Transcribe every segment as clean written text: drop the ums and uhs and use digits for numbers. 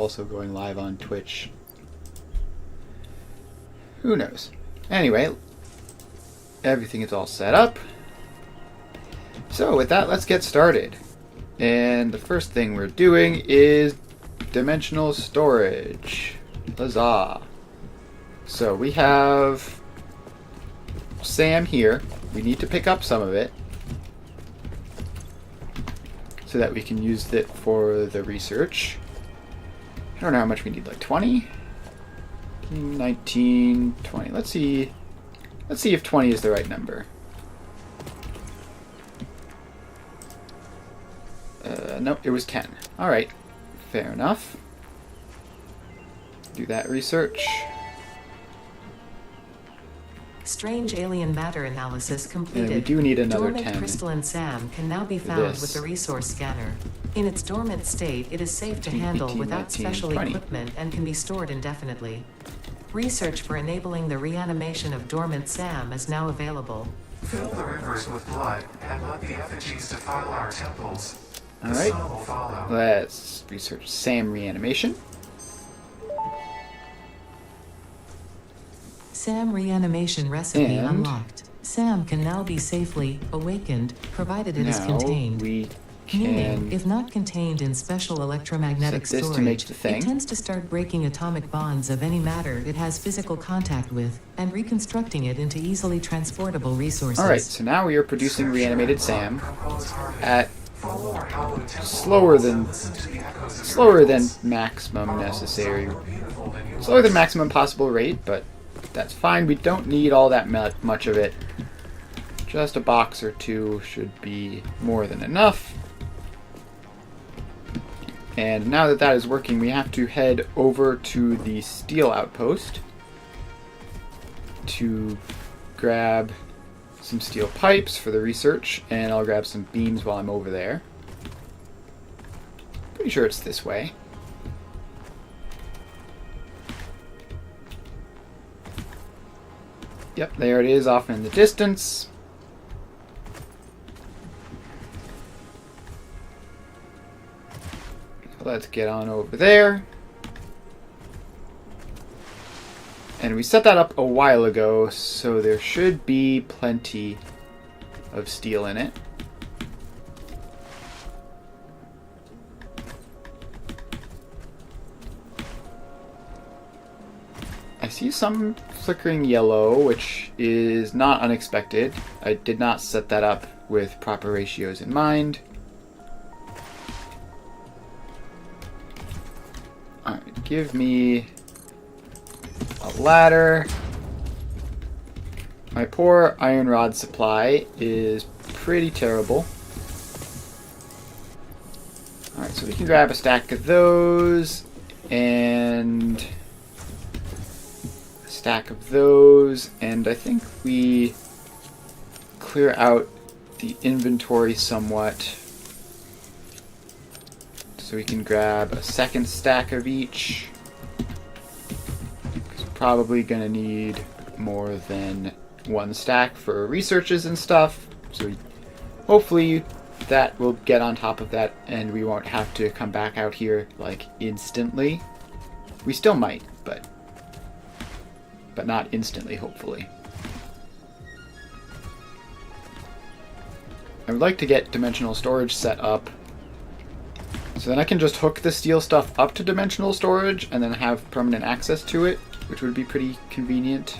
also going live on Twitch. Who knows? Anyway, everything is all set up. So with that, let's get started. And the first thing we're doing is dimensional storage. Huzzah! So we have SAM here. We need to pick up some of it so that we can use it for the research. I don't know how much we need, like 20? 19, 20. Let's see if 20 is the right number. Nope, it was 10. Alright, fair enough. Do that research. Strange alien matter analysis completed. And we do need another Dormant 10. crystalline SAM can now be found with the resource scanner. In its dormant state, it is safe to handle 18, without 19, special 20. equipment and can be stored indefinitely. Research for enabling the reanimation of dormant SAM is now available. Fill the rivers with blood and let the effigies defile our temples. The Alright, sun will follow. let's research SAM reanimation. SAM reanimation recipe And unlocked. SAM can now be safely awakened, provided it is Now contained. we Meaning, can if not contained in special electromagnetic set this to storage, make the thing. it tends to start breaking atomic bonds of any matter it has physical contact with, and reconstructing it into easily transportable resources. Alright, so now we are producing reanimated SAM Propose harmony. at Follow our hallowed temple slower than Listen to the echoes of slower your than voice. maximum necessary. More beautiful than yours. Slower than maximum possible rate, but that's fine. We don't need all that much of it. Just a box or two should be more than enough. And now that that is working, we have to head over to the steel outpost to grab some steel pipes for the research, and I'll grab some beams while I'm over there. Pretty sure it's this way. Yep, there it is off in the distance. Let's get on over there. And we set that up a while ago, so there should be plenty of steel in it. I see some flickering yellow, which is not unexpected. I did not set that up with proper ratios in mind. Alright, give me a ladder. My poor iron rod supply is pretty terrible. Alright, so we can grab a stack of those and a stack of those, and I think we clear out the inventory somewhat. So we can grab a second stack of each. Because we're probably going to need more than one stack for researches and stuff. So hopefully that will get on top of that and we won't have to come back out here like instantly. We still might, but not instantly, hopefully. I would like to get dimensional storage set up so then I can just hook the steel stuff up to dimensional storage and then have permanent access to it, which would be pretty convenient.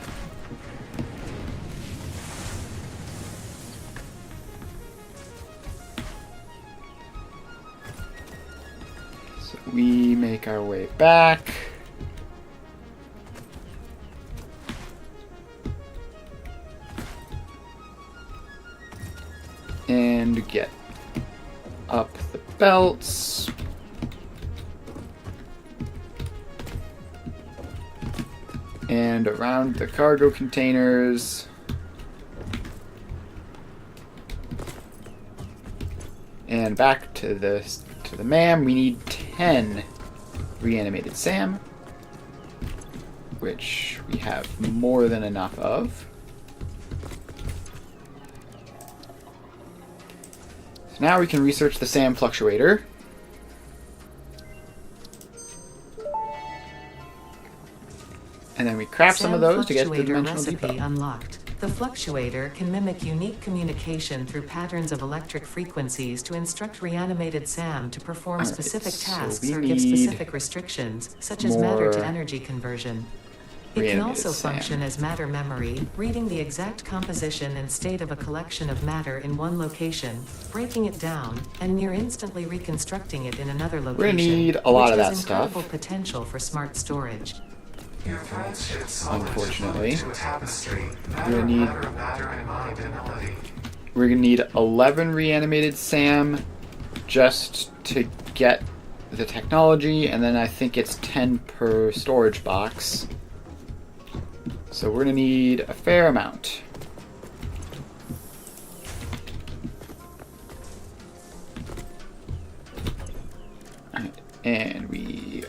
So we make our way back. And get up the belts. And around the cargo containers. And back to the MAM. We need 10 reanimated SAM, which we have more than enough of. So now we can research the SAM fluctuator. And then we craft some of Sam those to get to the fluctuator dimensional recipe depot. unlocked. The fluctuator can mimic unique communication through patterns of electric frequencies to instruct reanimated Sam to perform Alright, specific so tasks we or give need specific restrictions, such as matter to more energy conversion. It can reanimated also Sam. function as matter memory, reading the exact composition and state of a collection of matter in one location, breaking it down, and near instantly reconstructing it in another location. need a lot of which that has stuff. incredible potential for smart storage. Your threads should solve Unfortunately. to a tapestry. We're gonna need- Matter and mind and melody. We're gonna need 11 reanimated Sam just to get the technology, and then I think it's 10 per storage box. So we're gonna need a fair amount. Alright, and we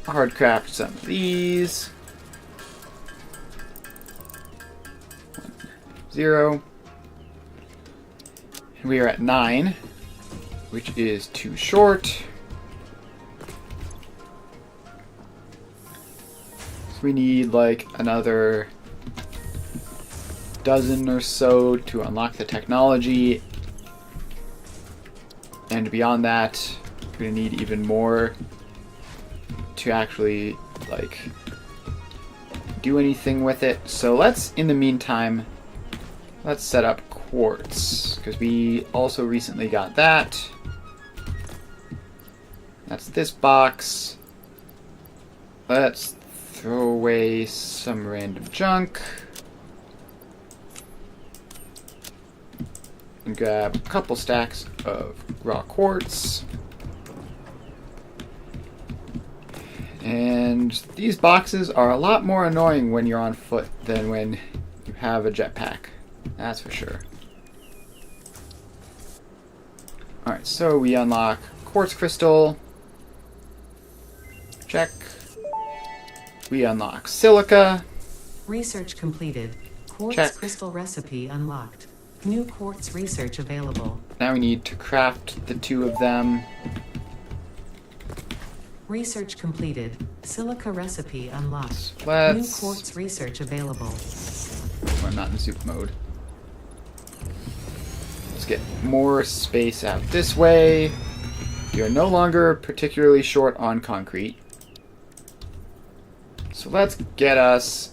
hardcraft some of these. 1, 0. And we are at 9, which is too short. So we need like another dozen or so to unlock the technology. And beyond that, we're gonna need even more to actually like do anything with it. So let's, in the meantime, let's set up quartz, because we also recently got that. That's this box. Let's throw away some random junk and grab a couple stacks of raw quartz. And these boxes are a lot more annoying when you're on foot than when you have a jetpack. That's for sure. Alright, so we unlock quartz crystal. Check. We unlock silica. Research completed. Quartz Check. crystal recipe unlocked. New quartz research available. Now we need to craft the 2 of them. Research completed. Silica recipe unlocked. Let's- New quartz research available. I'm not in soup mode. Let's get more space out this way. We are no longer particularly short on concrete. So let's get us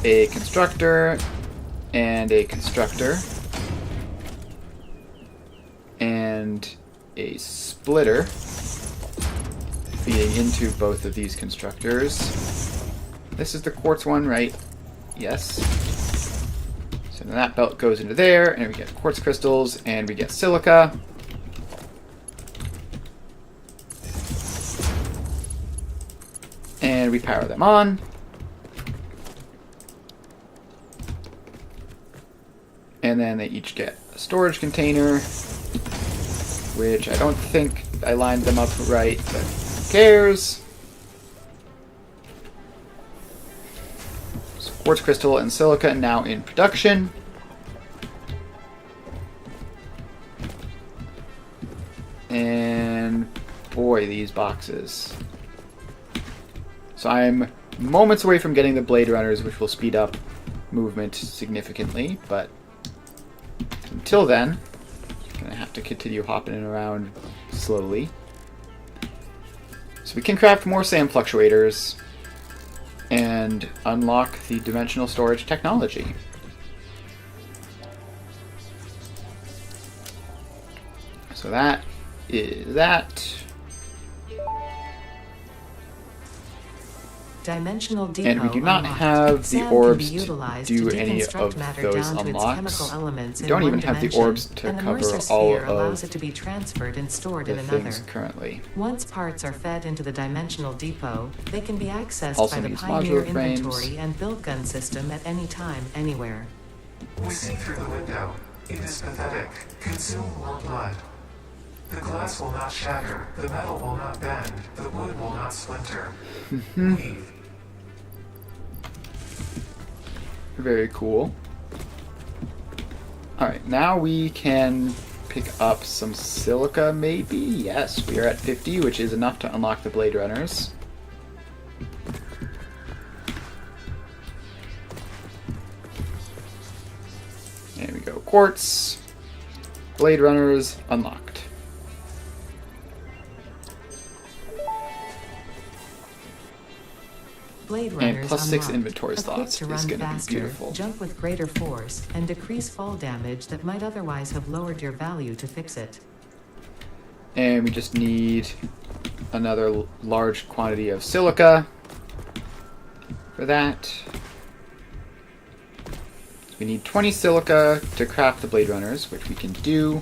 a constructor and a constructor and a splitter feeding into both of these constructors. This is the quartz one, right? Yes. So then that belt goes into there, and we get quartz crystals, and we get silica. And we power them on. And then they each get a storage container, which I don't think I lined them up right, but who cares? So quartz crystal and silica now in production. And boy, these boxes. So I'm moments away from getting the Blade Runners, which will speed up movement significantly, but until then, I'm gonna have to continue hopping around slowly. So we can craft more SAM fluctuators and unlock the dimensional storage technology. So that is that. Dimensional depot And we do not unlocked. have the Sam orbs can be to utilized do to any deconstruct of matter those down to its unlocks. chemical elements We in don't one even have the dimension, orbs to and the cover Mercer all sphere allows of it to be transferred and stored the in another. things currently. Once parts are fed into the dimensional depot, they can be accessed Also by the needs Pioneer modular frames. inventory and build gun system at any time, anywhere. We see through the window. It is pathetic. Consume more blood. The glass will not shatter. The metal will not bend. The wood will not splinter. Leave. Very cool. Alright, now we can pick up some silica, maybe? Yes, we are at 50, which is enough to unlock the Blade Runners. quartz. Blade Runners unlocked. Blade Runners And plus 6 unlocked. inventory Equipped slots to is run going to be faster, beautiful. jump with greater force, and decrease fall damage that might otherwise have lowered your value to fix it. And we just need another large quantity of silica for that. We need 20 silica to craft the Blade Runners, which we can do.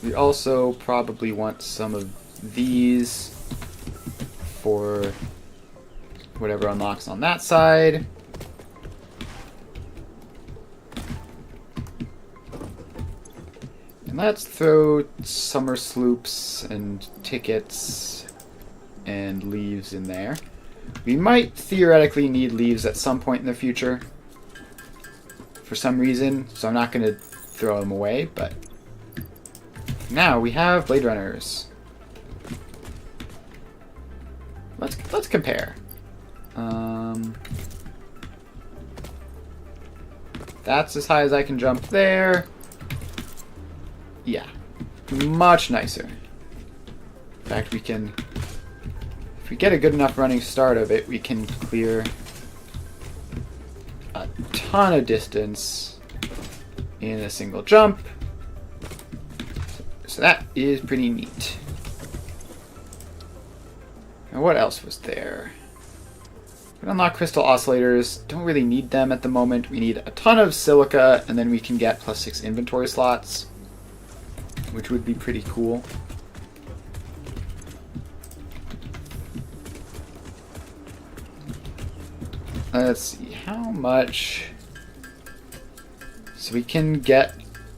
We also probably want some of these for whatever unlocks on that side. And let's throw summer sloops and tickets and leaves in there. We might theoretically need leaves at some point in the future for some reason, so I'm not going to throw them away, but now we have Blade Runners. Let's compare. That's as high as I can jump there. Yeah, much nicer. In fact, we can, if we get a good enough running start of it, we can clear a ton of distance in a single jump. So that is pretty neat. And what else was there? We can unlock crystal oscillators. Don't really need them at the moment. We need a ton of silica, and then we can get plus 6 inventory slots, which would be pretty cool. Let's see, how much? So we can get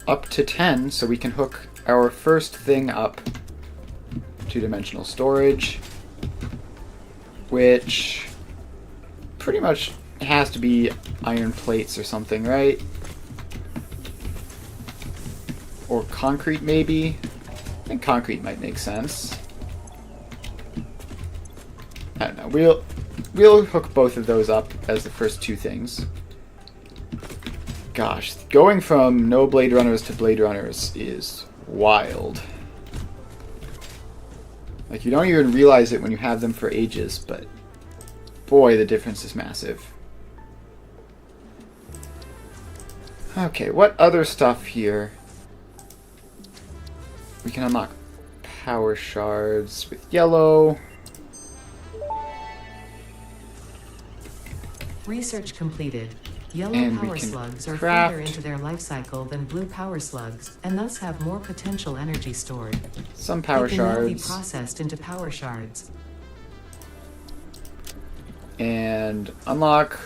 up to 10, so we can hook our first thing up to dimensional storage, which pretty much has to be iron plates or something, right? Or concrete, maybe? I think concrete might make sense. I don't know. We'll hook both of those up as the first two things. Gosh, going from no Blade Runners to Blade Runners is wild. Like, you don't even realize it when you have them for ages, but boy, the difference is massive. Okay, what other stuff here? We can unlock power shards with yellow. Research completed. Yellow And we power can slugs are craft further into their life cycle than blue power slugs, and thus have more potential energy stored. Some power They can now be shards. processed into power shards. And unlock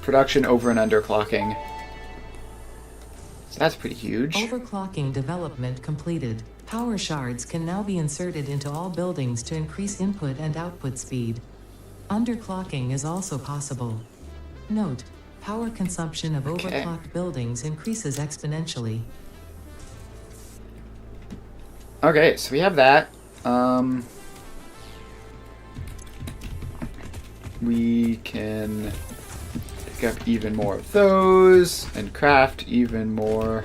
production over and underclocking. So that's pretty huge. Overclocking development completed. Power shards can now be inserted into all buildings to increase input and output speed. Underclocking is also possible. Note: power consumption of Okay. overclocked buildings increases exponentially. Okay, so we have that. We can pick up even more of those and craft even more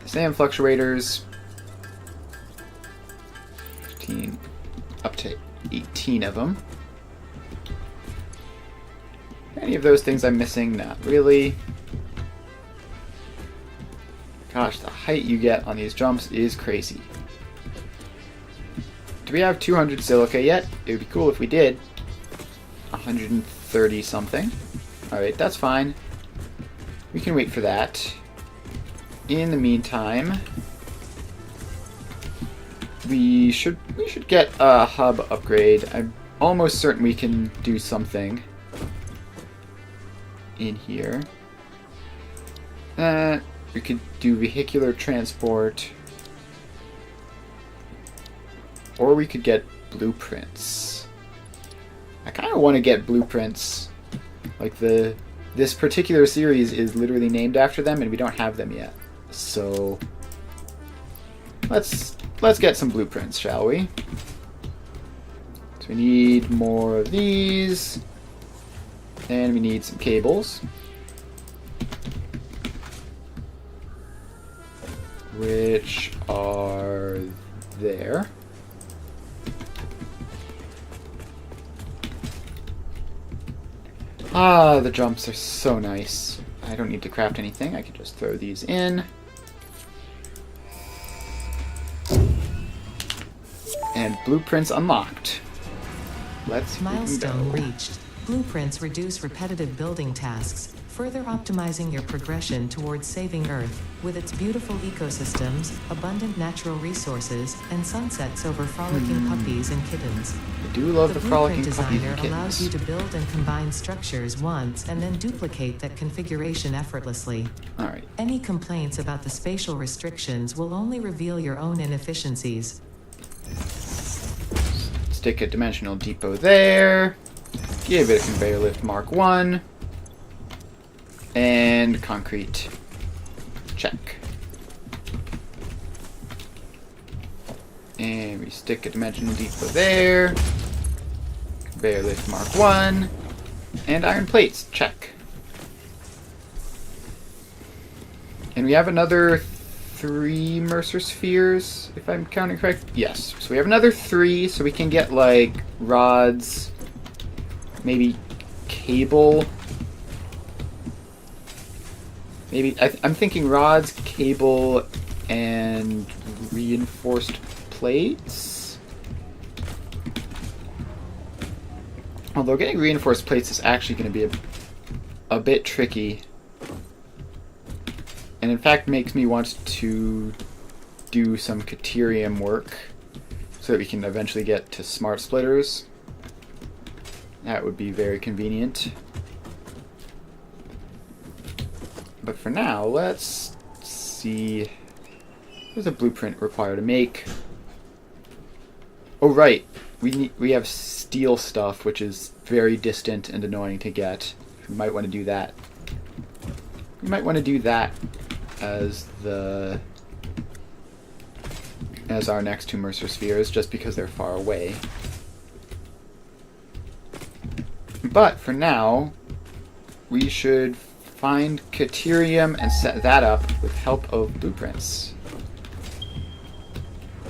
sand fluctuators. 15, up to 18 of them. Any of those things I'm missing? Not really. Gosh, the height you get on these jumps is crazy. Do we have 200 silica yet? It would be cool if we did. 130 something. Alright, that's fine. We can wait for that. In the meantime, we should get a hub upgrade. I'm almost certain we can do something in here. We could do vehicular transport, or we could get blueprints. I kind of want to get blueprints. Like, this particular series is literally named after them, and we don't have them yet. So let's get some blueprints, shall we? So we need more of these, and we need some cables. which are there. Ah, the jumps are so nice. I don't need to craft anything. I can just throw these in. And blueprints unlocked. Let's Milestone reached. Blueprints reduce repetitive building tasks, further optimizing your progression towards saving Earth. With its beautiful ecosystems, abundant natural resources, and sunsets over frolicking puppies and kittens. I do love the frolicking blueprint puppies designer and kittens. allows you to build and combine structures once and then duplicate that configuration effortlessly. Alright. Any complaints about the spatial restrictions will only reveal your own inefficiencies. Stick a dimensional depot there. Give it a conveyor lift Mark 1. And concrete. Check. And we stick a dimensional depot there. Conveyor lift Mark 1. And iron plates. Check. And we have another 3 Mercer spheres, if I'm counting correct. Yes. So we have another 3, so we can get, like, rods, maybe cable. Maybe, I'm thinking rods, cable, and reinforced plates. Although getting reinforced plates is actually going to be a bit tricky. And in fact makes me want to do some Caterium work so that we can eventually get to smart splitters. That would be very convenient. But for now, let's see. There's a blueprint required to make. Oh right, we have steel stuff, which is very distant and annoying to get. We might want to do that. We might want to do that as our next 2 Mercer spheres, just because they're far away. But for now, we should find Caterium and set that up with help of blueprints.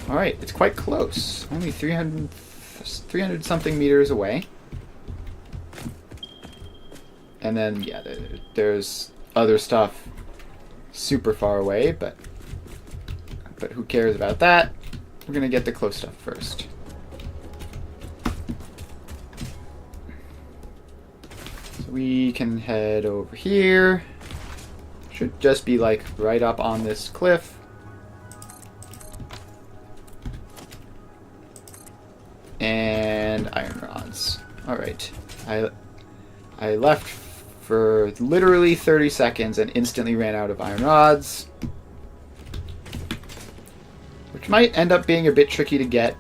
Alright, it's quite close. Only 300 something meters away. And then, yeah, there's other stuff super far away, but who cares about that? We're gonna get the close stuff first. So we can head over here. Should just be like right up on this cliff. And iron rods. Alright. I left for literally 30 seconds and instantly ran out of iron rods. Which might end up being a bit tricky to get,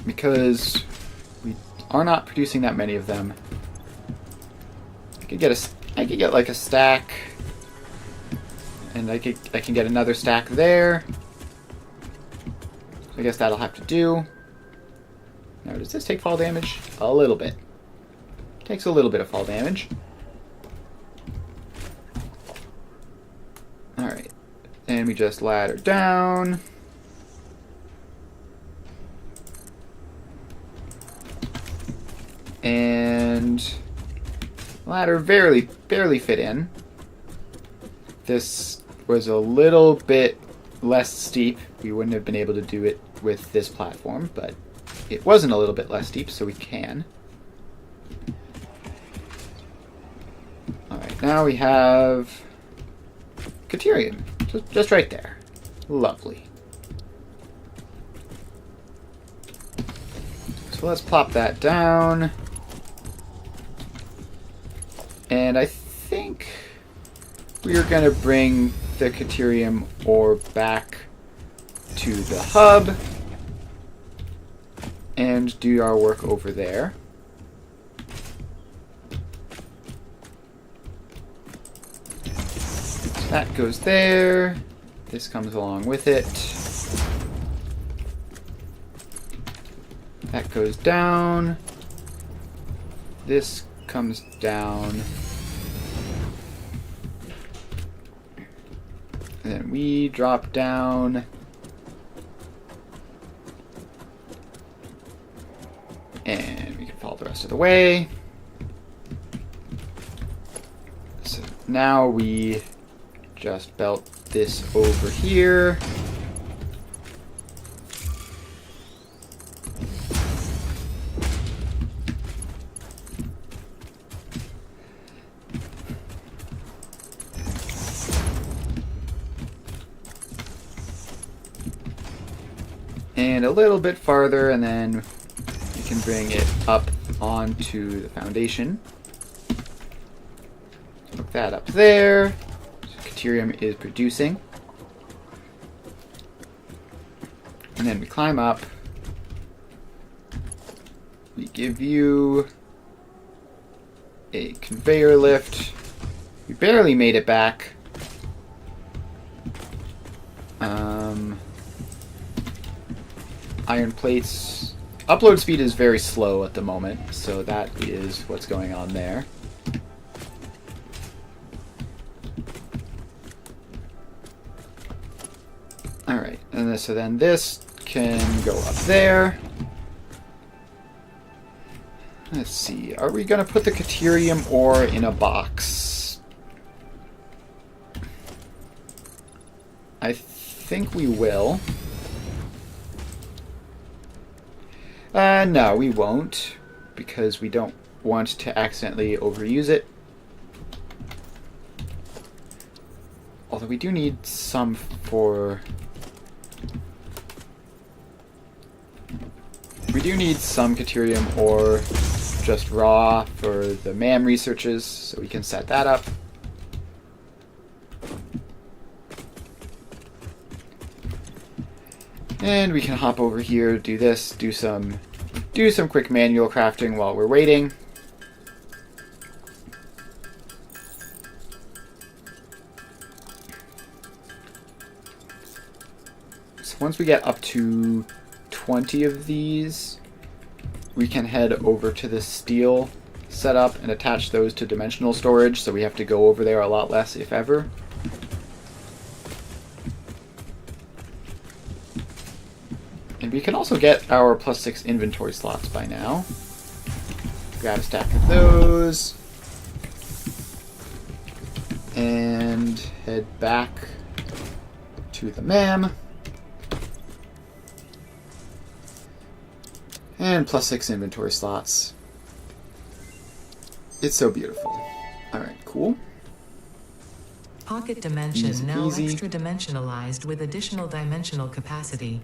because we are not producing that many of them. I could get like a stack, and I can get another stack there. So I guess that'll have to do. Now, does this take fall damage? A little bit. Takes a little bit of fall damage. Alright. And we just ladder down. And ladder barely fit in. This was a little bit less steep. We wouldn't have been able to do it with this platform, but it wasn't a little bit less steep, so we can. Alright, now we have Caterium. Just right there. Lovely. So let's plop that down. And I think we are going to bring the Caterium ore back to the hub and do our work over there. That goes there. This comes along with it. That goes down. This comes down. And then we drop down. And we can follow the rest of the way. So now we just belt this over here. And a little bit farther, and then we can bring it up onto the foundation. Hook that up there. So Caterium is producing. And then we climb up. We give you a conveyor lift. We barely made it back. Iron plates. Upload speed is very slow at the moment, so that is what's going on there. Alright, and so then this can go up there. Let's see, are we going to put the Caterium ore in a box? I think we will. No, we won't, because we don't want to accidentally overuse it. Although we do need some for... We do need some Caterium ore just raw for the MAM researches, so we can set that up. And we can hop over here, do this, do some quick manual crafting while we're waiting. So once we get up to 20 of these, we can head over to the steel setup and attach those to dimensional storage, so we have to go over there a lot less, if ever. And we can also get our +6 inventory slots by now. Grab a stack of those. And head back to the MAM. And +6 inventory slots. It's so beautiful. Alright, cool. Pocket dimension Easy now peasy. extra dimensionalized with additional dimensional capacity.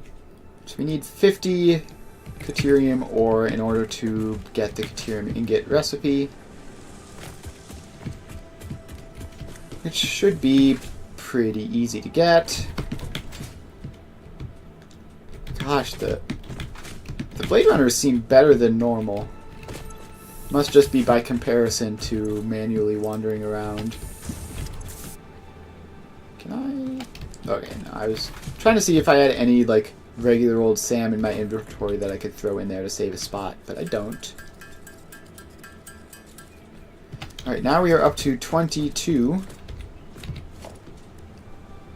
So we need 50 Caterium ore in order to get the Caterium ingot recipe. Which should be pretty easy to get. Gosh, the Blade Runners seem better than normal. Must just be by comparison to manually wandering around. Can I? Okay, no, I was trying to see if I had any, like, regular old Sam in my inventory that I could throw in there to save a spot, but I don't. Alright, now we are up to 22.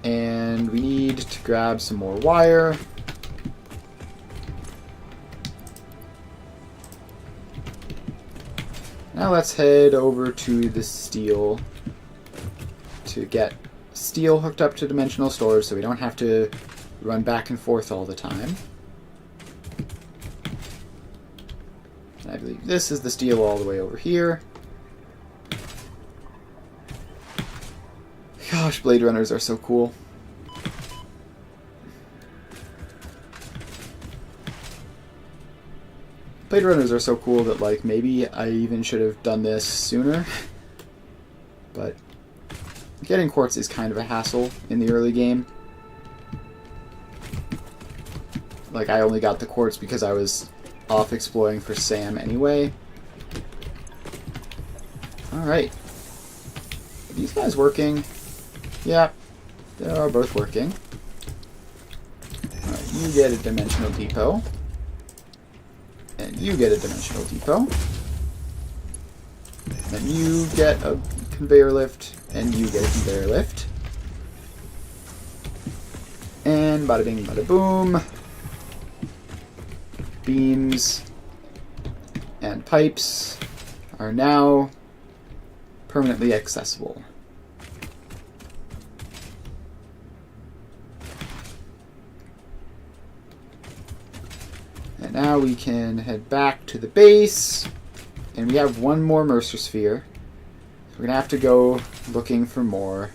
And we need to grab some more wire. Now let's head over to the steel to get steel hooked up to dimensional storage so we don't have to run back and forth all the time. I believe this is the steel all the way over here. Gosh, Blade Runners are so cool. Blade Runners are so cool that, like, maybe I even should have done this sooner. But getting quartz is kind of a hassle in the early game. Like, I only got the quartz because I was off exploring for Sam anyway. Alright. Are these guys working? Yeah, they are both working. Alright, you get a dimensional depot. And you get a dimensional depot. And you get a conveyor lift. And you get a conveyor lift. bada bing, bada boom. Beams and pipes are now permanently accessible. And now we can head back to the base, and we have one more Mercer Sphere. So we're going to have to go looking for more,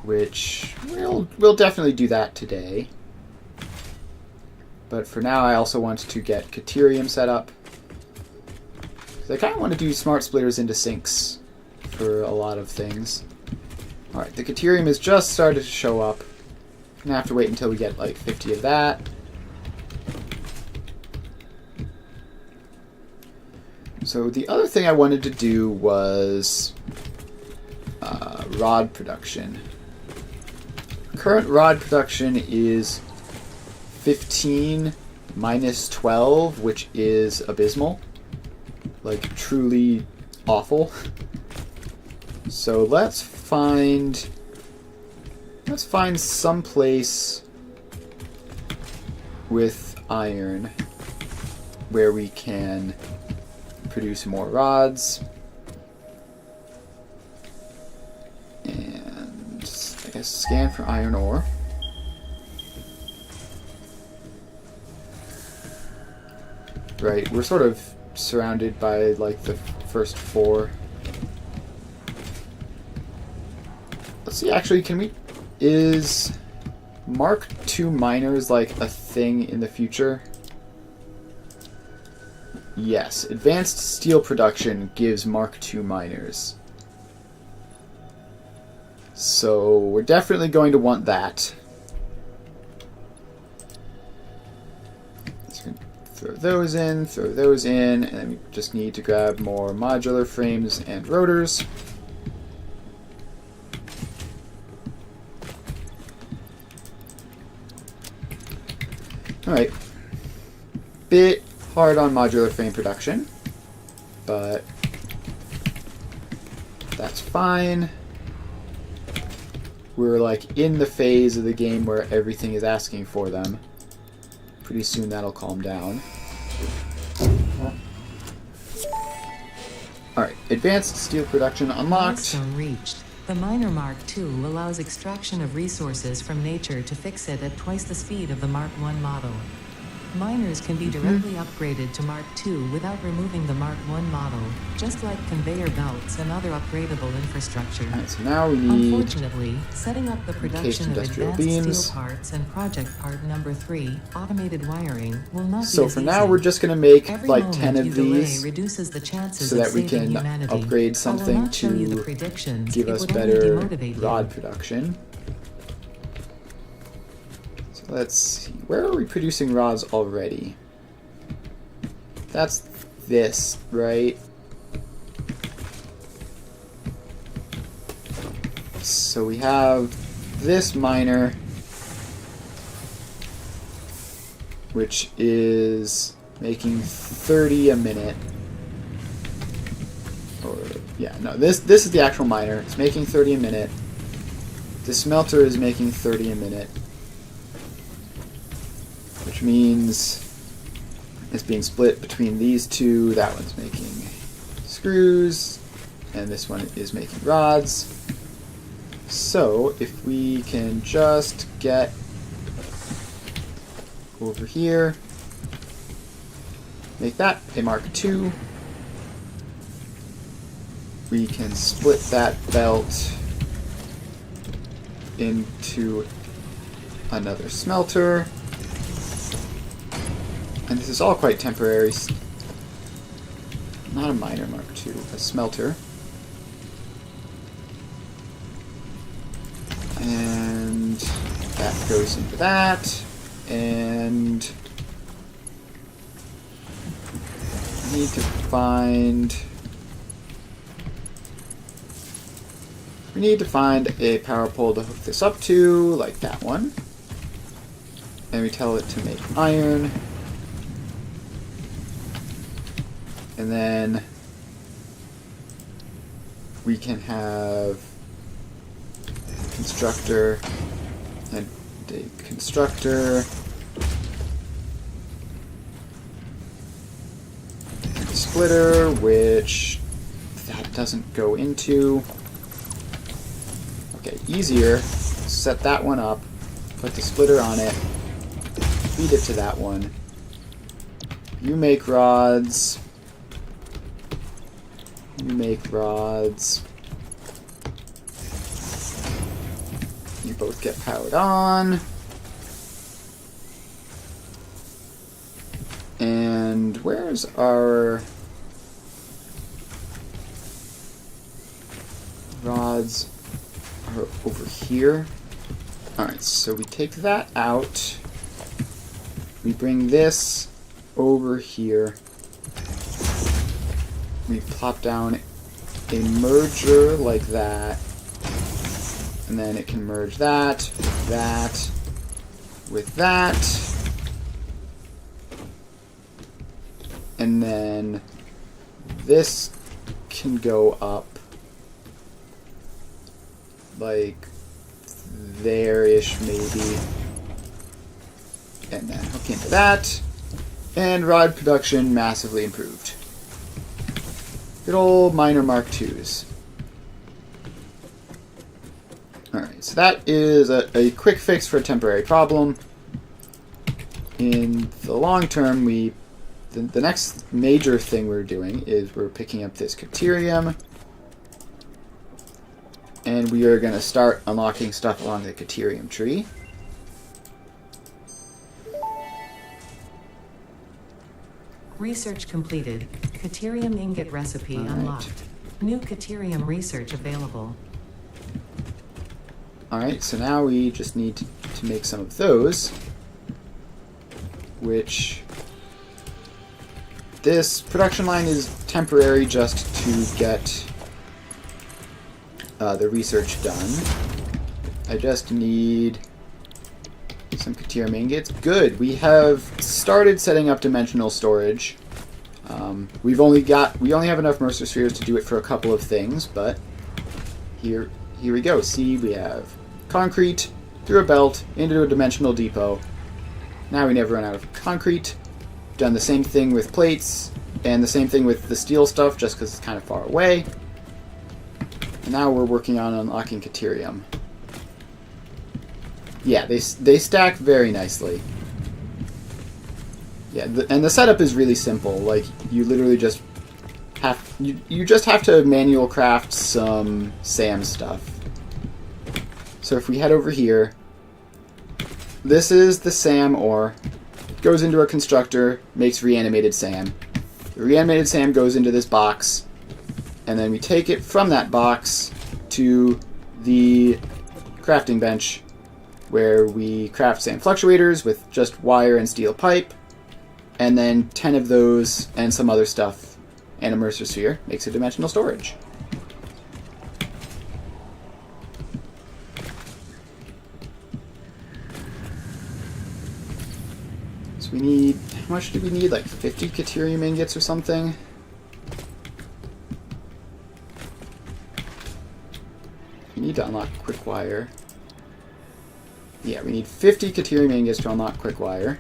which we'll definitely do that today. But for now, I also want to get Caterium set up. Because I kind of want to do smart splitters into sinks for a lot of things. Alright, the Caterium has just started to show up. I'm going to have to wait until we get like 50 of that. So the other thing I wanted to do was rod production. Current rod production is 15 minus 12, which is abysmal. Like, truly awful. So let's find some place with iron where we can produce more rods. And I guess scan for iron ore. Right, we're sort of surrounded by like the first four. Let's see, actually, is Mark II miners like a thing in the future? Yes, advanced steel production gives Mark II miners. So we're definitely going to want that. So throw those in, and then we just need to grab more modular frames and rotors. Alright. Bit hard on modular frame production, but that's fine. We're like in the phase of the game where everything is asking for them. Pretty soon that'll calm down. Alright, advanced steel production unlocked. Milestone reached. The Miner Mark II allows extraction of resources from nature to fix it at twice the speed of the Mark I model. Miners can be directly upgraded to Mark II without removing the Mark I model, just like conveyor belts and other upgradable infrastructure. Alright, so now we need Unfortunately, setting up the production of industrial advanced beams. steel parts and project part number 3, automated wiring, will not be So as for now, easy. we're just going to make Every like moment 10 you of delay these reduces the chances so of that we saving can humanity. upgrade I will something not show you the to predictions. give It us would only better demotivate you. rod production. So let's see, where are we producing rods already? That's this, right? So we have this miner, which is making 30 a minute. Or yeah, no, this is the actual miner. It's making 30 a minute. The smelter is making 30 a minute, which means it's being split between these two. That one's making screws, and this one is making rods. So if we can just get over here, make that a Mark II, we can split that belt into another smelter. And this is all quite temporary. Not a miner Mark II, a smelter. And that goes into that. And I need to find... We need to find a power pole to hook this up to, like that one. And we tell it to make iron. And then we can have constructor And a constructor. And a splitter, which that doesn't go into. Okay, easier. Set that one up. Put the splitter on it. Feed it to that one. You make rods. You make rods. You both get powered on. And where's our rods? Are over here. Alright, so we take that out. We bring this over here. We plop down a merger like that. And then it can merge that, with that. And then this can go up like there-ish maybe. And then hook into that. And rod production massively improved. Good old minor Mark IIs. Alright, so that is a quick fix for a temporary problem. In the long term, the next major thing we're doing is we're picking up this Caterium. And we are going to start unlocking stuff along the Caterium tree. Research completed. Caterium ingot recipe unlocked. New Caterium research available. Alright, so now we just need to make some of those. Which... this production line is temporary just to get the research done. I just need some Caterium ingots. Good, we have started setting up dimensional storage. We only have enough Mercer Spheres to do it for a couple of things, but here we go. See, we have concrete through a belt into a dimensional depot. Now we never run out of concrete. Done the same thing with plates and the same thing with the steel stuff just because it's kind of far away. And now we're working on unlocking Caterium. Yeah, they stack very nicely. Yeah, and the setup is really simple. Like, you literally just have you just have to manual craft some SAM stuff. So if we head over here, this is the SAM ore. It goes into a constructor, makes reanimated SAM. The reanimated SAM goes into this box, and then we take it from that box to the crafting bench, where we craft SAM fluctuators with just wire and steel pipe, and then 10 of those and some other stuff and a Mercer Sphere makes a dimensional storage. So we need, how much do we need? Like 50 Caterium ingots or something? We need to unlock quick wire. Yeah, we need 50 Caterium ingots to unlock quick wire.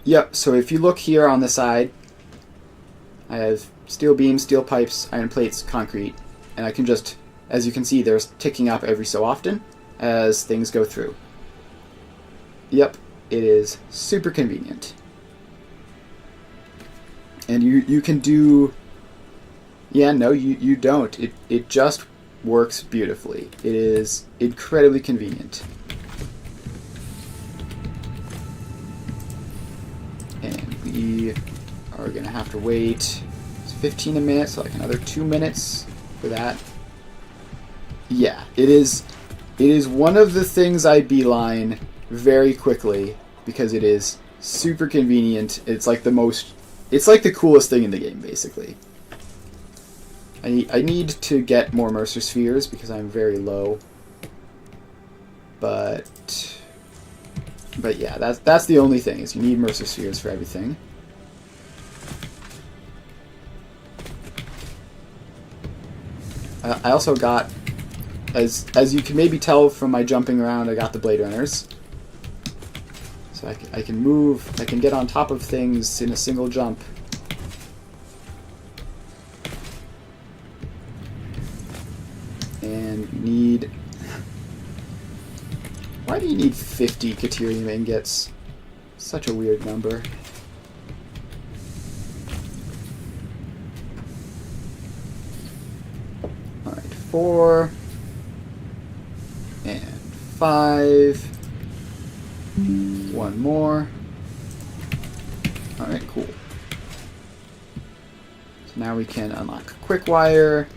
Yep, so if you look here on the side, I have steel beams, steel pipes, iron plates, concrete, and I can just, as you can see, they're ticking up every so often as things go through. Yep, it is super convenient. And you can do... Yeah, no, you don't. It just works beautifully. It is incredibly convenient. And we are going to have to wait. It's 15 a minute, so like another 2 minutes for that. Yeah, it is one of the things I beeline very quickly because it is super convenient. It's like the coolest thing in the game, basically. I need to get more Mercer Spheres because I'm very low. But yeah, that's the only thing, is you need Mercer Spheres for everything. I also got, as you can maybe tell from my jumping around, I got the Blade Runners. So I can move, I can get on top of things in a single jump. And need... Why do you need 50 Caterium ingots? Such a weird number. Alright, 4. And 5. One more. Alright, cool. So now we can unlock Quick Wire.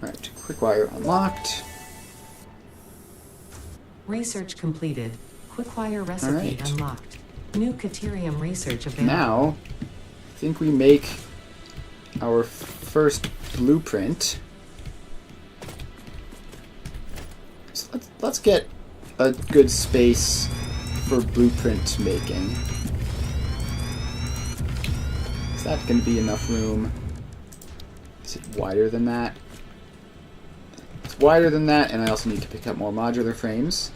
Alright, Quick Wire unlocked. Research completed. Quickwire recipe Alright. unlocked. New Caterium research available. Now, I think we make our first blueprint. So let's get a good space for blueprint making. Is that going to be enough room? Is it wider than that? It's wider than that, and I also need to pick up more modular frames.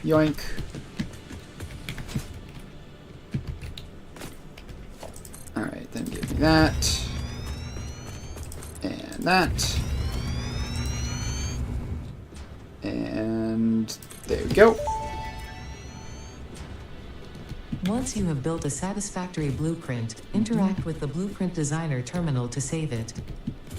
Yoink. Alright, then give me that. And that. And there we go. Once you have built a satisfactory blueprint, interact with the Blueprint Designer terminal to save it.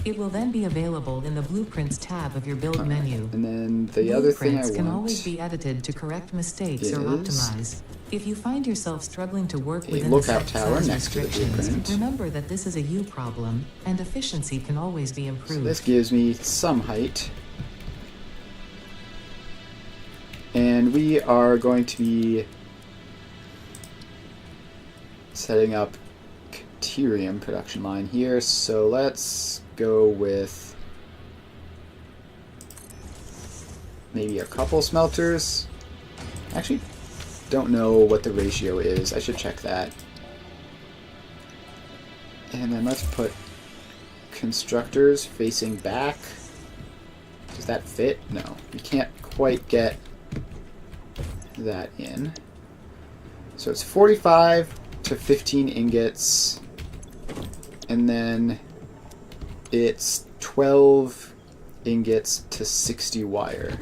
It will then be available in the Blueprints tab of your build menu. And then the other thing I Blueprints can want always be edited to correct mistakes or is optimize. If you find yourself struggling to work a within lookout the set tower size next to the restrictions, blueprint. remember that this is a you problem, and efficiency can always be So improved. this gives me some height. And we are going to be setting up Caterium production line here. So let's go with maybe a couple smelters. Actually, don't know what the ratio is. I should check that. And then let's put constructors facing back. Does that fit? No. We can't quite get that in. So it's 45 to 15 ingots. And then it's 12 ingots to 60 wire.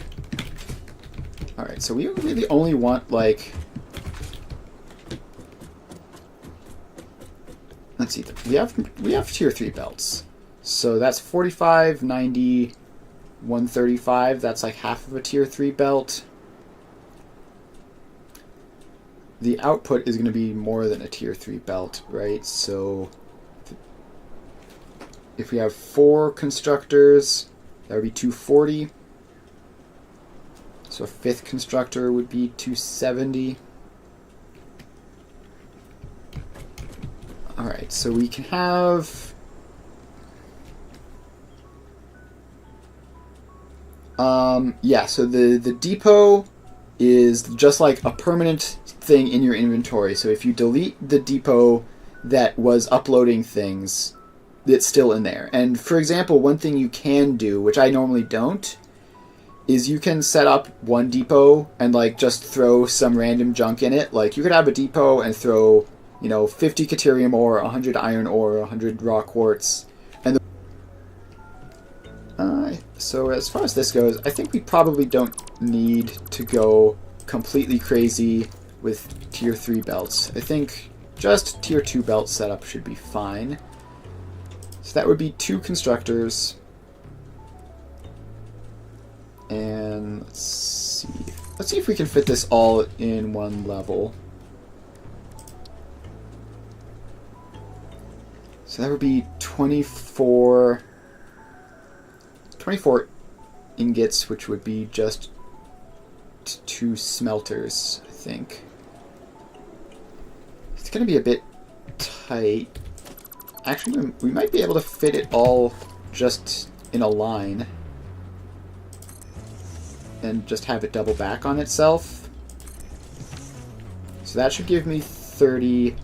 Alright, so we really only want, like... Let's see. We have tier 3 belts. So that's 45, 90, 135. That's like half of a tier 3 belt. The output is going to be more than a tier 3 belt, right? So if we have 4 constructors, that would be 240. So a 5th constructor would be 270. Alright, so we can have... yeah, so the depot is just like a permanent thing in your inventory. So if you delete the depot that was uploading things, it's still in there. And for example, one thing you can do, which I normally don't, is you can set up one depot and like just throw some random junk in it. Like you could have a depot and throw, you know, 50 Caterium ore, 100 iron ore, 100 raw quartz. And so as far as this goes, I think we probably don't need to go completely crazy with tier 3 belts. I think just tier 2 belt setup should be fine. So that would be 2 constructors. And let's see if we can fit this all in one level. So that would be 24 ingots, which would be just 2 smelters, I think. It's going to be a bit tight. Actually, we might be able to fit it all just in a line. and just have it double back on itself. So that should give me 30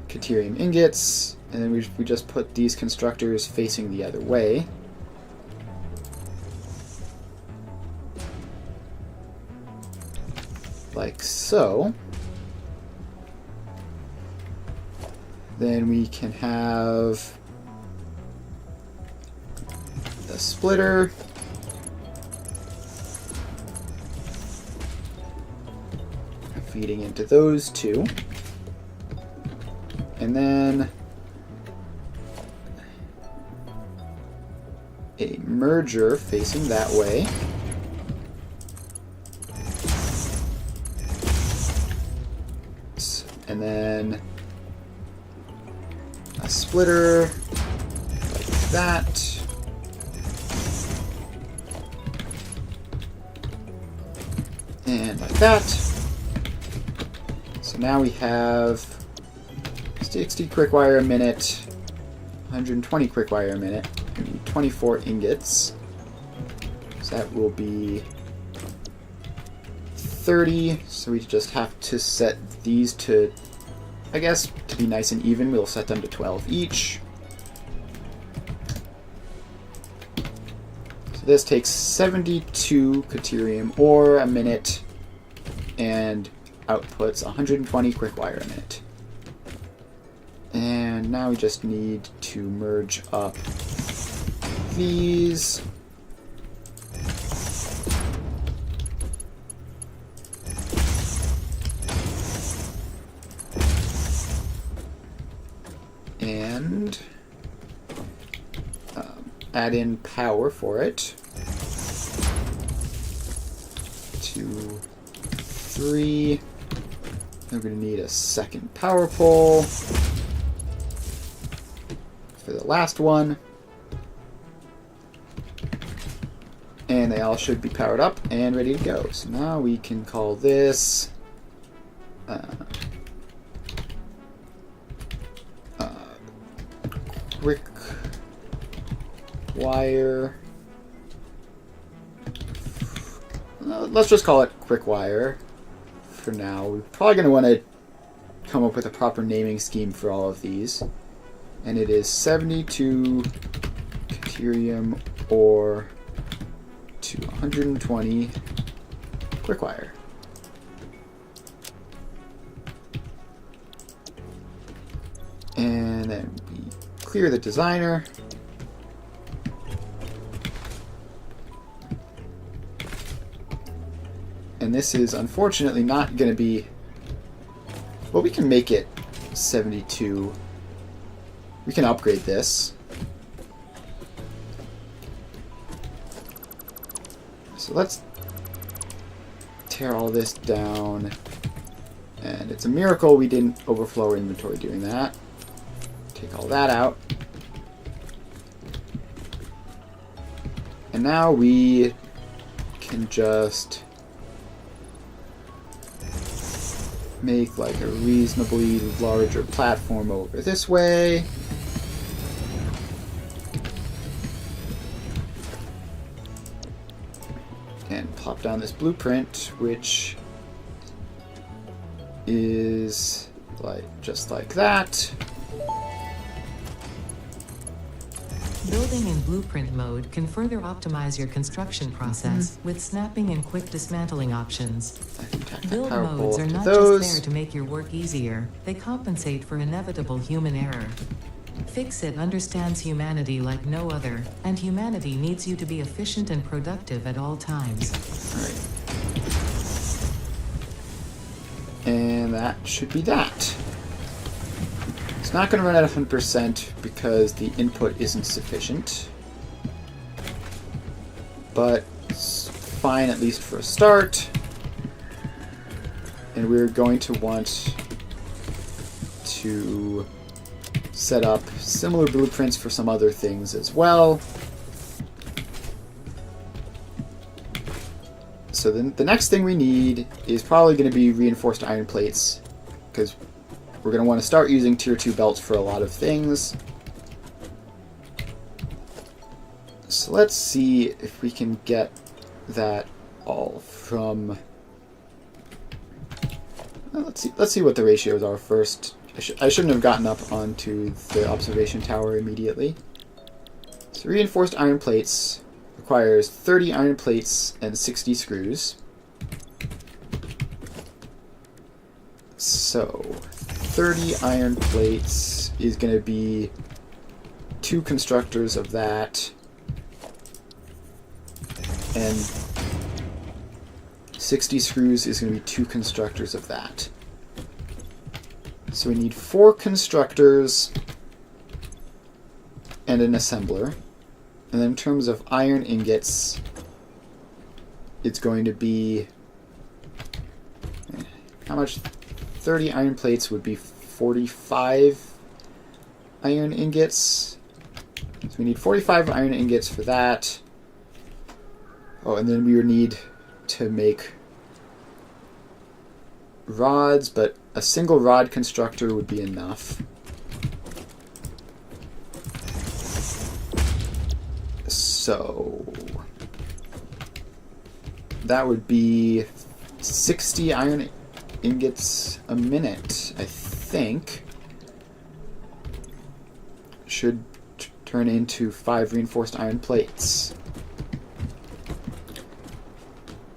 Caterium ingots, and then we just put these constructors facing the other way. Like so. Then we can have the splitter. Feeding into those two. And then a merger facing that way. And then a splitter like that. And like that. So now we have 60 quick wire a minute, 120 quick wire a minute. We need 24 ingots. So that will be 30. So we just have to set these to, I guess, to be nice and even, we'll set them to 12 each. So this takes 72 Caterium ore a minute and outputs 120 quick wire a minute. And now we just need to merge up these. And add in power for it. 2, 3. We're going to need a second power pole for the last one. And they all should be powered up and ready to go. So now we can call this quick wire. Let's just call it quick wire for now. We're probably going to want to come up with a proper naming scheme for all of these. And it is 72 Caterium ore to 120 quick wire. And then we clear the designer. And this is unfortunately not going to be... Well, we can make it 72. We can upgrade this. So let's tear all this down. And it's a miracle we didn't overflow our inventory doing that. Take all that out. And now we can just make like a reasonably larger platform over this way. And plop down this blueprint, which is like just like that. Building in blueprint mode can further optimize your construction process with snapping and quick dismantling options. Build modes are not just there to make your work easier, they compensate for inevitable human error. Fix-It understands humanity like no other, and humanity needs you to be efficient and productive at all times. Alright. And that should be that. It's not going to run at 100% because the input isn't sufficient. But it's fine at least for a start. And we're going to want to set up similar blueprints for some other things as well. So then the next thing we need is probably going to be reinforced iron plates, because we're going to want to start using tier 2 belts for a lot of things. So let's see if we can get that all from... Well, let's see what the ratios are first. I shouldn't have gotten up onto the observation tower immediately. So reinforced iron plates requires 30 iron plates and 60 screws. So 30 iron plates is going to be 2 constructors of that, and 60 screws is going to be 2 constructors of that. So we need 4 constructors and an assembler. And then in terms of iron ingots, it's going to be... How much? 30 iron plates would be 45 iron ingots. So we need 45 iron ingots for that. Oh, and then we would need to make rods, but a single rod constructor would be enough. So that would be 60 iron ingots a minute, I think. Should turn into 5 reinforced iron plates.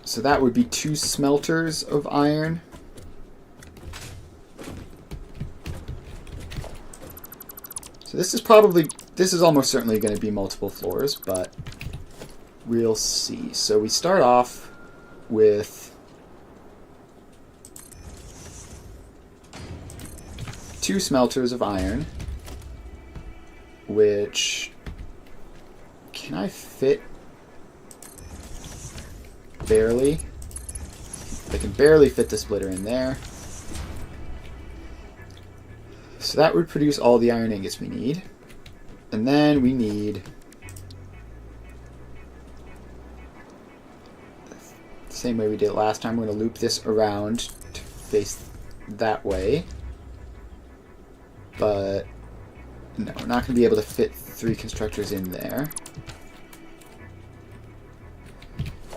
So that would be 2 smelters of iron. So this is almost certainly going to be multiple floors, but we'll see. So we start off with 2 smelters of iron, which, can I fit? Barely. I can barely fit the splitter in there. So that would produce all the iron ingots we need. And then we need the same way we did it last time. We're going to loop this around to face that way. But no, we're not going to be able to fit 3 constructors in there.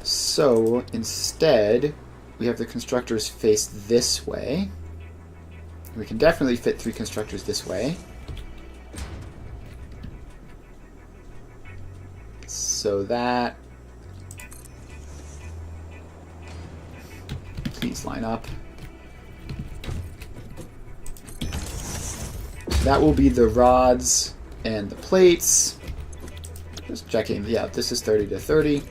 So instead, we have the constructors face this way. We can definitely fit 3 constructors this way. So that... Please line up. So that will be the rods and the plates. Just checking. Yeah, this is 30 to 30.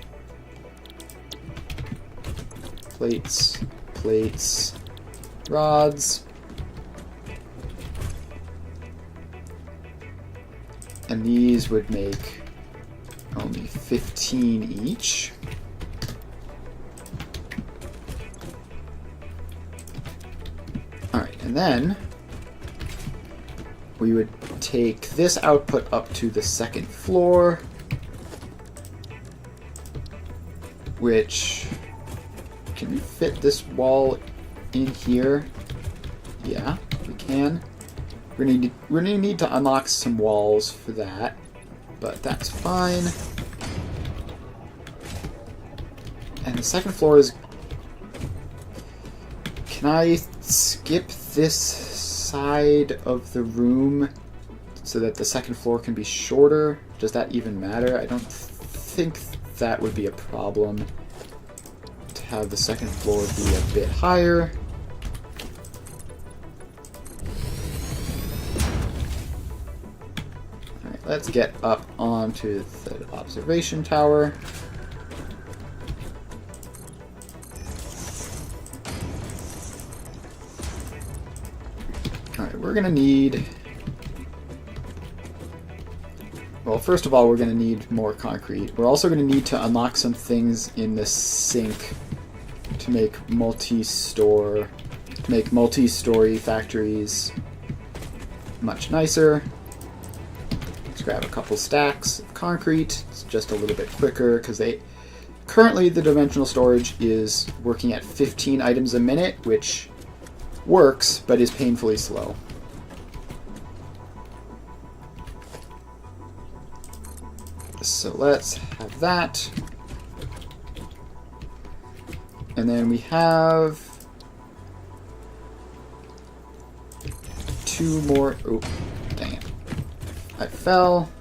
Plates, plates, rods. And these would make only 15 each. Alright, and then we would take this output up to the 2nd floor, which... Can we fit this wall in here? Yeah, we can. We're gonna need to unlock some walls for that, but that's fine. And the 2nd floor is... Can I skip this side of the room so that the 2nd floor can be shorter? Does that even matter? I don't think that would be a problem. To have the 2nd floor be a bit higher. Alright, let's get up onto the observation tower. Alright, we're gonna need... Well, first of all, we're gonna need more concrete. We're also gonna need to unlock some things in the sink to make multi-story factories much nicer. Let's grab a couple stacks of concrete. It's just a little bit quicker because currently the dimensional storage is working at 15 items a minute, which works but is painfully slow. So let's have that. And then we have 2 more. Oh, dang it. I fell.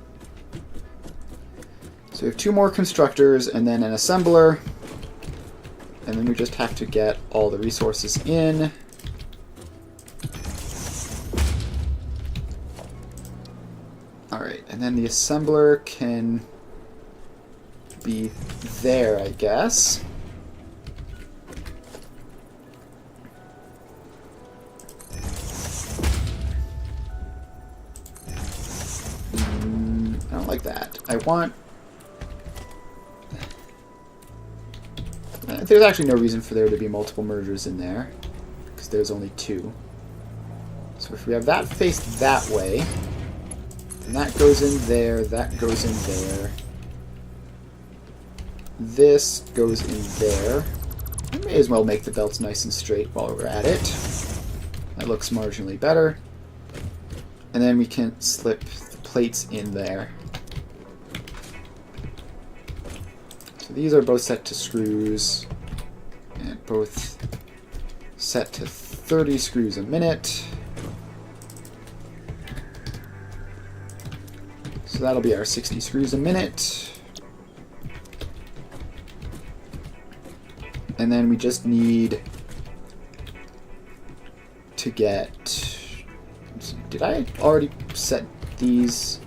So we have 2 more constructors and then an assembler. And then we just have to get all the resources in. Alright, and then the assembler can be there, I guess. I don't like that. I want... There's actually no reason for there to be multiple mergers in there, because there's only 2. So if we have that faced that way, and that goes in there, that goes in there, this goes in there. We may as well make the belts nice and straight while we're at it. That looks marginally better. And then we can slip the plates in there. So these are both set to screws, and both set to 30 screws a minute. So that'll be our 60 screws a minute. And then we just need to get... Did I already set these?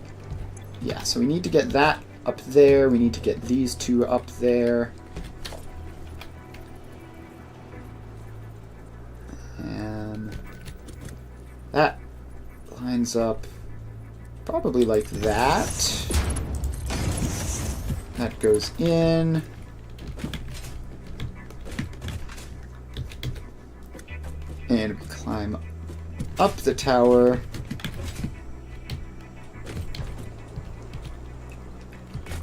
Yeah, so we need to get that up there. We need to get these 2 up there. And that lines up probably like that. That goes in. And we climb up the tower.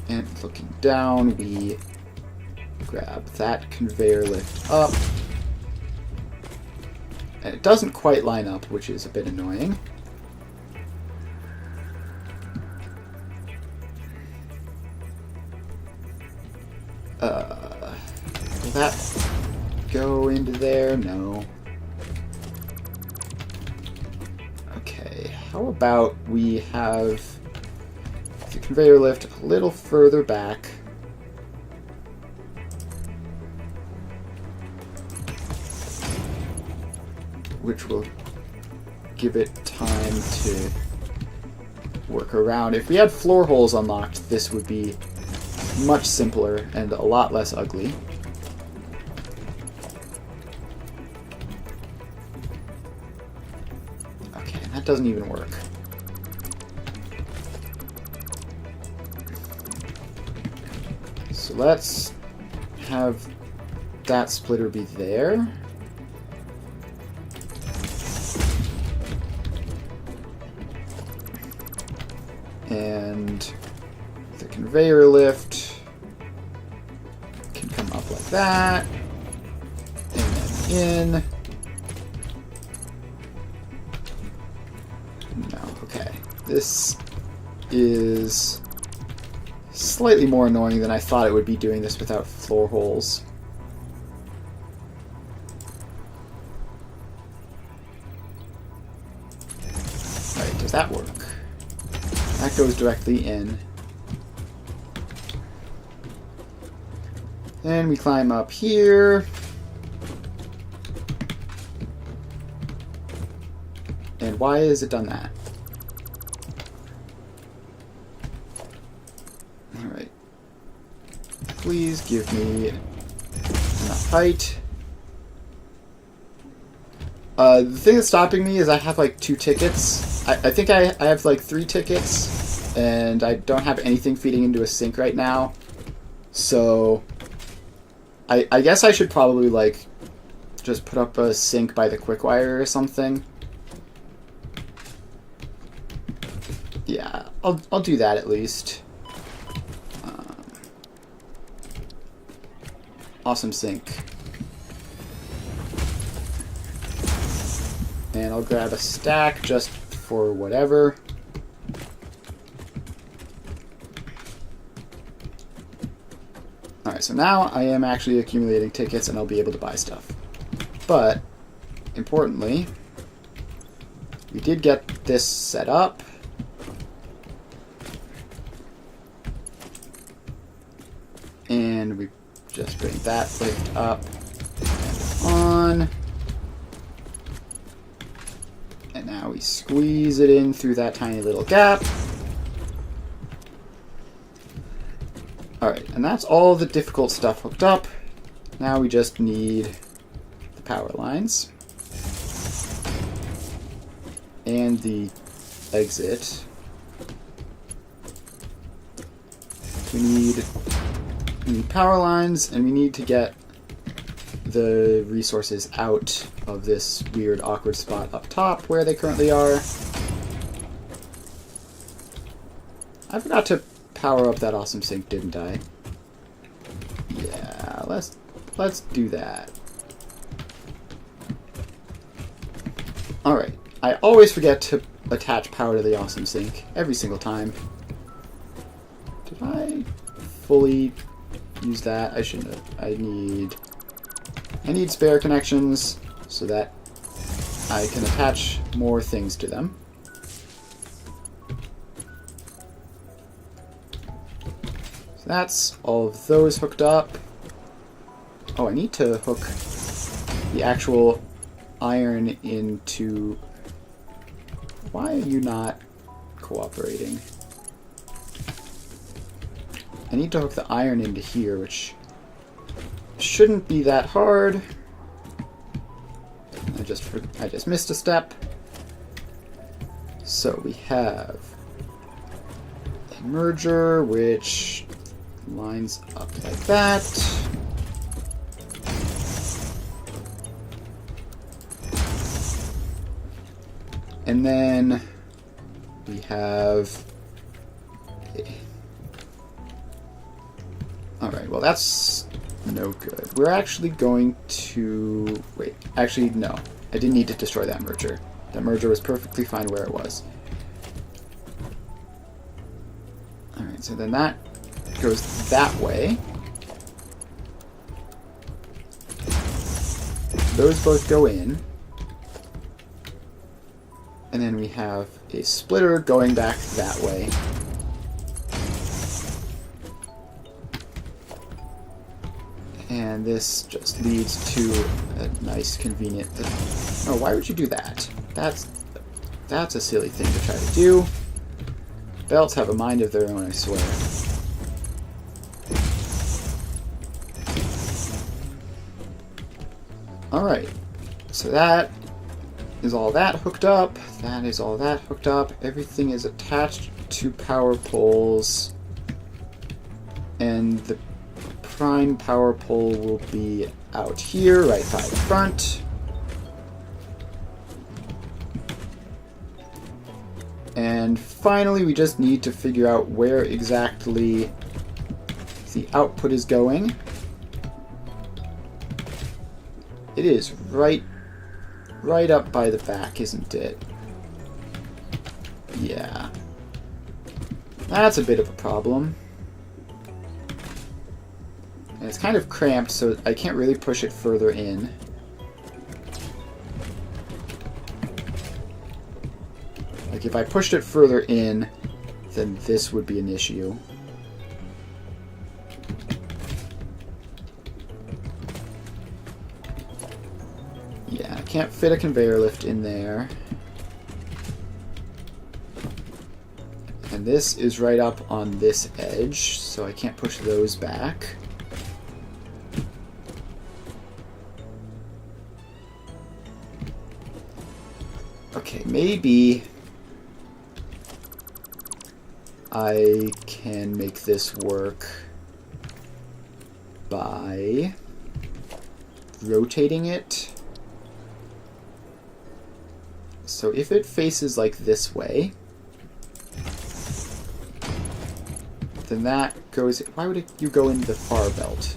And looking down, we grab that conveyor lift up. And it doesn't quite line up, which is a bit annoying. Will that go into there? No. Okay, how about we have the conveyor lift a little further back. Which will give it time to work around. If we had floor holes unlocked, this would be much simpler and a lot less ugly. Okay, that doesn't even work. So let's have that splitter be there. And the conveyor lift can come up like that. And then in. No, okay. This is slightly more annoying than I thought it would be doing this without floor holes. Alright, does that work? That goes directly in. Then we climb up here. And why has it done that? Alright. Please give me enough height. The thing that's stopping me is I have like 2 tickets. I think I have like 3 tickets, and I don't have anything feeding into a sink right now. So I guess I should probably like just put up a sink by the quick wire or something. Yeah, I'll do that at least. Awesome sink. And I'll grab a stack just for whatever. Alright, Alright, so now I am actually accumulating tickets and I'll be able to buy stuff. But, importantly, we did get this set up. And we just bring that lift up and on. And now we squeeze it in through that tiny little gap. Alright, and that's all the difficult stuff hooked up. Now we just need the power lines. And the exit. We need power lines, and we need to get the resources out of this weird awkward spot up top where they currently are. I forgot to power up that awesome sink, didn't I? Yeah, let's do that. Alright, I always forget to attach power to the awesome sink every single time. Did I fully use that? I shouldn't have. I need spare connections so that I can attach more things to them. So that's all of those hooked up. Oh, I need to hook the actual iron into... Why are you not cooperating? I need to hook the iron into here, which shouldn't be that hard. I just missed a step. So we have a merger, which lines up like that. And then we have... Alright, well that's no good. We're actually going to... Wait, actually no. I didn't need to destroy that merger. That merger was perfectly fine where it was. Alright, so then that goes that way. Those both go in. And then we have a splitter going back that way. And this just leads to a nice, convenient... Oh, why would you do that? That's a silly thing to try to do. Belts have a mind of their own, I swear. Alright, so that is all that hooked up. That is all that hooked up. Everything is attached to power poles. And the prime power pole will be out here, right by the front. And finally, we just need to figure out where exactly the output is going. It is right up by the back, isn't it? Yeah. That's a bit of a problem. And it's kind of cramped, so I can't really push it further in. Like, if I pushed it further in, then this would be an issue. Yeah, I can't fit a conveyor lift in there. And this is right up on this edge, so I can't push those back. Okay, maybe I can make this work by rotating it. So if it faces like this way, then that goes... Why would you go into the far belt?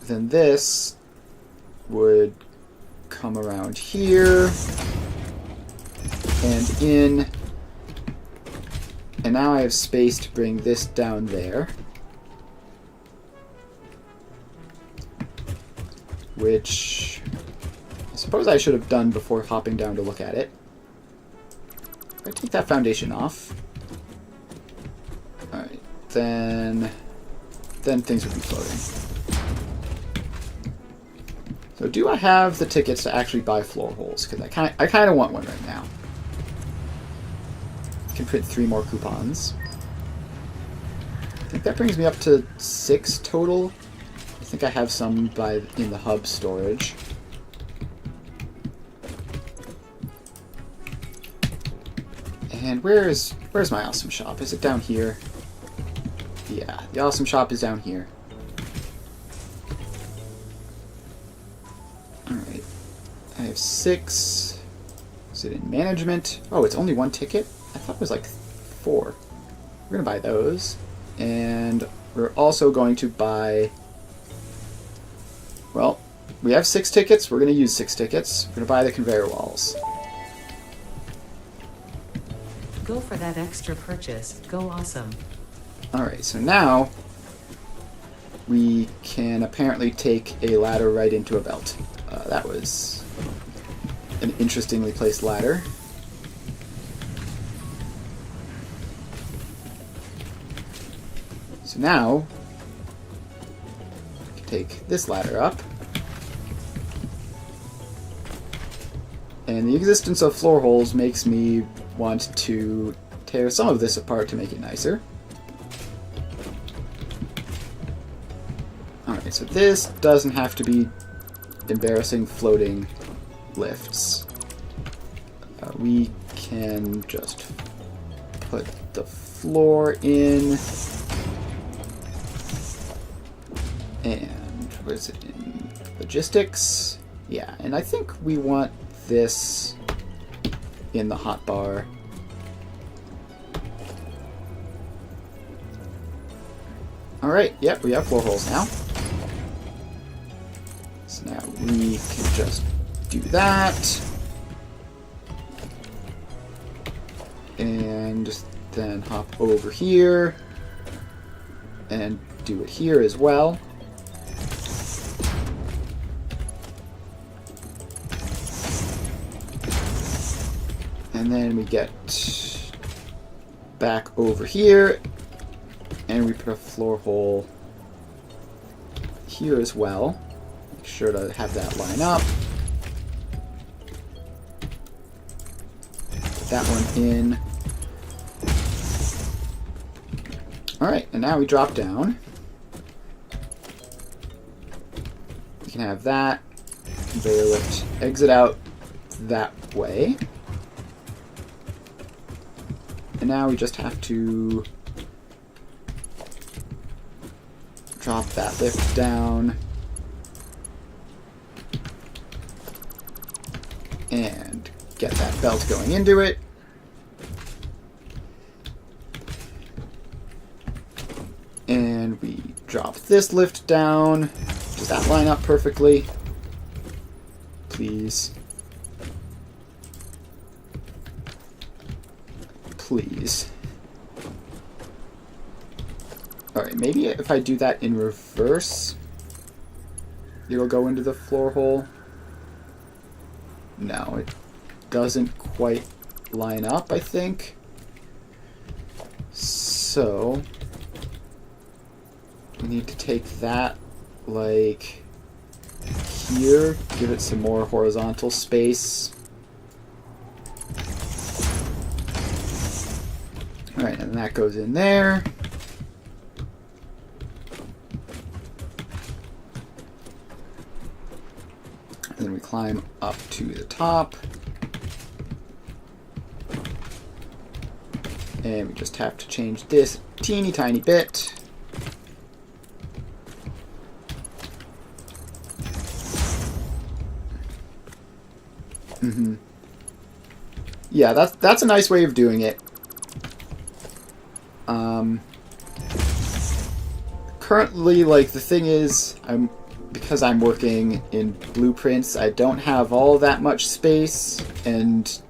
Then this would come around here and in. And now I have space to bring this down there. which I suppose I should have done before hopping down to look at it. If I take that foundation off, alright, then things would be floating. So do I have the tickets to actually buy floor holes? Because I kind of want one right now. I can print 3 more coupons. I think that brings me up to 6 total. I think I have some in the hub storage. And where's my awesome shop? Is it down here? Yeah, the awesome shop is down here. Alright. I have 6. Is it in management? Oh, it's only 1 ticket? I thought it was like 4. We're gonna buy those. And we're also going to buy... Well, we have 6 tickets. We're going to use 6 tickets. We're going to buy the conveyor walls. Go for that extra purchase. Go awesome. Alright, so now we can apparently take a ladder right into a belt. That was an interestingly placed ladder. So now we can take this ladder up. And the existence of floor holes makes me want to tear some of this apart to make it nicer. Alright, so this doesn't have to be embarrassing floating lifts. We can just put the floor in. And where is it in logistics? Yeah, and I think we want this in the hotbar. Alright, yep, we have floor holes now. So now we can just do that. And then hop over here. And do it here as well. And then we get back over here, and we put a floor hole here as well. Make sure to have that line up. Put that one in. Alright, and now we drop down. We can have that conveyor lift exit out that way. And now we just have to drop that lift down and get that belt going into it. And we drop this lift down. Does that line up perfectly? Please. Please. Alright, maybe if I do that in reverse, it'll go into the floor hole. No, it doesn't quite line up, I think. So, we need to take that, like, here, give it some more horizontal space. Alright, and that goes in there. And then we climb up to the top. And we just have to change this teeny tiny bit. Yeah, that's a nice way of doing it. Currently, like, the thing is, because I'm working in blueprints, I don't have all that much space, and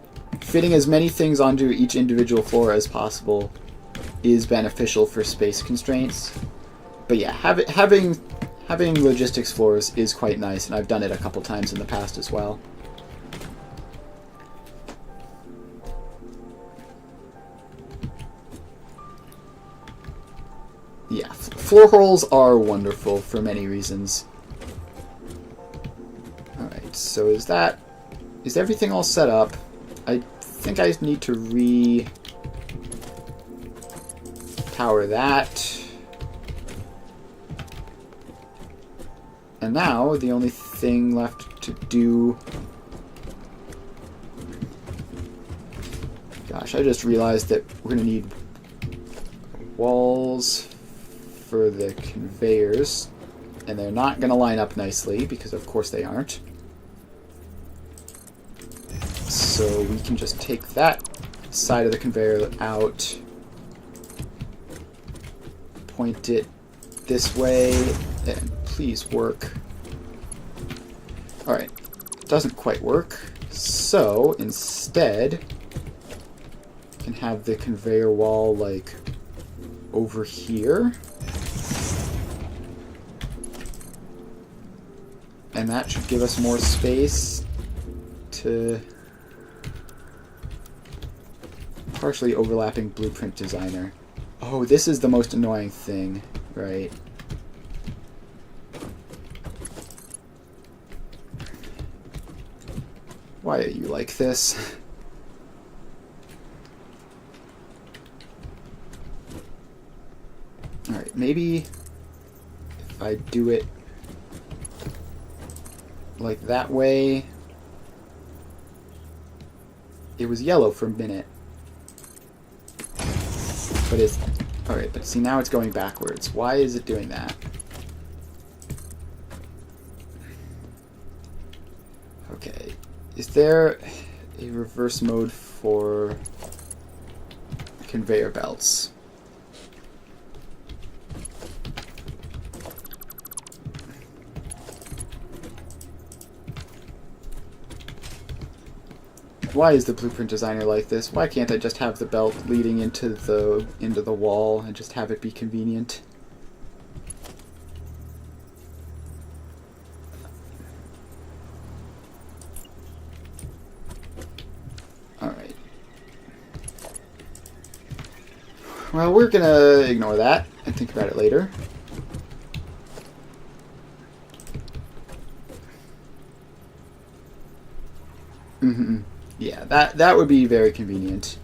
fitting as many things onto each individual floor as possible is beneficial for space constraints. But yeah, having Having logistics floors is quite nice, and I've done it a couple times in the past as well. Yeah, floor holes are wonderful for many reasons. Alright, so is everything all set up? I think I need to re-power that. And now, the only thing left to do... Gosh, I just realized that we're going to need walls for the conveyors. And they're not going to line up nicely, because of course they aren't. So we can just take that side of the conveyor out, point it this way, and please work. Alright, doesn't quite work. So instead, we can have the conveyor wall like over here. And that should give us more space to partially overlapping blueprint designer. Oh, this is the most annoying thing, right? Why are you like this? Alright, maybe if I do it like that way. It was yellow for a minute. But it's... Alright, but see, now it's going backwards. Why is it doing that? Okay. Is there a reverse mode for conveyor belts? Why is the blueprint designer like this? Why can't I just have the belt leading into the wall and just have it be convenient? Alright. Well, we're gonna ignore that and think about it later. Mm-hmm. Yeah, that would be very convenient.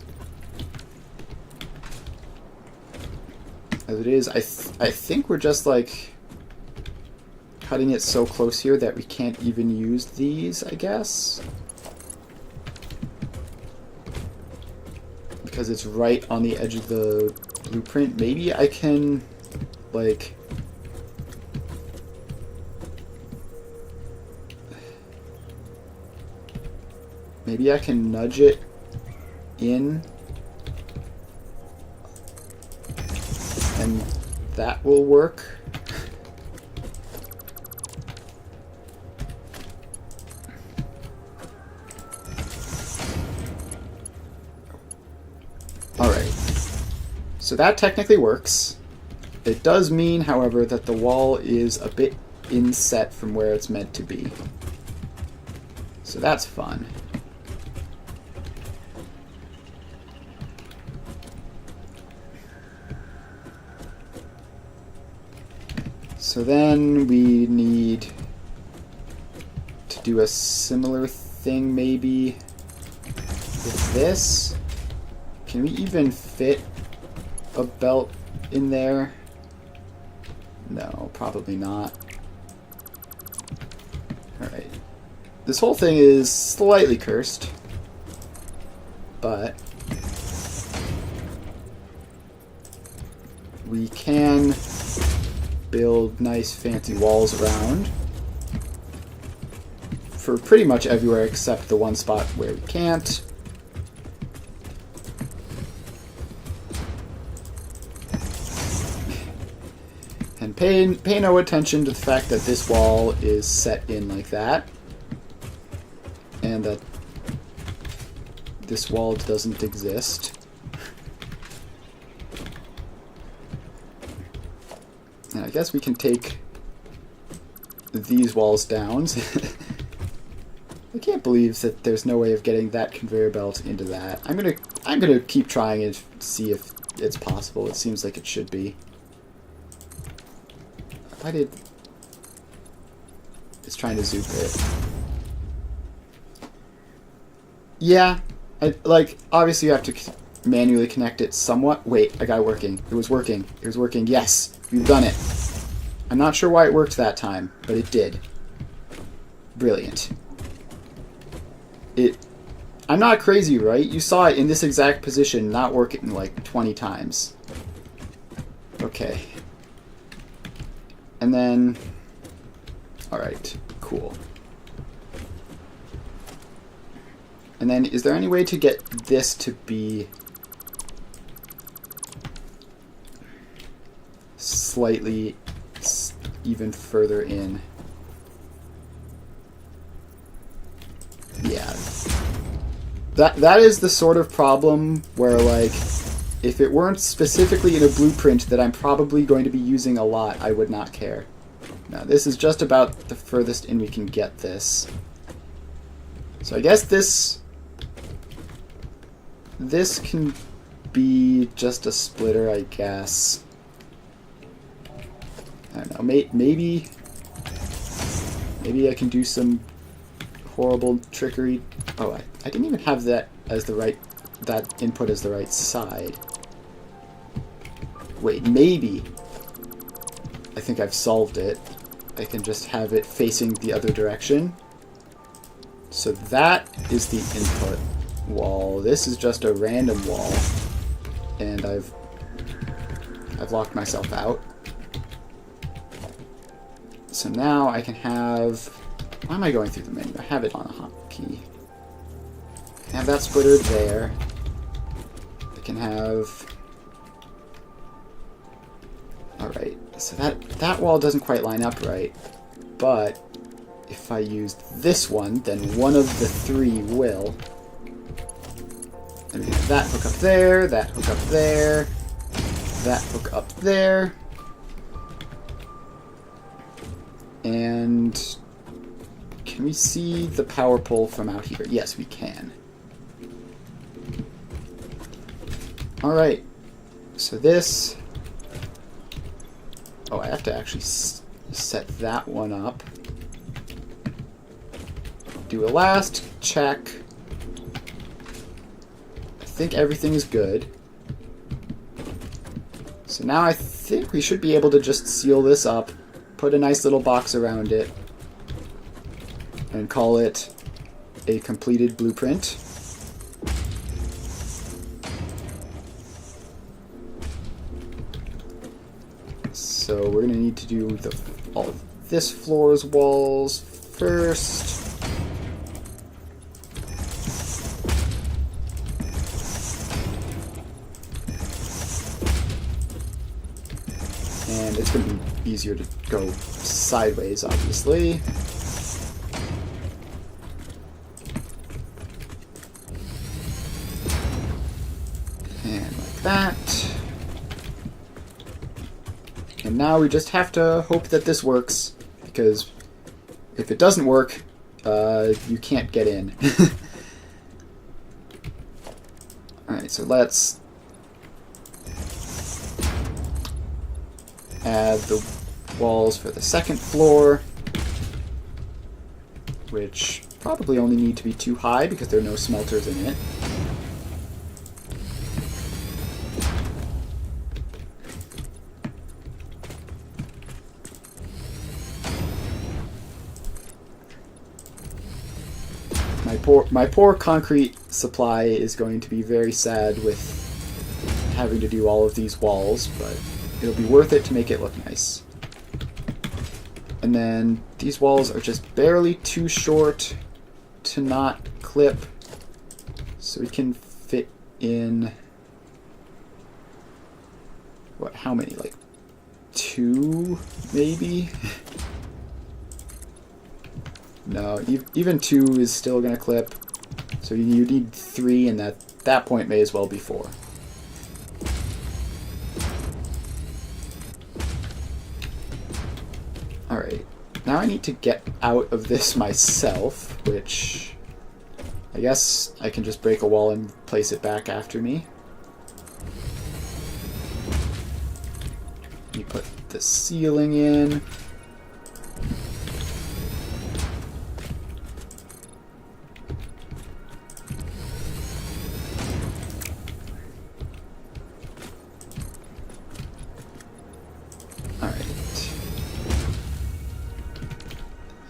As it is, I think we're just like cutting it so close here that we can't even use these, I guess. Because it's right on the edge of the blueprint. Maybe I can, like... Maybe I can nudge it in, and that will work. Alright, so that technically works. It does mean, however, that the wall is a bit inset from where it's meant to be. So that's fun. So then we need to do a similar thing maybe with this. Can we even fit a belt in there? No, probably not. Alright. This whole thing is slightly cursed, but we can build nice fancy walls around for pretty much everywhere except the one spot where we can't. And pay no attention to the fact that this wall is set in like that, and that this wall doesn't exist. And I guess we can take these walls down. I can't believe that there's no way of getting that conveyor belt into that. I'm gonna keep trying and see if it's possible. It seems like it should be. Why did... It's trying to zoop it. Yeah, obviously you have to manually connect it somewhat. Wait, I got it working. It was working. It was working. Yes, we've done it. I'm not sure why it worked that time, but it did. Brilliant. I'm not crazy, right? You saw it in this exact position not working like 20 times. Okay. And then... Alright, cool. And then, is there any way to get this to be slightly even further in? Yeah. That is the sort of problem where, like, if it weren't specifically in a blueprint that I'm probably going to be using a lot, I would not care. Now, this is just about the furthest in we can get this. So I guess this can be just a splitter, I guess. I don't know, maybe I can do some horrible trickery. Oh, I didn't even have that as that input as the right side. Wait, maybe. I think I've solved it. I can just have it facing the other direction. So that is the input wall. This is just a random wall. And I've locked myself out. So now I can have... Why am I going through the menu? I have it on a hotkey. I can have that splitter there. I can have... Alright, so that wall doesn't quite line up right. But if I use this one, then one of the three will. And we have that hook up there, that hook up there, that hook up there. And can we see the power pole from out here? Yes, we can. Alright, so this... Oh, I have to actually set that one up. Do a last check. I think everything is good. So now I think we should be able to just seal this up, put a nice little box around it, and call it a completed blueprint. So we're going to need to do all of this floor's walls first. And it's going to be easier to go sideways, obviously. And like that. And now we just have to hope that this works, because if it doesn't work, you can't get in. Alright, so let's add the walls for the second floor, which probably only need to be 2 high because there are no smelters in it. My poor concrete supply is going to be very sad with having to do all of these walls, but it'll be worth it to make it look nice. And then these walls are just barely too short to not clip, so we can fit in... What, how many? Like 2, maybe? No, even 2 is still going to clip. So you need 3, and that point may as well be 4. Alright. Now I need to get out of this myself, which I guess I can just break a wall and place it back after me. You put the ceiling in.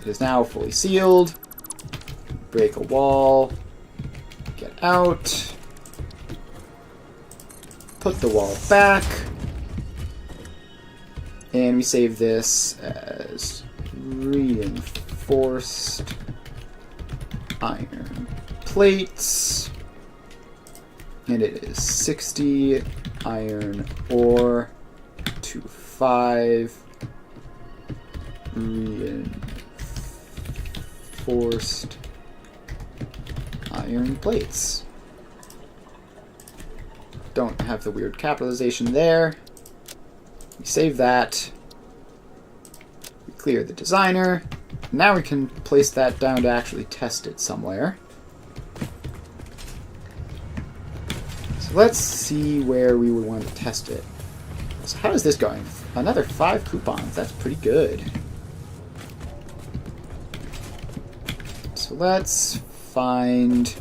It is now fully sealed. Break a wall. Get out. Put the wall back. And we save this as reinforced iron plates. And it is 60 iron ore to 5 reinforced iron plates. Don't have the weird capitalization there. We save that. We clear the designer. Now we can place that down to actually test it somewhere. So let's see where we would want to test it. So how is this going? Another 5 coupons. That's pretty good. So let's find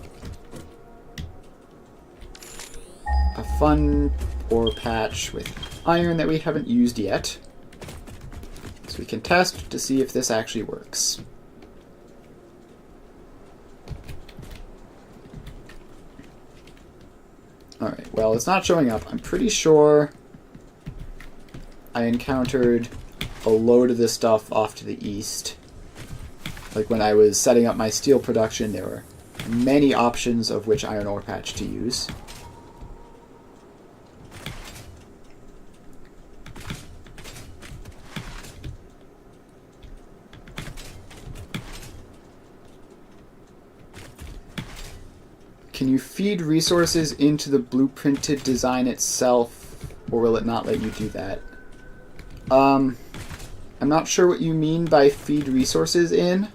a fun ore patch with iron that we haven't used yet. So we can test to see if this actually works. Alright, well, it's not showing up. I'm pretty sure I encountered a load of this stuff off to the east. Like when I was setting up my steel production, there were many options of which iron ore patch to use. Can you feed resources into the blueprinted design itself, or will it not let you do that? I'm not sure what you mean by feed resources in.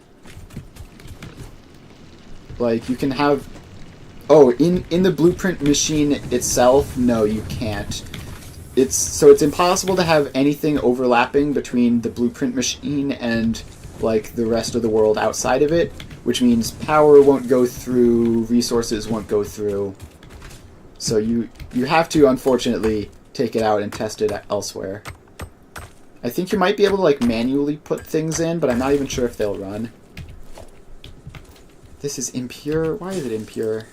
Like, you can have... Oh, in the blueprint machine itself, no, you can't. So it's impossible to have anything overlapping between the blueprint machine and, like, the rest of the world outside of it, which means power won't go through, resources won't go through. So you have to, unfortunately, take it out and test it elsewhere. I think you might be able to, like, manually put things in, but I'm not even sure if they'll run. This is impure. Why is it impure?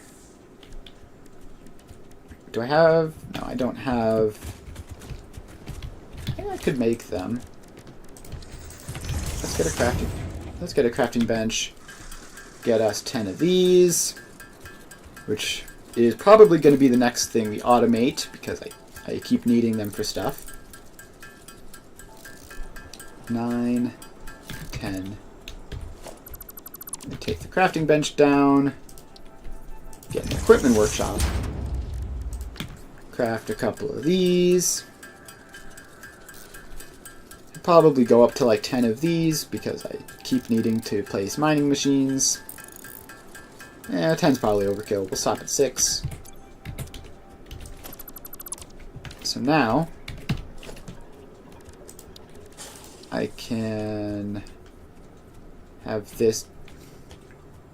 Do I have... No, I don't have... I think I could make them. Let's get a crafting bench. Get us 10 of these, which is probably going to be the next thing we automate, because I keep needing them for stuff. 9, 10. Let me take the crafting bench down. Get an equipment workshop. Craft a couple of these. Probably go up to like 10 of these, because I keep needing to place mining machines. 10's probably overkill. We'll stop at 6. So now I can have this.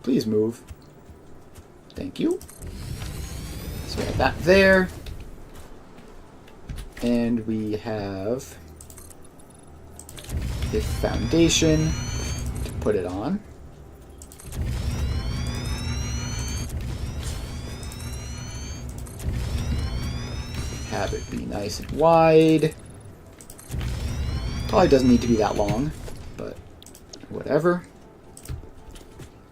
Please move. Thank you. So we have that there. And we have the foundation to put it on. Have it be nice and wide. Probably doesn't need to be that long, but whatever.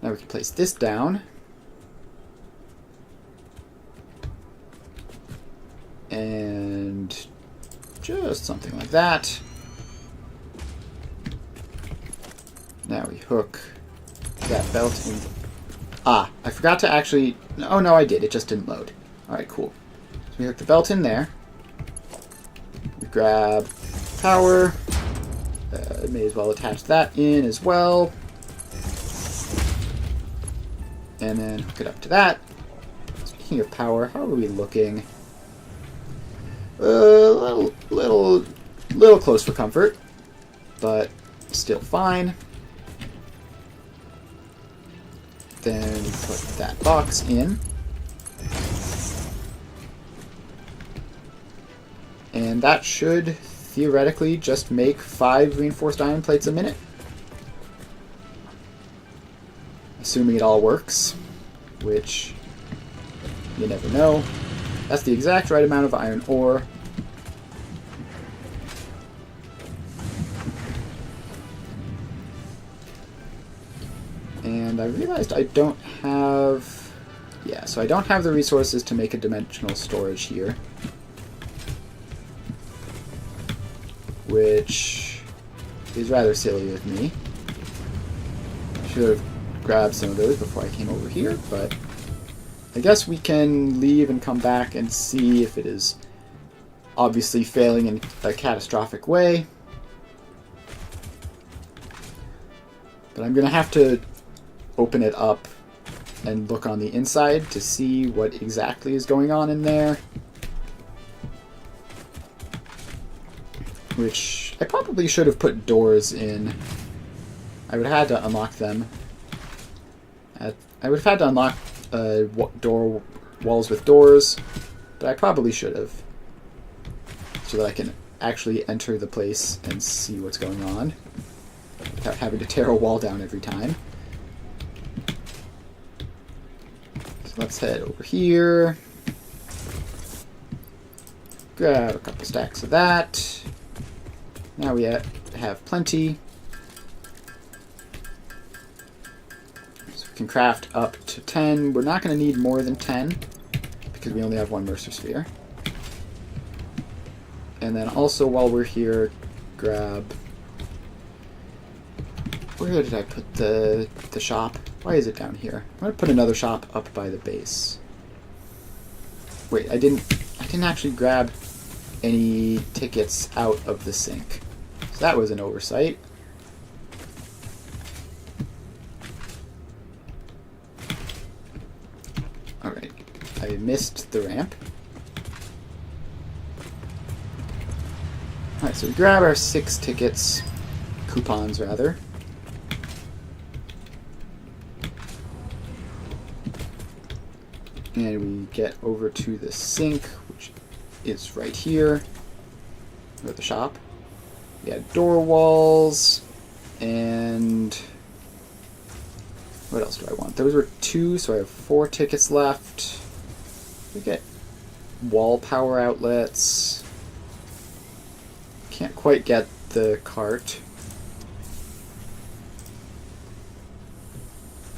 Now we can place this down. And just something like that. Now we hook that belt in. Ah, I forgot to actually... Oh, no, I did. It just didn't load. Alright, cool. So we hook the belt in there. We grab power. May as well attach that in as well. And then hook it up to that. Speaking of power, how are we looking? Little close for comfort, but still fine. Then we put that box in. And that should theoretically just make 5 reinforced iron plates a minute. Assuming it all works, which you never know. That's the exact right amount of iron ore. And I realized I don't have... Yeah, so I don't have the resources to make a dimensional storage here. Which is rather silly of me. Should have grabbed some of those before I came over here, but I guess we can leave and come back and see if it is obviously failing in a catastrophic way. But I'm going to have to open it up and look on the inside to see what exactly is going on in there. Which I probably should have put doors in. I would have had to unlock them. I would have had to unlock walls with doors, but I probably should have, so that I can actually enter the place and see what's going on without having to tear a wall down every time. So let's head over here, grab a couple stacks of that. Now we have plenty. So we can craft up to 10. We're not going to need more than 10 because we only have 1 Mercer Sphere. And then also while we're here, grab... Where did I put the shop? Why is it down here? I'm going to put another shop up by the base. Wait, I didn't actually grab any tickets out of the sink. So that was an oversight. Alright, I missed the ramp. Alright, so we grab our 6 tickets, coupons rather. And we get over to the sink, which is right here, or the shop. We had door walls, and what else do I want? Those were 2, so I have 4 tickets left. We get wall power outlets. Can't quite get the cart.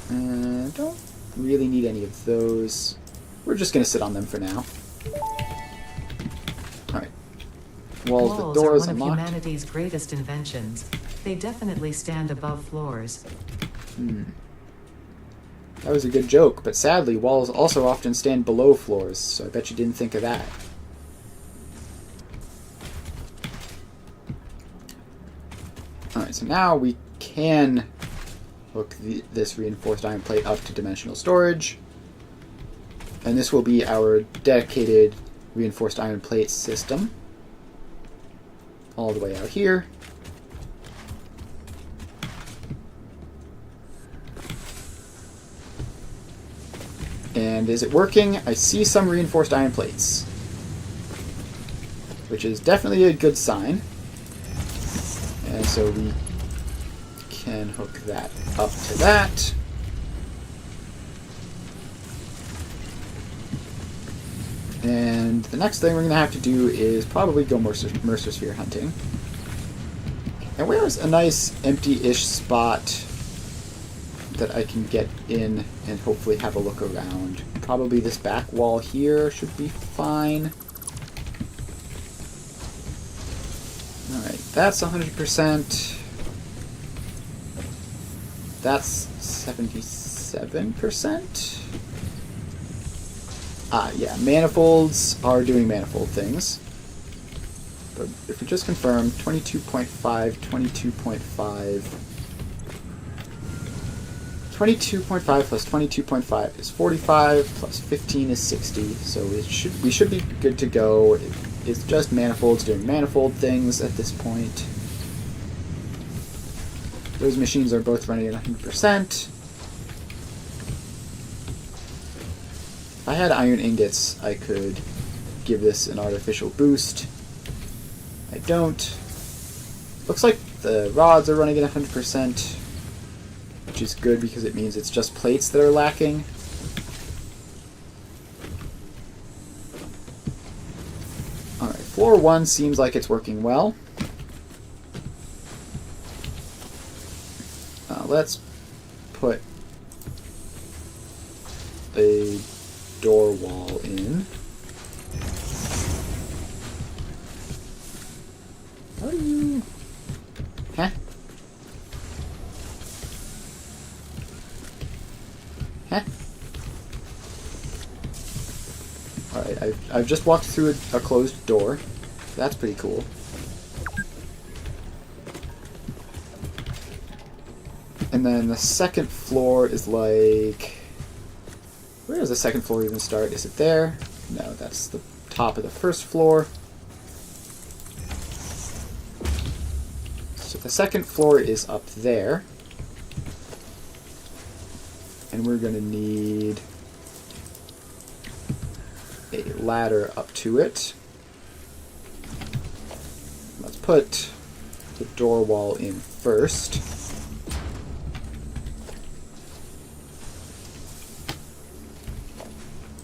Don't really need any of those. We're just going to sit on them for now. Alright. Walls with doors are one unlocked. of humanity's greatest inventions. They definitely stand above floors. That was a good joke, but sadly, walls also often stand below floors, so I bet you didn't think of that. Alright, so now we can hook this reinforced iron plate up to dimensional storage. And this will be our dedicated reinforced iron plate system. All the way out here. And is it working? I see some reinforced iron plates, which is definitely a good sign. And so we can hook that up to that. And the next thing we're going to have to do is probably go Mercer Sphere hunting. And where's a nice empty-ish spot that I can get in and hopefully have a look around? Probably this back wall here should be fine. Alright, that's 100%. That's 77%. Ah, yeah, manifolds are doing manifold things. But if we just confirm 22.5, 22.5, 22.5 plus 22.5 is 45, plus 15 is 60, so we should be good to go. It's just manifolds doing manifold things at this point. Those machines are both running at 100%. If I had iron ingots, I could give this an artificial boost. I don't. Looks like the rods are running at 100%, which is good because it means it's just plates that are lacking. Alright, floor 1 seems like it's working well. Let's put a door wall in. How do you... Huh? Huh? Alright, I've just walked through a closed door. That's pretty cool. And then the second floor is like... Where does the second floor even start? Is it there? No, that's the top of the first floor. So the second floor is up there. And we're going to need a ladder up to it. Let's put the door wall in first.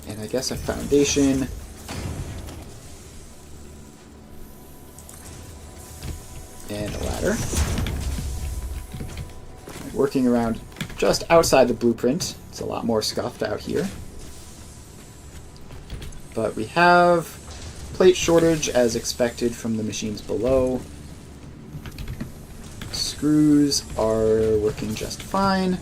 And I guess a foundation. And a ladder. Working around just outside the blueprint. It's a lot more scuffed out here. But we have plate shortage as expected from the machines below. Screws are working just fine.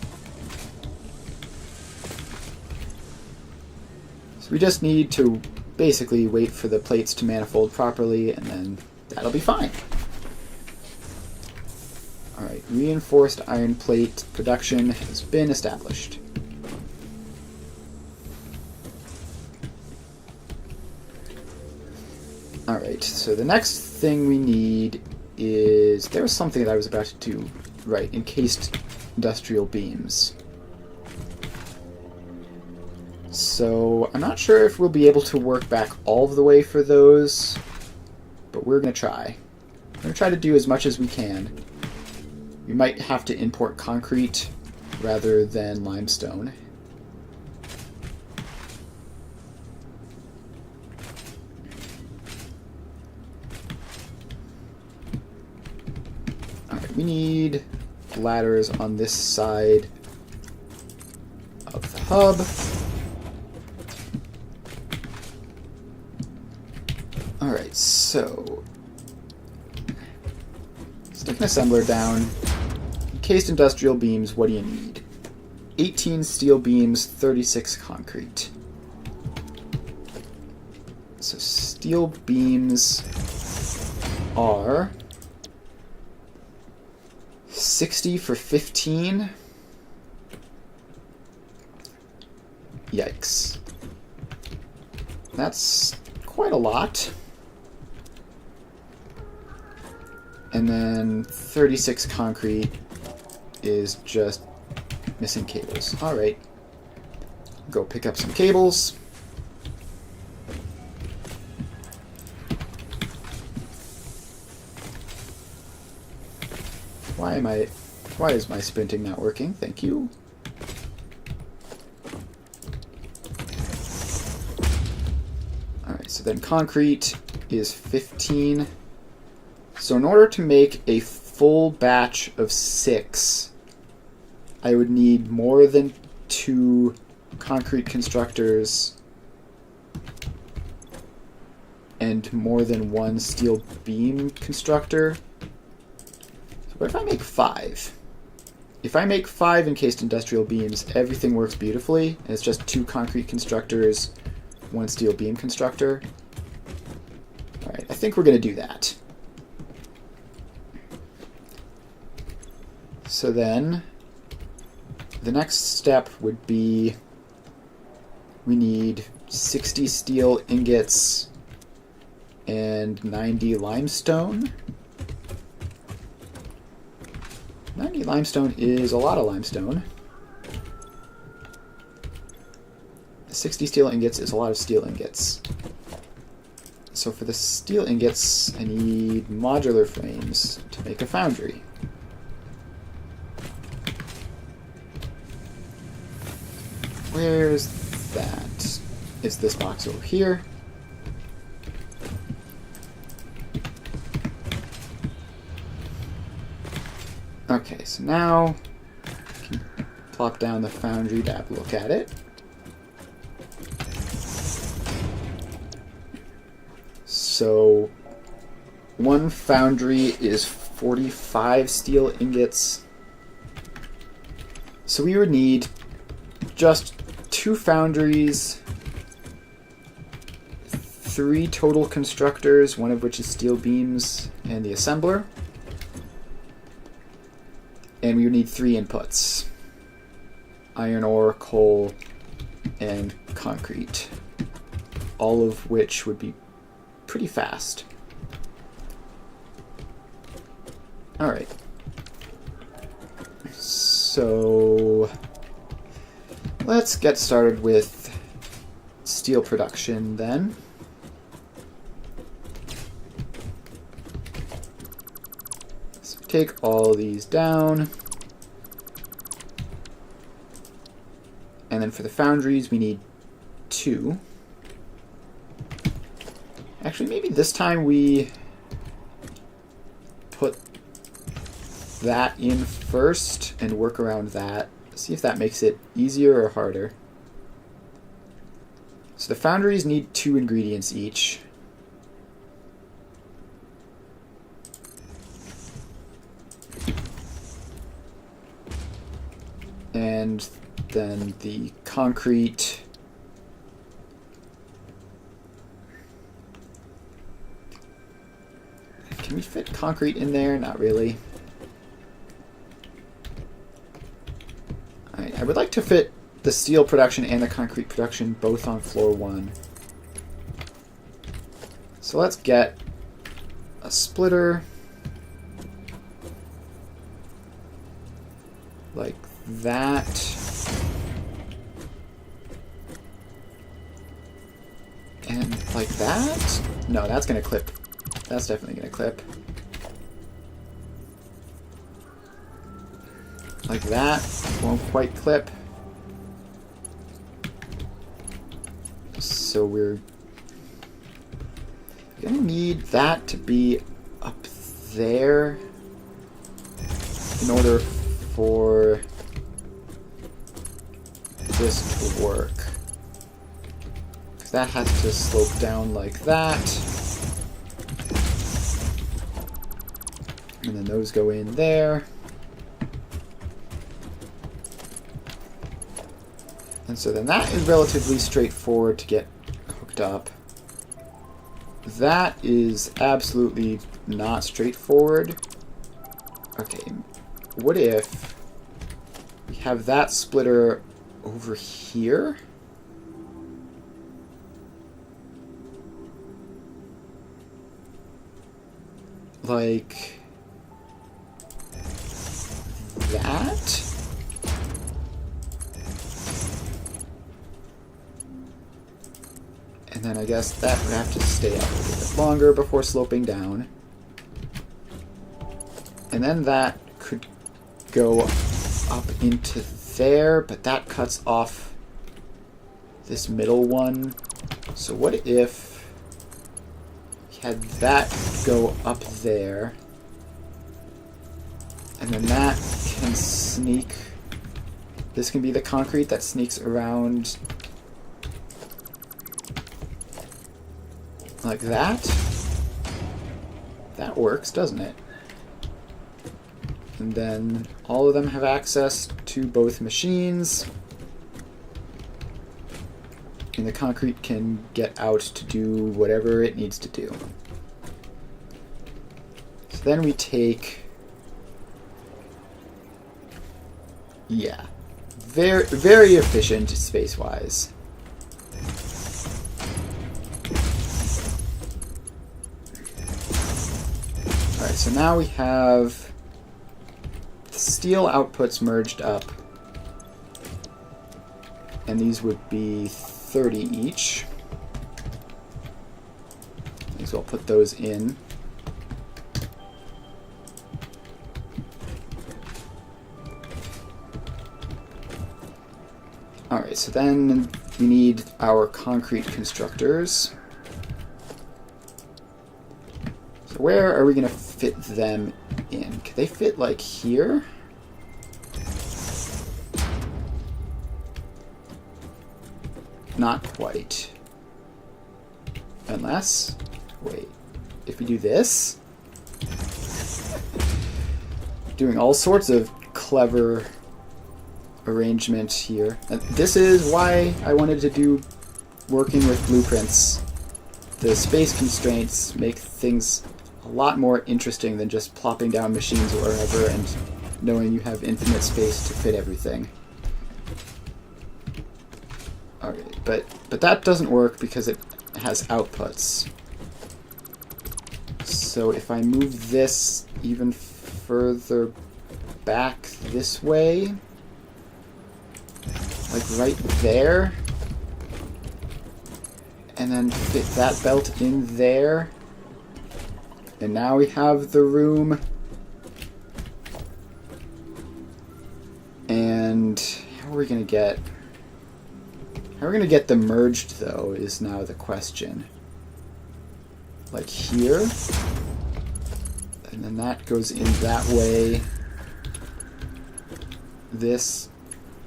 So we just need to basically wait for the plates to manifold properly, and then that'll be fine. Alright, reinforced iron plate production has been established. Alright, so the next thing we need is... There was something that I was about to do. Right, encased industrial beams. So I'm not sure if we'll be able to work back all of the way for those, but we're going to try. We're going to try to do as much as we can. We might have to import concrete rather than limestone. Alright, we need ladders on this side of the hub. Alright, so stick an assembler down. Encased industrial beams, what do you need? 18 steel beams, 36 concrete. So steel beams are 60 for 15. Yikes. That's quite a lot. And then 36 concrete is just missing cables. Alright. Go pick up some cables. Why is my sprinting not working? Thank you. Alright, so then concrete is 15. So in order to make a full batch of 6, I would need more than 2 concrete constructors and more than 1 steel beam constructor. So what if I make 5? If I make 5 encased industrial beams, everything works beautifully, and it's just 2 concrete constructors, 1 steel beam constructor. Alright, I think we're going to do that. So then, the next step would be we need 60 steel ingots and 90 limestone. 90 limestone is a lot of limestone. 60 steel ingots is a lot of steel ingots. So for the steel ingots, I need modular frames to make a foundry. Where's that? It's this box over here. Okay, so now I can plop down the foundry to have a look at it. So one foundry is 45 steel ingots. So we would need just 2 foundries, 3 total constructors, one of which is steel beams and the assembler. And we would need 3 inputs: iron ore, coal, and concrete. All of which would be pretty fast. Alright. So let's get started with steel production then. So take all these down. And then for the foundries we need 2. Actually, maybe this time we put that in first and work around that. See if that makes it easier or harder. So the foundries need 2 ingredients each. And then the concrete. Can we fit concrete in there? Not really. Alright, I would like to fit the steel production and the concrete production both on floor 1. So let's get a splitter like that. And like that? No, that's going to clip. That's definitely going to clip. Like that. Won't quite clip. So we're going to need that to be up there in order for this to work. Because that has to slope down like that. And then those go in there. And so then that is relatively straightforward to get hooked up. That is absolutely not straightforward. Okay, what if we have that splitter over here? Like that? And then I guess that would have to stay up a little bit longer before sloping down. And then that could go up into there, but that cuts off this middle one. So what if we had that go up there, and then that can sneak. This can be the concrete that sneaks around like that. That works, doesn't it? And then all of them have access to both machines. And the concrete can get out to do whatever it needs to do. then we take... Yeah. Very, very efficient space-wise. Alright, so now we have the steel outputs merged up. And these would be 30 each. So I'll put those in. Alright, so then we need our concrete constructors. So where are we going to fit them in? Can they fit like here? Not quite. Unless, wait, if we do this, doing all sorts of clever arrangement here. And this is why I wanted to do working with blueprints. The space constraints make things a lot more interesting than just plopping down machines wherever and knowing you have infinite space to fit everything. Alright, but that doesn't work because it has outputs. So if I move this even further back this way, like right there, and then fit that belt in there, and now we have the room. And how are we gonna get them merged though is now the question. Like here, and then that goes in that way. This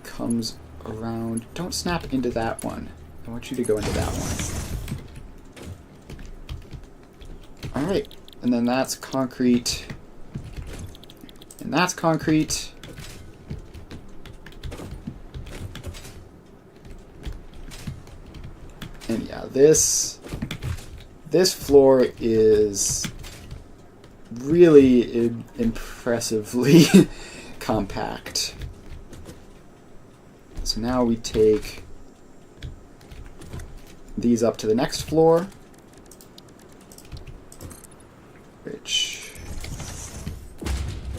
comes around. Don't snap into that one. I want you to go into that one. Alright, and then that's concrete. And that's concrete. And yeah, this floor is really impressively compact. So now we take these up to the next floor, which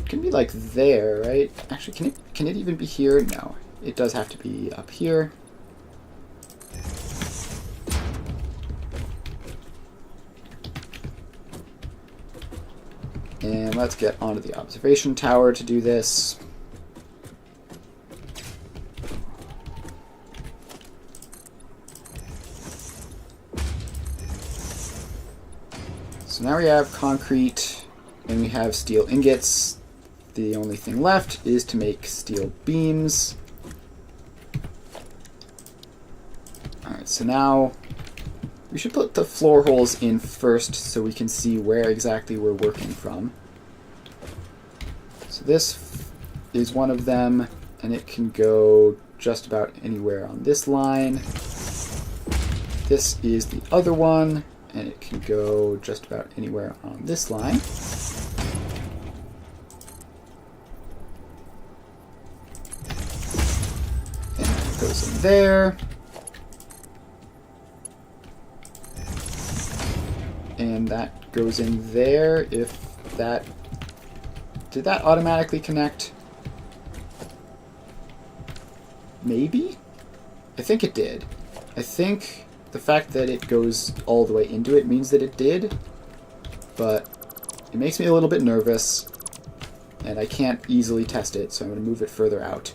can be like there, right? Actually, can it even be here? No, it does have to be up here. And let's get onto the observation tower to do this. So now we have concrete and we have steel ingots. The only thing left is to make steel beams. Alright, so now we should put the floor holes in first so we can see where exactly we're working from. So this is one of them, and it can go just about anywhere on this line. This is the other one, and it can go just about anywhere on this line. And that goes in there. And that goes in there. If that... Did that automatically connect? Maybe? I think it did. I think the fact that it goes all the way into it means that it did, but it makes me a little bit nervous, and I can't easily test it, so I'm going to move it further out.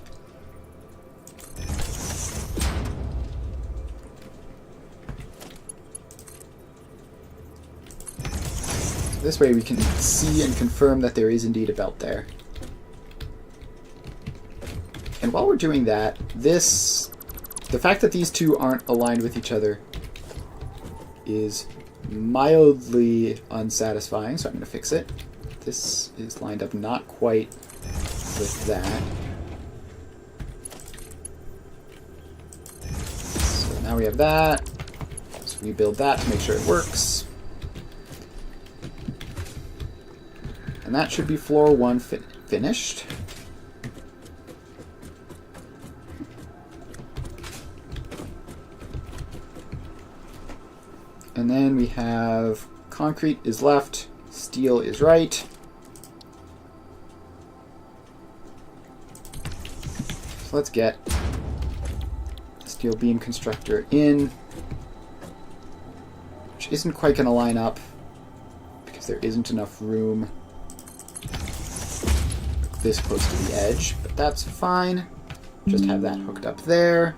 This way we can see and confirm that there is indeed a belt there. And while we're doing that, the fact that these two aren't aligned with each other is mildly unsatisfying, so I'm going to fix it. This is lined up not quite with that. So now we have that. Let's rebuild that to make sure it works. And that should be floor 1 finished. And then we have concrete is left, steel is right. So let's get steel beam constructor in, which isn't quite going to line up because there isn't enough room this close to the edge, but that's fine. Just have that hooked up there.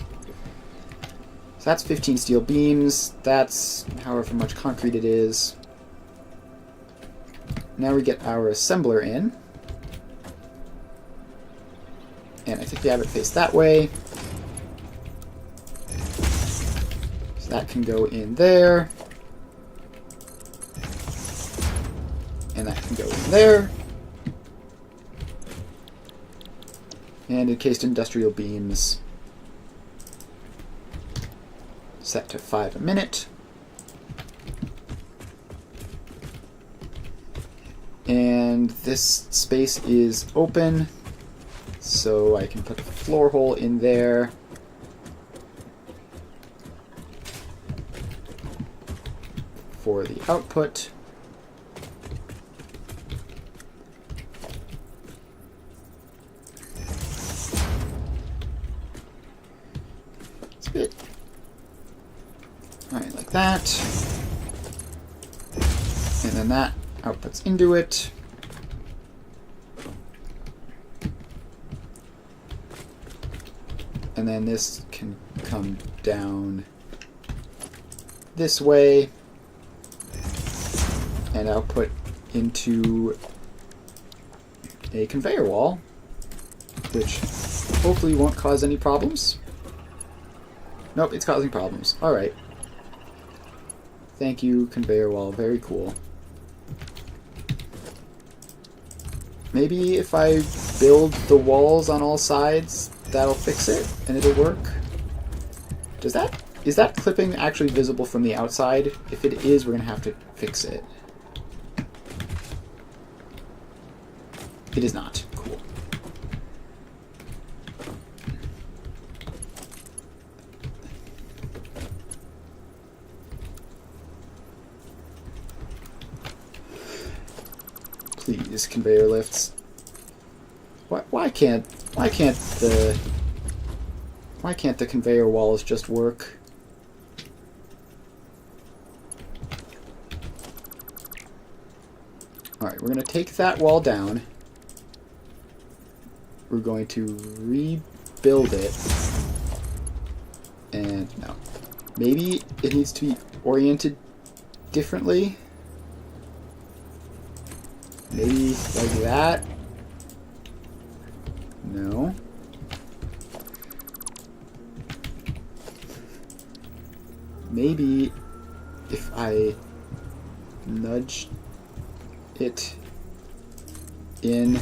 So that's 15 steel beams. That's however much concrete it is. Now we get our assembler in. And I think we have it faced that way. So that can go in there. And that can go in there. And encased industrial beams set to 5 a minute. And this space is open, so I can put a floor hole in there. For the output. That's good. Alright, like that. And then that outputs into it. And then this can come down this way and output into a conveyor wall, which hopefully won't cause any problems. Nope, it's causing problems. Alright. Thank you, conveyor wall. Very cool. Maybe if I build the walls on all sides, that'll fix it and it'll work. Is that clipping actually visible from the outside? If it is, we're gonna have to fix it. It is not. Cool. Please, conveyor lifts. Why can't the conveyor walls just work? Alright, we're going to take that wall down. We're going to rebuild it. And no. Maybe it needs to be oriented differently. Maybe like that. No. Maybe if I nudge it in.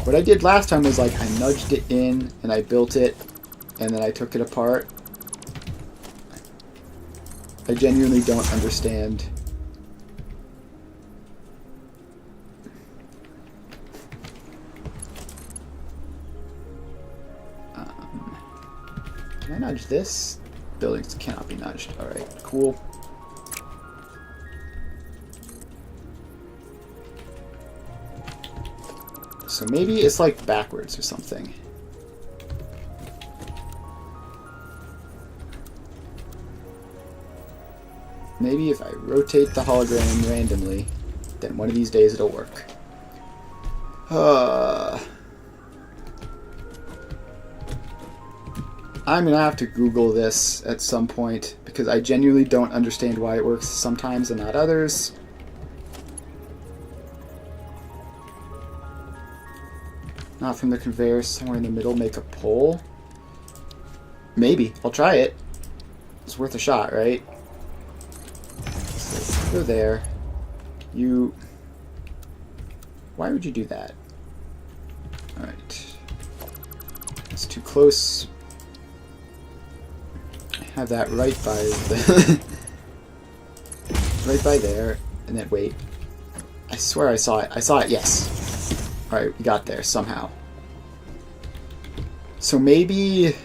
What I did last time was like I nudged it in and I built it and then I took it apart. I genuinely don't understand. Can I nudge this? Buildings cannot be nudged. Alright, cool. So maybe it's like backwards or something. Maybe if I rotate the hologram randomly, then one of these days it'll work. I'm gonna have to Google this at some point because I genuinely don't understand why it works sometimes and not others. Not from the conveyor, somewhere in the middle, make a pole. Maybe. I'll try it. It's worth a shot, right? So go there. You... Why would you do that? Alright. It's too close. Have that right by the... right by there. And then wait. I swear I saw it. I saw it, yes. Alright, we got there somehow. So maybe...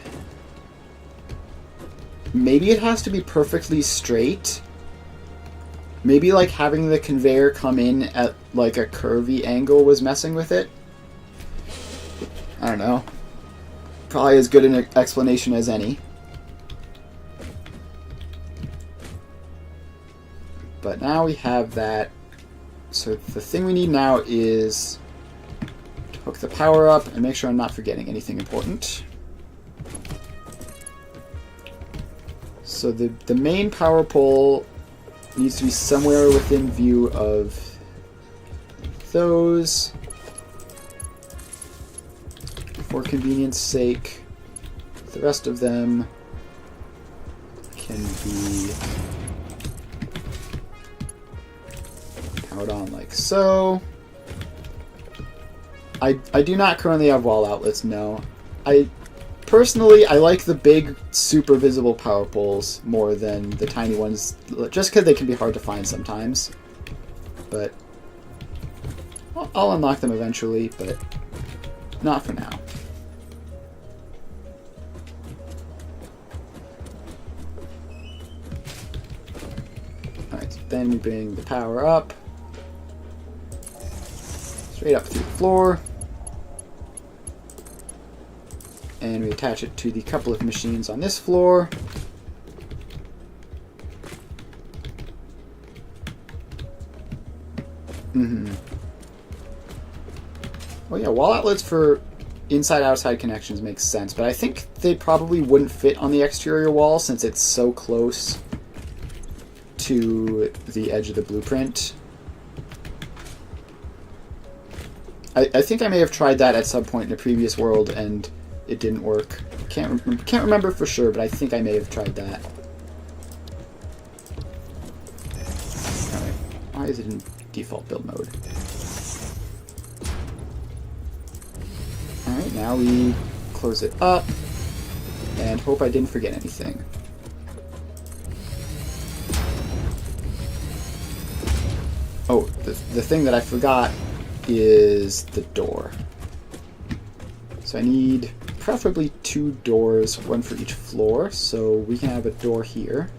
Maybe it has to be perfectly straight. Maybe, like, having the conveyor come in at, like, a curvy angle was messing with it. I don't know. Probably as good an explanation as any. But now we have that. So the thing we need now is to hook the power up and make sure I'm not forgetting anything important. So the main power pole needs to be somewhere within view of those. For convenience sake, the rest of them can be powered on like so. I do not currently have wall outlets, no. Personally, I like the big, super visible power poles more than the tiny ones, just because they can be hard to find sometimes. But I'll unlock them eventually, but not for now. Alright, so then we bring the power up. Straight up through the floor. And we attach it to the couple of machines on this floor. Well, yeah, wall outlets for inside-outside connections makes sense, but I think they probably wouldn't fit on the exterior wall since it's so close to the edge of the blueprint. I think I may have tried that at some point in a previous world and it didn't work. Can't remember for sure, but I think I may have tried that. Alright, why is it in default build mode? Alright, now we close it up and hope I didn't forget anything. Oh, the thing that I forgot is the door. So I need preferably 2 doors, one for each floor, so we can have a door here.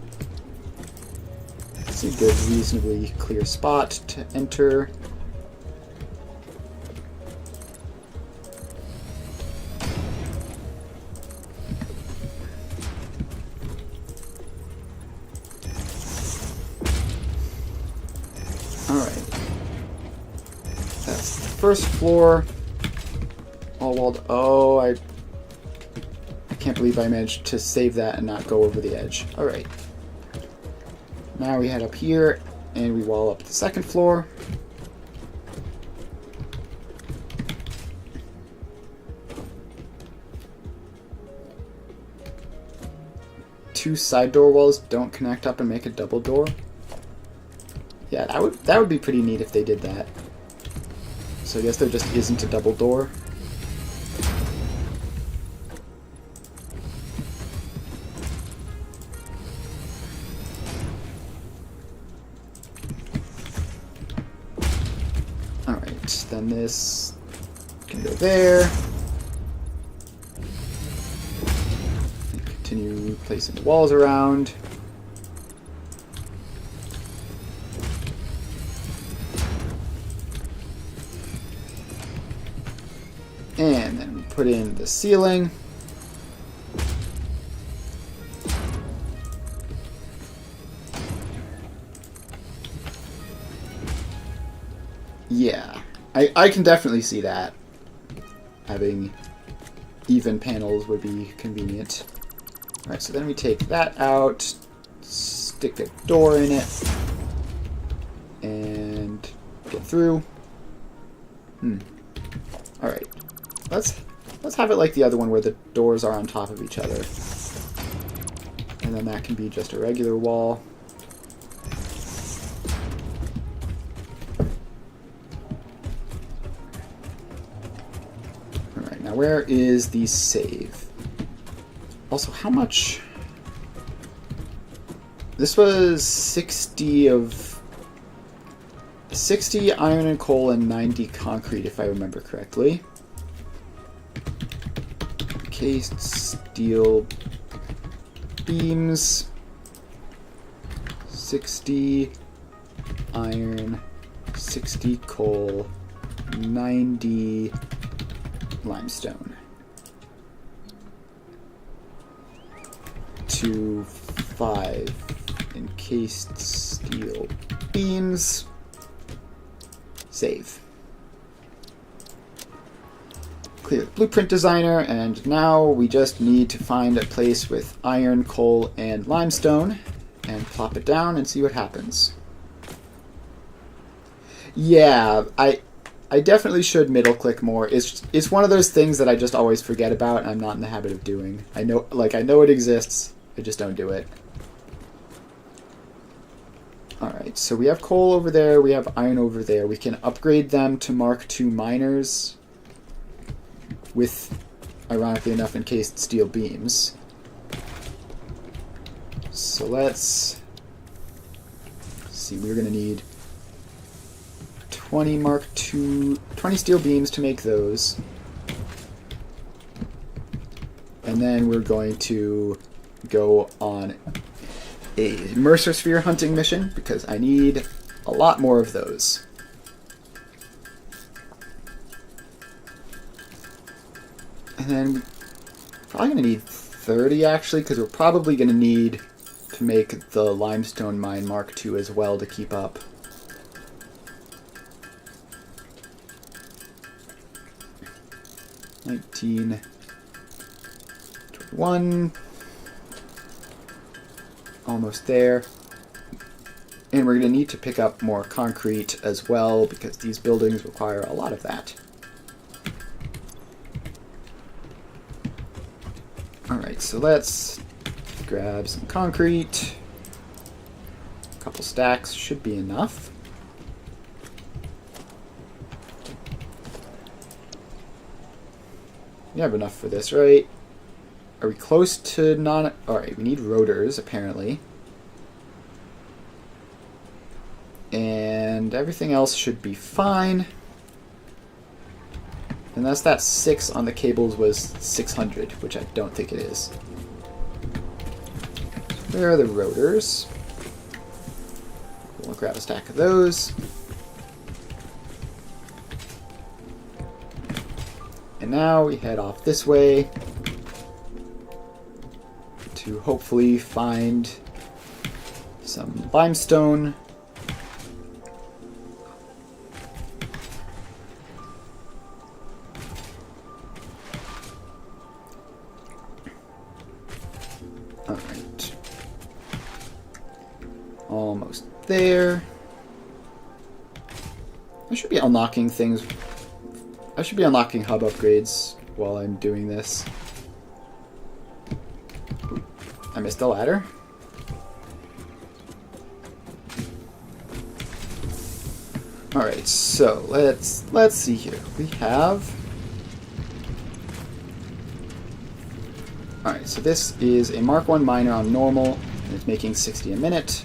It's a good, reasonably clear spot to enter. Alright. That's the first floor. All walled. Oh, I can't believe I managed to save that and not go over the edge. Alright. Now we head up here and we wall up the second floor. Two side door walls don't connect up and make a double door. Yeah, that would be pretty neat if they did that. So I guess there just isn't a double door. Alright, then this can go there. And continue placing the walls around. And then we put in the ceiling. Yeah, I can definitely see that. Having even panels would be convenient. Alright, so then we take that out, stick a door in it, and get through. Alright. Let's have it like the other one where the doors are on top of each other. And then that can be just a regular wall. Alright, now where is the save? Also, how much... This was 60 of 60 iron and coal and 90 concrete, if I remember correctly. Encased steel beams. 60 iron, 60 coal, 90 limestone. To 5 encased steel beams. Save. Clear the blueprint designer, and now we just need to find a place with iron, coal, and limestone and plop it down and see what happens. Yeah, I definitely should middle click more. It's one of those things that I just always forget about and I'm not in the habit of doing. I know it exists, I just don't do it. Alright, so we have coal over there, we have iron over there. We can upgrade them to Mark II miners with, ironically enough, encased steel beams. So let's see, we're going to need 20 Mark II, 20 steel beams to make those. And then we're going to go on a Mercer Sphere hunting mission because I need a lot more of those. And then we're probably going to need 30 actually, because we're probably going to need to make the limestone mine Mark II as well to keep up. $19, $21, almost there. And we're going to need to pick up more concrete as well because these buildings require a lot of that. Alright, so let's grab some concrete. A couple stacks should be enough. We have enough for this, right? Are we close to non... Alright, we need rotors, apparently. And everything else should be fine. Unless that 6 on the cables was 600, which I don't think it is. Where are the rotors? We'll grab a stack of those. And now we head off this way to hopefully find some limestone. Alright. Almost there. I should be unlocking things. I should be unlocking hub upgrades while I'm doing this. Ooh, I missed the ladder. Alright, so let's see here. We have... Alright, so this is a Mark I miner on normal, and it's making 60 a minute.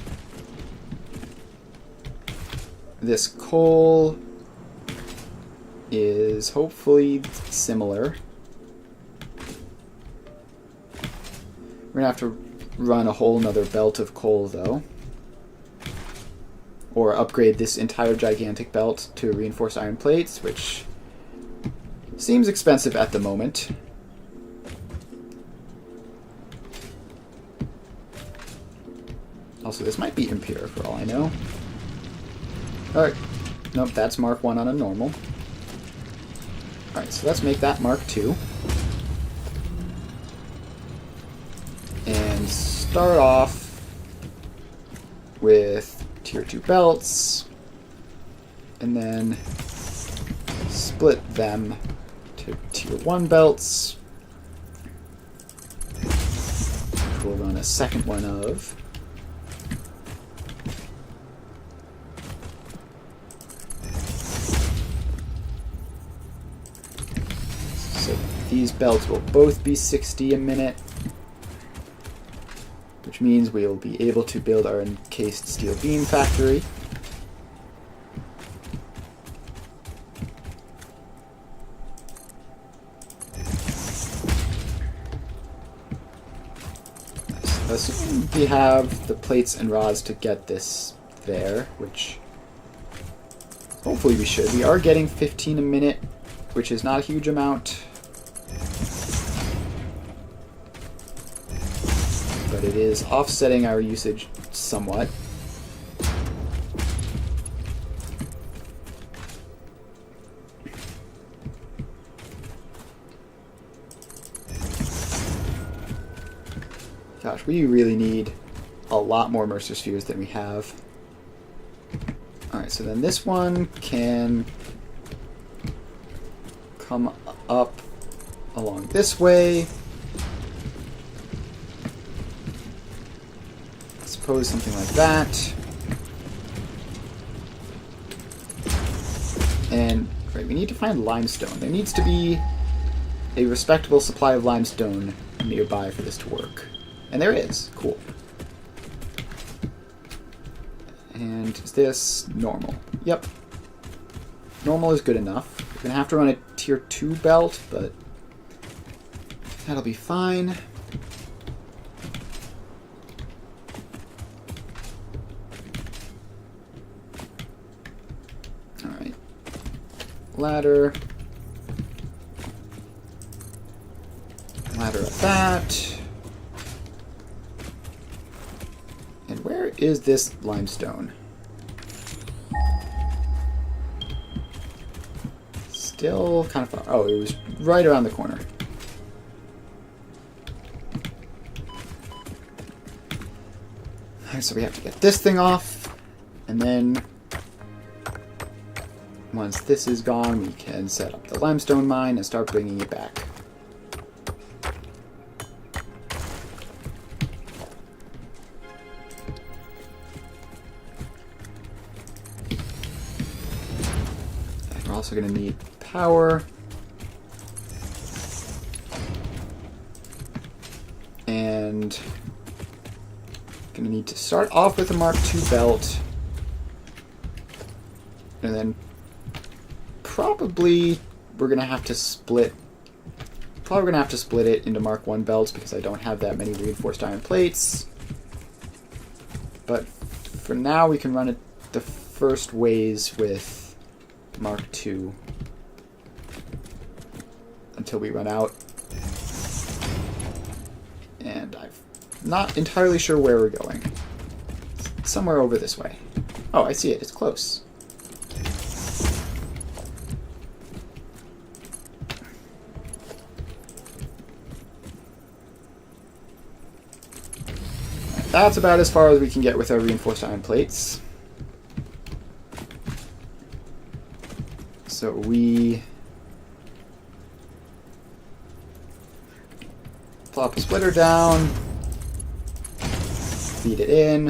This coal is hopefully similar. We're gonna have to run a whole nother belt of coal though. Or upgrade this entire gigantic belt to reinforced iron plates, which seems expensive at the moment. Also, this might be impure for all I know. Alright. Nope, that's Mark I on a normal. Alright, so let's make that Mark II. And start off with Tier 2 belts. And then split them to Tier 1 belts. We'll run a second one of. These belts will both be 60 a minute, which means we will be able to build our encased steel beam factory. we have the plates and rods to get this there, which hopefully we should. We are getting 15 a minute, which is not a huge amount. But it is offsetting our usage somewhat. Gosh, we really need a lot more Mercer Spheres than we have. Alright, so then this one can come up along this way. I suppose something like that. And, right, we need to find limestone. There needs to be a respectable supply of limestone nearby for this to work. And there is. Cool. And is this normal? Yep. Normal is good enough. We're going to have to run a tier 2 belt, but that'll be fine. Alright. Ladder. Ladder of that. And where is this limestone? Still kind of far. Oh, it was right around the corner. Alright, so we have to get this thing off. And then once this is gone, we can set up the limestone mine and start bringing it back. Also going to need power. And going to need to start off with a Mark II belt. And then probably we're going to have to split it into Mark I belts because I don't have that many reinforced iron plates. But for now we can run it the first ways with Mark II until we run out. And I'm not entirely sure where we're going. It's somewhere over this way. Oh, I see it. It's close. That's about as far as we can get with our reinforced iron plates. So we plop a splitter down, feed it in,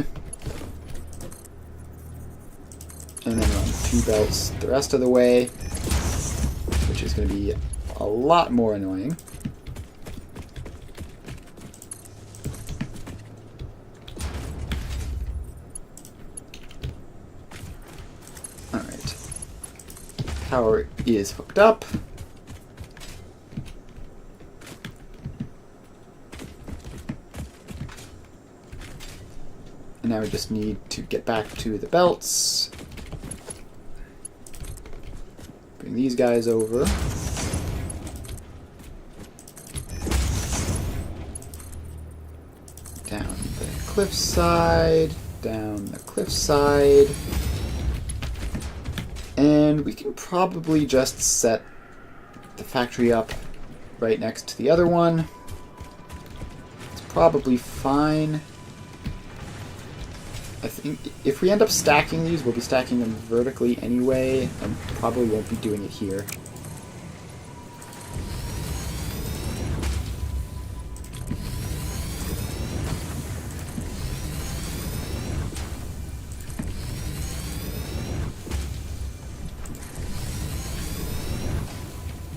and then run 2 belts the rest of the way, which is going to be a lot more annoying. Power is hooked up. And now we just need to get back to the belts. Bring these guys over. Down the cliffside, down the cliffside. And we can probably just set the factory up right next to the other one. It's probably fine. I think if we end up stacking these, we'll be stacking them vertically anyway, and probably won't be doing it here.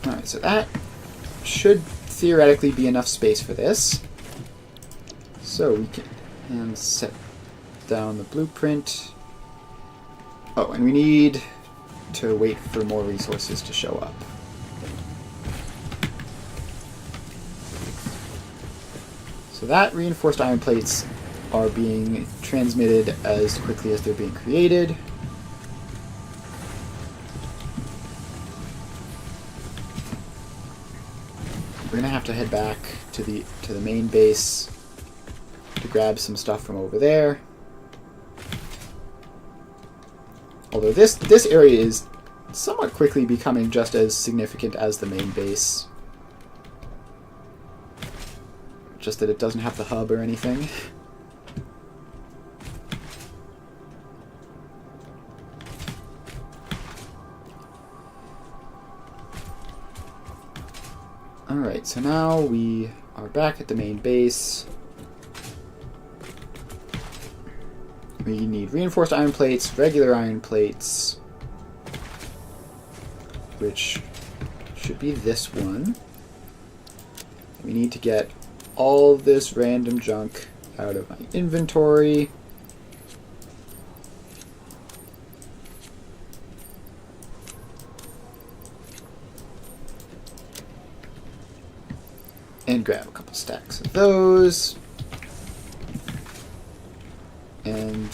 Alright, so that should theoretically be enough space for this. So we can set down the blueprint. Oh, and we need to wait for more resources to show up. So that reinforced iron plates are being transmitted as quickly as they're being created. We're gonna have to head back to the main base to grab some stuff from over there. Although this area is somewhat quickly becoming just as significant as the main base. Just that it doesn't have the hub or anything. Alright, so now we are back at the main base. We need reinforced iron plates, regular iron plates, which should be this one. We need to get all this random junk out of my inventory. And grab a couple stacks of those. And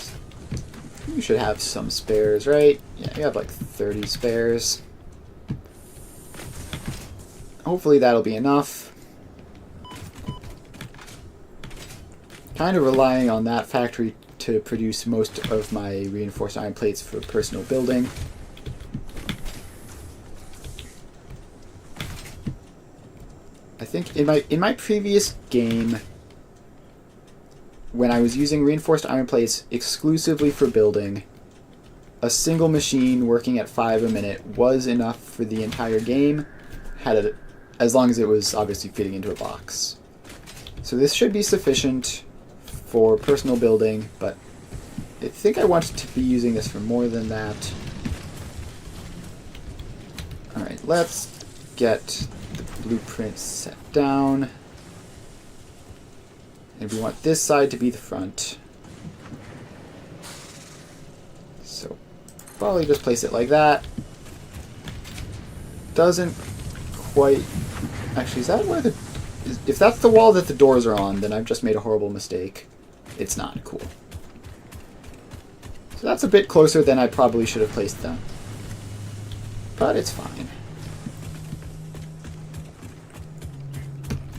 you should have some spares, right? Yeah, you have like 30 spares. Hopefully that'll be enough. Kind of relying on that factory to produce most of my reinforced iron plates for personal building. I think in my previous game, when I was using reinforced iron plates exclusively for building, a single machine working at 5 a minute was enough for the entire game, as long as it was obviously fitting into a box. So this should be sufficient for personal building, but I think I want to be using this for more than that. Alright, let's get the blueprint set down. And we want this side to be the front. So probably just place it like that. Doesn't quite... Actually, is that where the... If that's the wall that the doors are on, then I've just made a horrible mistake. It's not cool. So that's a bit closer than I probably should have placed them. But it's fine.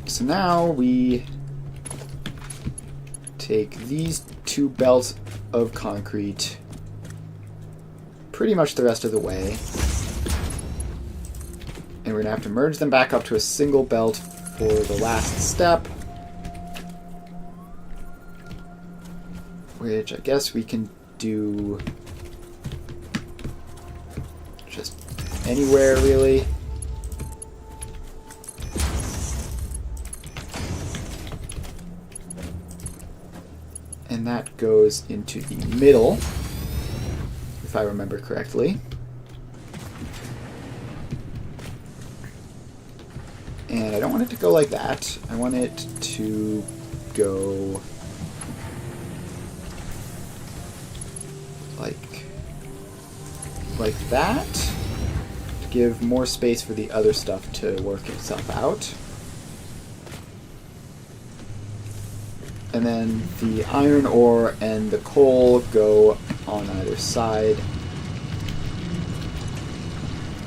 So now we take these 2 belts of concrete pretty much the rest of the way. And we're going to have to merge them back up to a single belt for the last step. Which I guess we can do just anywhere, really. And that goes into the middle, if I remember correctly. And I don't want it to go like that. I want it to go like that, to give more space for the other stuff to work itself out. And then the iron ore and the coal go on either side.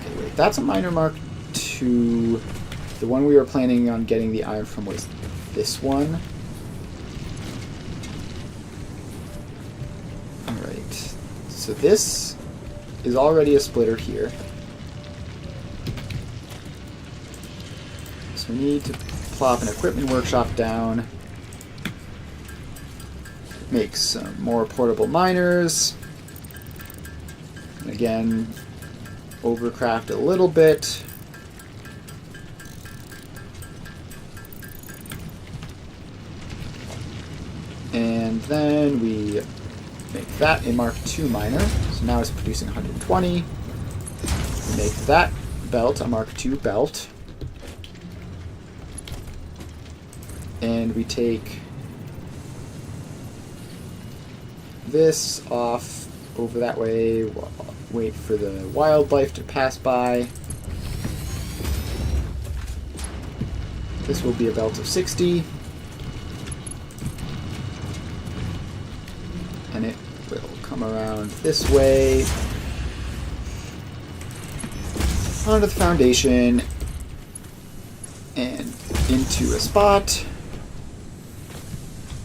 Okay, wait, that's a minor mark 2. The one we were planning on getting the iron from was this one. Alright, so this is already a splitter here. So we need to plop an equipment workshop down. Make some more portable miners. And again, overcraft a little bit. And then we make that a Mark II miner. So now it's producing 120. We make that belt a Mark II belt. And we take this off over that way. Wait for the wildlife to pass by. This will be a belt of 60. and it will come around this way onto the foundation and into a spot,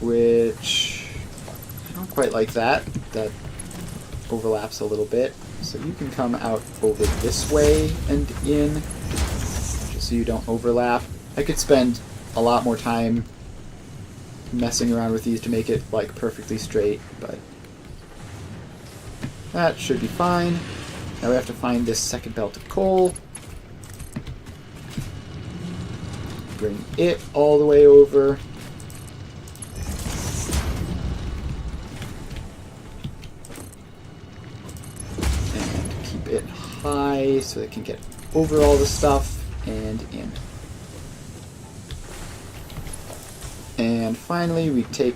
which I don't quite like that. That overlaps a little bit. So you can come out over this way and in, just so you don't overlap. I could spend a lot more time messing around with these to make it like perfectly straight, but that should be fine. Now we have to find this second belt of coal. Bring it all the way over. And keep it high so it can get over all the stuff and in. And finally we take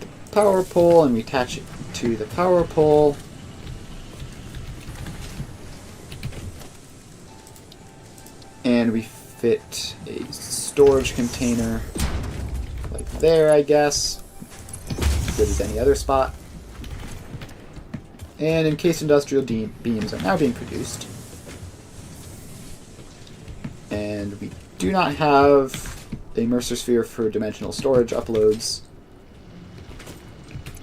the power pole and we attach it to the power pole. And we fit a storage container like there, I guess. As good as any other spot. And encased industrial beams are now being produced. And we do not have a Mercer sphere for dimensional storage uploads.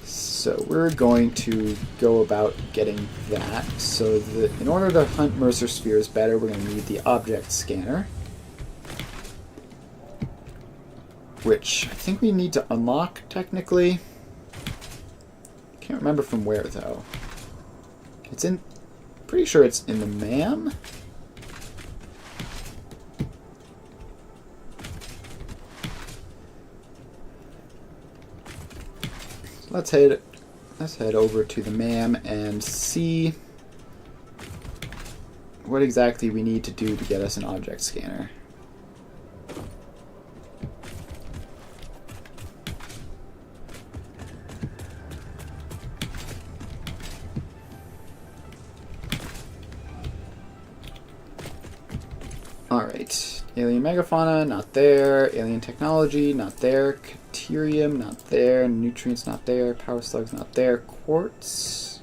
So we're going to go about getting that. So that in order to hunt Mercer spheres better, we're going to need the object scanner, which I think we need to unlock technically. Can't remember from where though. It's in, pretty sure it's in the MAM. Let's head over to the MAM and see what exactly we need to do to get us an object scanner. Alright, alien megafauna, not there. Alien technology, not there. Deuterium, not there. Nutrients, not there. Power slugs, not there. Quartz?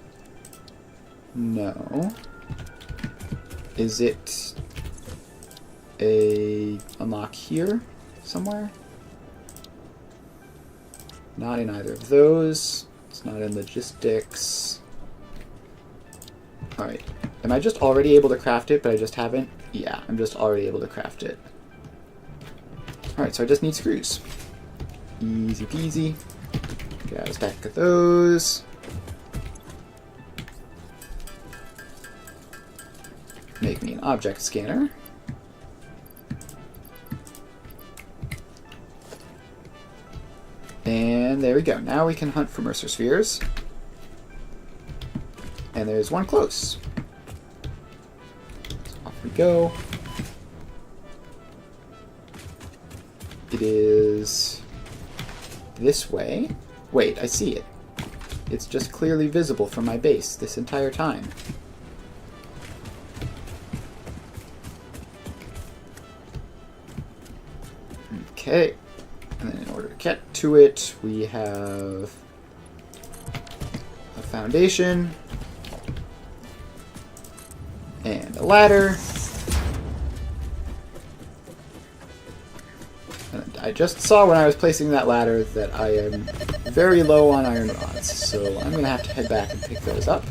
No. Is it a unlock here somewhere? Not in either of those. It's not in logistics. Alright. Am I just already able to craft it, but I just haven't? Yeah, I'm just already able to craft it. Alright, so I just need screws. Easy peasy. Got a stack of those. Make me an object scanner. And there we go. Now we can hunt for Mercer spheres. And there's one close. So off we go. It is this way. Wait, I see it. It's just clearly visible from my base this entire time. Okay. And then in order to get to it, we have a foundation and a ladder. And I just saw when I was placing that ladder that I am very low on iron rods, so I'm going to have to head back and pick those up.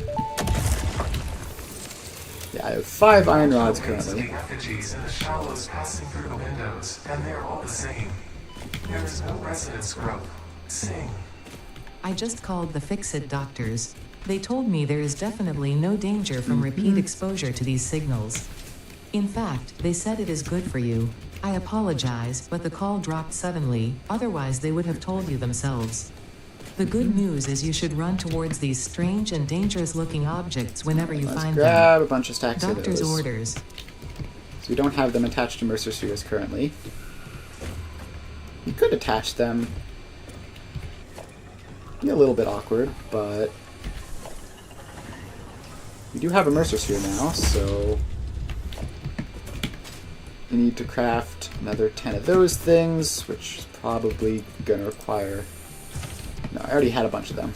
Yeah, I have 5 iron rods currently. The effigies in the shallows passing through the windows, and they're all the same. There is no resonance growth. Sing. I just called the Fix-It doctors. They told me there is definitely no danger from repeat exposure to these signals. In fact, they said it is good for you. I apologize, but the call dropped suddenly, otherwise they would have told you themselves. The good news is you should run towards these strange and dangerous-looking objects whenever you find them. Grab a bunch of stacks of Doctor's those. orders. So we don't have them attached to Mercer spheres currently. You could attach them. Be a little bit awkward, but we do have a Mercer sphere now, so we need to craft another 10 of those things, which is probably going to require... No, I already had a bunch of them.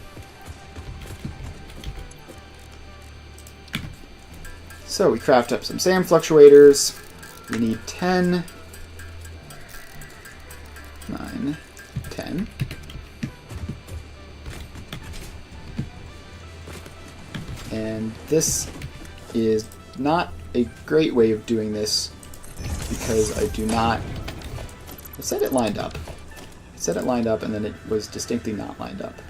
So we craft up some sand fluctuators. We need 10. 9, 10. And this is not a great way of doing this because I do not... I said it lined up. I said it lined up and then it was distinctly not lined up.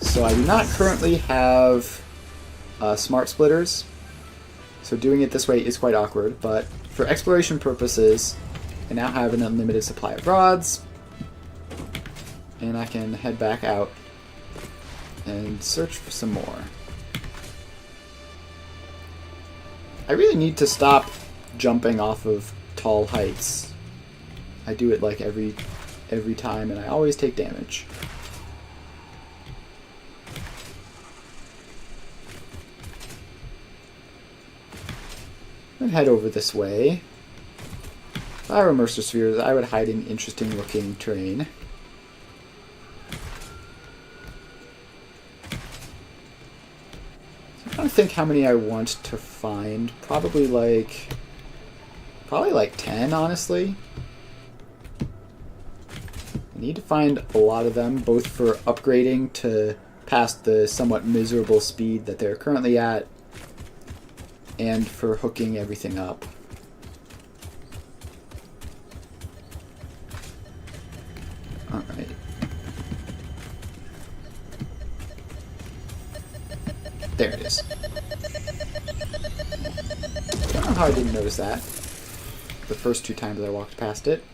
So I do not currently have smart splitters. So doing it this way is quite awkward, but for exploration purposes, I now have an unlimited supply of rods. And I can head back out and search for some more. I really need to stop jumping off of tall heights. I do it like every time and I always take damage. I'm gonna head over this way. If I were immersive spheres, I would hide in interesting looking terrain. I'm trying to think how many I want to find. Probably like 10, honestly. I need to find a lot of them, both for upgrading to past the somewhat miserable speed that they're currently at, and for hooking everything up. Alright. There it is. I don't know how I didn't notice that the first 2 times I walked past it.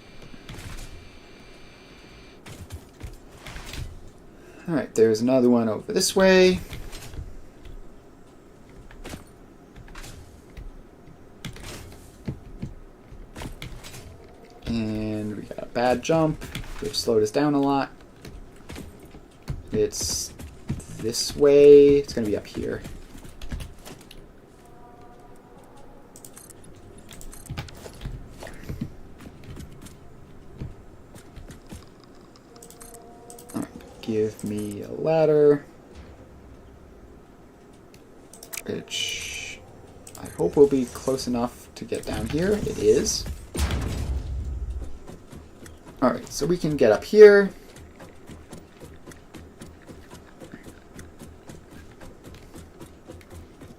Alright, there's another one over this way. And we got a bad jump, which slowed us down a lot. It's this way. It's going to be up here. Alright, give me a ladder, which I hope will be close enough to get down here. It is. Alright, so we can get up here.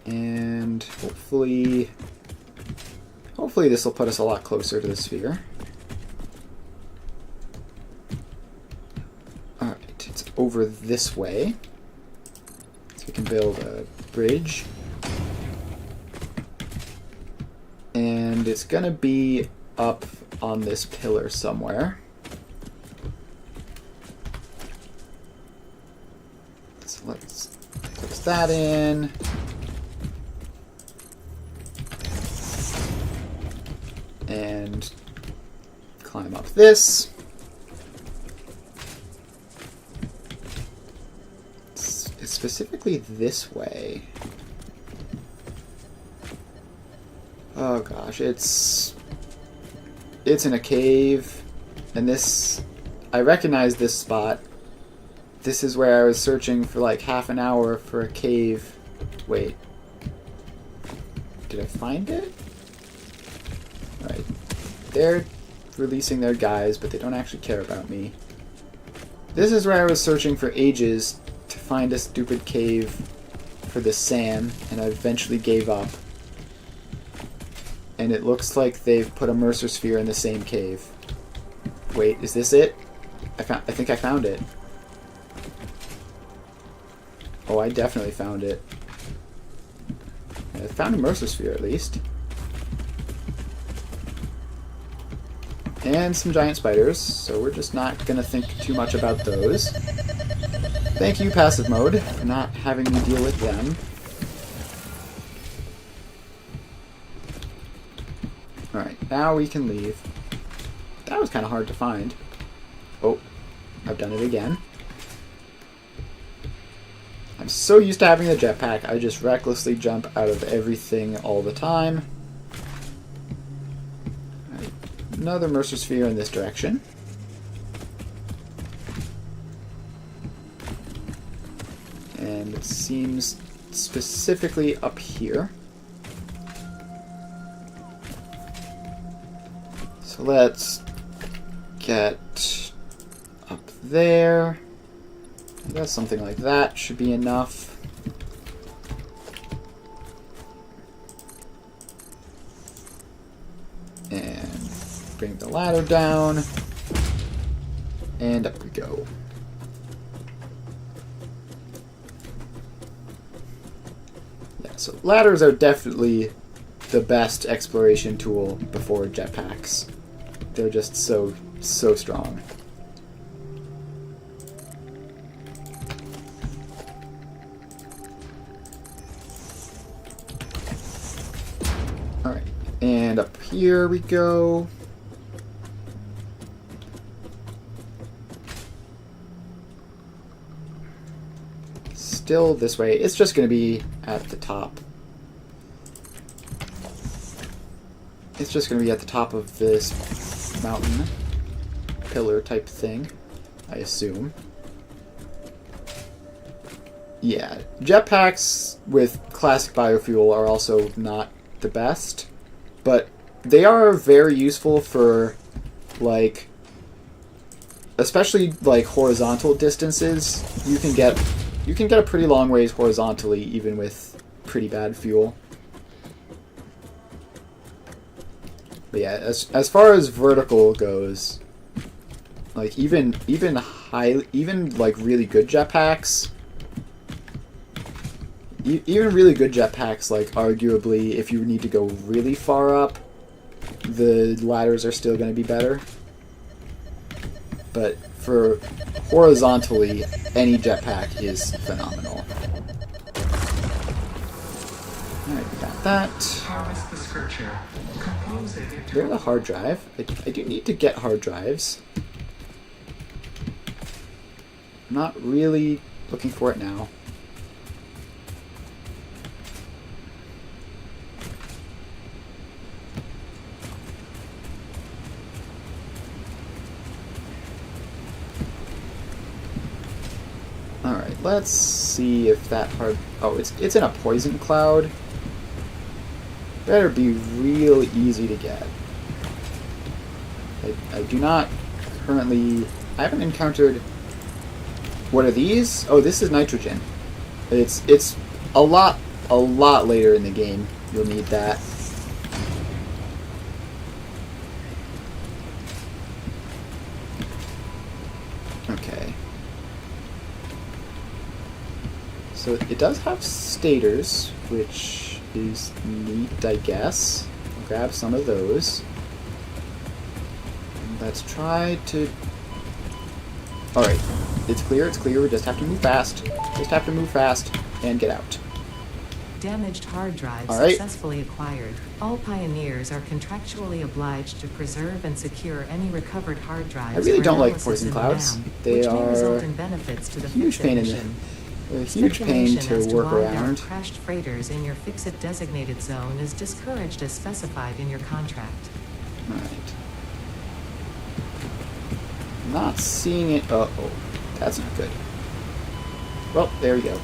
And hopefully this will put us a lot closer to the sphere. Alright, it's over this way. So we can build a bridge. And it's gonna be up on this pillar somewhere. So let's place that in. And climb up this. It's specifically this way. Oh gosh, it's in a cave, and this, I recognize this spot. This is where I was searching for like half an hour for a cave. Wait, did I find it? Alright, they're releasing their guys, but they don't actually care about me. This is where I was searching for ages to find a stupid cave for the sand, and I eventually gave up. And it looks like they've put a Mercer sphere in the same cave. Wait, is this it? I think I found it. Oh, I definitely found it. I found a Mercer sphere at least. And some giant spiders, so we're just not going to think too much about those. Thank you, passive mode, for not having me deal with them. Alright, now we can leave. That was kind of hard to find. Oh, I've done it again. I'm so used to having a jetpack, I just recklessly jump out of everything all the time. Alright, another Mercer sphere in this direction. And it seems specifically up here. So let's get up there. I guess something like that should be enough. And bring the ladder down. And up we go. Yeah, so ladders are definitely the best exploration tool before jetpacks. They're just so strong. Alright, and up here we go. Still this way. It's just going to be at the top. It's just going to be at the top of this mountain pillar type thing, I assume. Yeah, jetpacks with classic biofuel are also not the best, but they are very useful for, like, especially like horizontal distances. You can get a pretty long ways horizontally even with pretty bad fuel. But yeah, as far as vertical goes, like even like really good jetpacks, even really good jetpacks, like arguably if you need to go really far up, the ladders are still going to be better. But for horizontally, any jetpack is phenomenal. Alright, we got that. Harvest the scripture. Compose it into There's a hard drive. I do need to get hard drives. I'm not really looking for it now. Alright, let's see if that hard... Oh, it's in a poison cloud. Better be real easy to get. I do not currently... I haven't encountered... What are these? Oh, this is nitrogen. It's a lot later in the game. You'll need that. Okay. So it does have stators, which is neat, I guess. I'll grab some of those. And let's try to... Alright, it's clear, we just have to move fast. Just have to move fast and get out. Damaged hard drives All right. successfully acquired. All pioneers are contractually obliged to preserve and secure any recovered hard drives. I really for don't like analysis poison in the clouds. dam, They which may are result in benefits to the huge Fix-It pain in the... mission. A huge pain Speculation as to to work why there are around. crashed freighters in your Fix-It designated zone is discouraged as specified in your contract. Alright. Not seeing it... Uh-oh. That's not good. Well, there we go.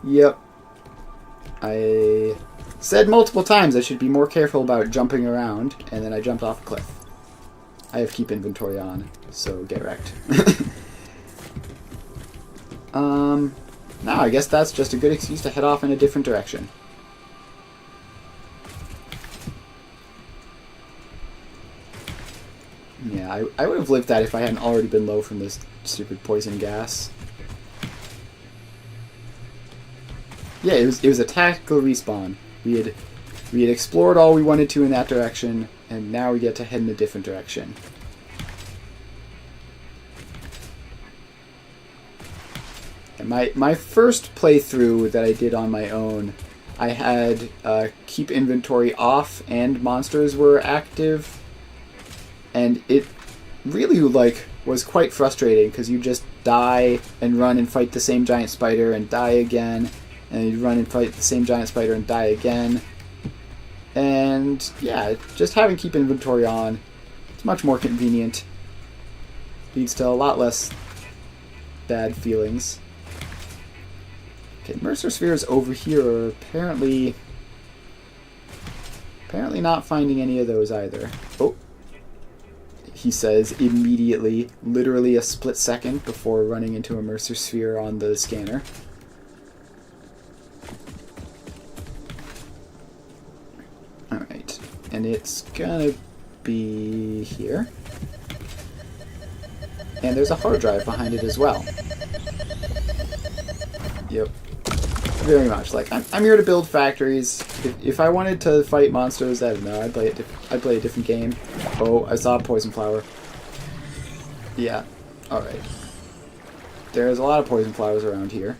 Yep. I said multiple times I should be more careful about jumping around, and then I jumped off a cliff. I have keep inventory on, so get wrecked. Now I guess that's just a good excuse to head off in a different direction. Yeah, I would have lived that if I hadn't already been low from this stupid poison gas. Yeah, it was a tactical respawn. We had explored all we wanted to in that direction, and now we get to head in a different direction. And my first playthrough that I did on my own, I had keep inventory off and monsters were active, and it really was quite frustrating because you just die and run and fight the same giant spider and die again, and you run and fight the same giant spider and die again. And yeah, just having keep inventory on, it's much more convenient. Leads to a lot less bad feelings. Okay, Mercer spheres over here are apparently not finding any of those either. Oh, he says immediately, literally a split second before running into a Mercer sphere on the scanner. Alright, and it's gonna be here. And there's a hard drive behind it as well. Yep. Very much. Like, I'm here to build factories. If I wanted to fight monsters, I don't know, I'd play a different game. Oh, I saw a poison flower. Yeah. Alright. There's a lot of poison flowers around here.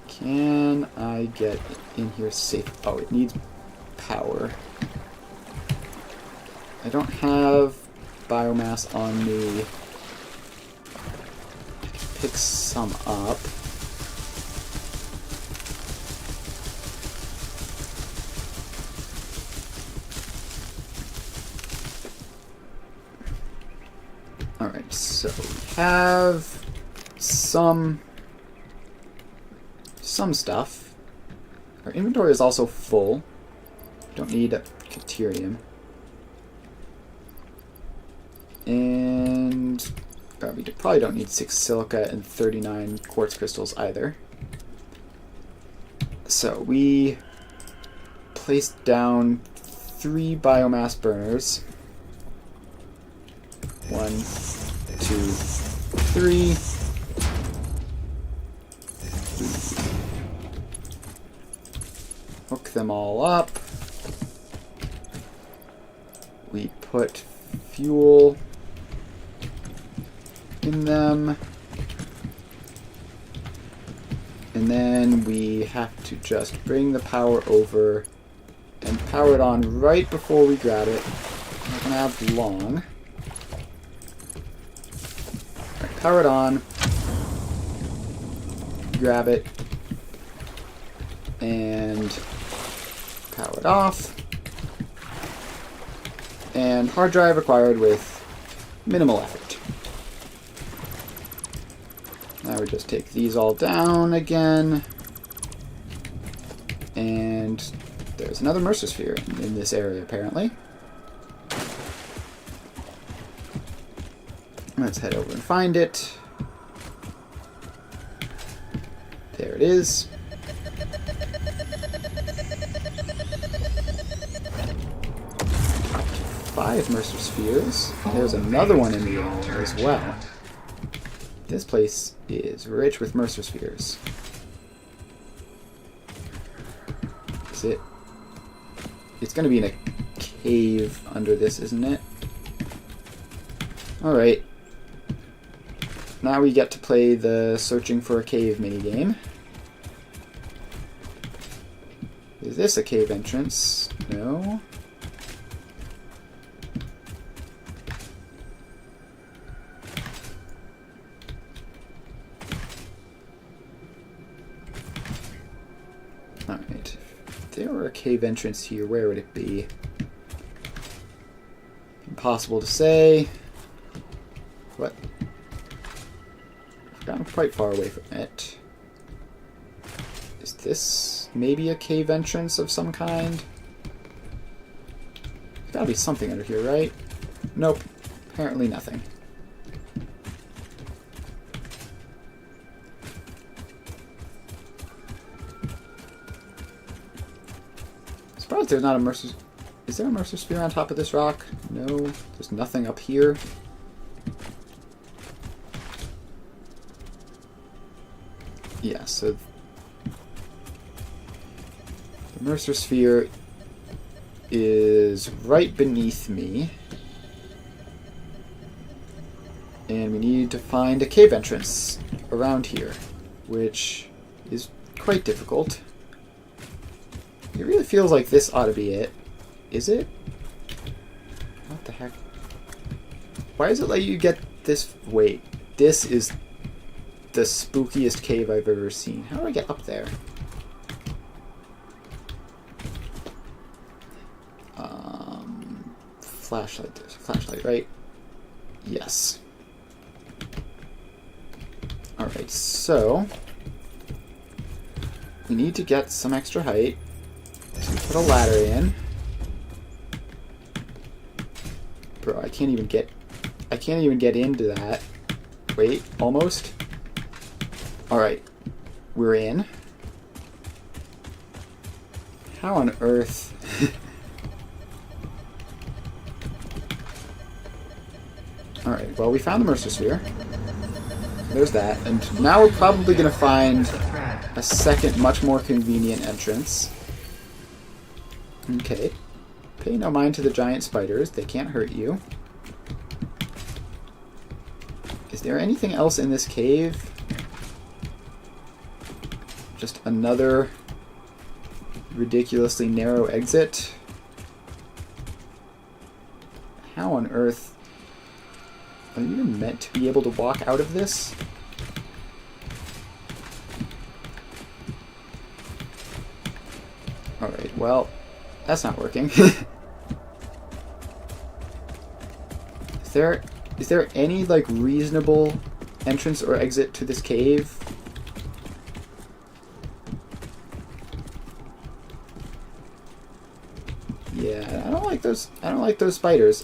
Can I get in here safe? Oh, it needs power. I don't have biomass on me. I can pick some up. Alright, so we have some stuff. Our inventory is also full. Don't need Caterium. And we probably don't need 6 silica and 39 quartz crystals either. So we placed down 3 biomass burners. 1, 2, 3. Hook them all up. We put fuel in them. And then we have to just bring the power over and power it on right before we grab it. Not gonna have long. Right, power it on. Grab it. And power it off. And hard drive acquired with minimal effort. Now we just take these all down again. And there's another Mercer sphere in this area, apparently. Let's head over and find it. There it is. Up to 5 Mercer spheres. There's another one in the area as well. This place is rich with Mercer spheres. Is it? It's going to be in a cave under this, isn't it? Alright. Now we get to play the searching for a cave minigame. Is this a cave entrance? No. Alright. If there were a cave entrance here, where would it be? Impossible to say. What? I've gotten quite far away from it. Is this maybe a cave entrance of some kind? There's gotta be something under here, right? Nope. Apparently nothing. Surprised there's not a Mercer... Is there a Mercer sphere on top of this rock? No. There's nothing up here. Yeah, so... the Mercer sphere is right beneath me. And we need to find a cave entrance around here, which is quite difficult. It really feels like this ought to be it. Is it? What the heck? Why does it let you get this? Wait, this is the spookiest cave I've ever seen. How do I get up there? Flashlight. There's a flashlight, right? Yes. Alright, so we need to get some extra height. So we put a ladder in. Bro, I can't even get into that. Wait, almost. Alright. We're in. How on earth? Alright, well, we found the Mercer Sphere. There's that. And now we're probably going to find a second, much more convenient entrance. Okay. Pay no mind to the giant spiders. They can't hurt you. Is there anything else in this cave? Just another ridiculously narrow exit? How on earth are you even meant to be able to walk out of this? Alright, well, that's not working. Is there any, like, reasonable entrance or exit to this cave? Yeah, I don't like those spiders.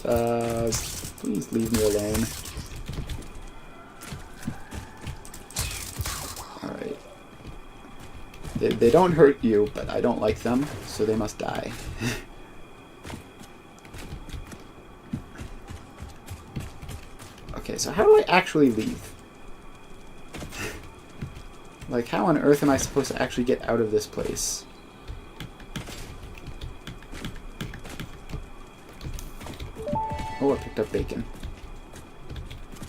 Please leave me alone. Alright. They don't hurt you, but I don't like them, so they must die. Okay, so how do I actually leave? Like, how on earth am I supposed to actually get out of this place? Oh, I picked up bacon.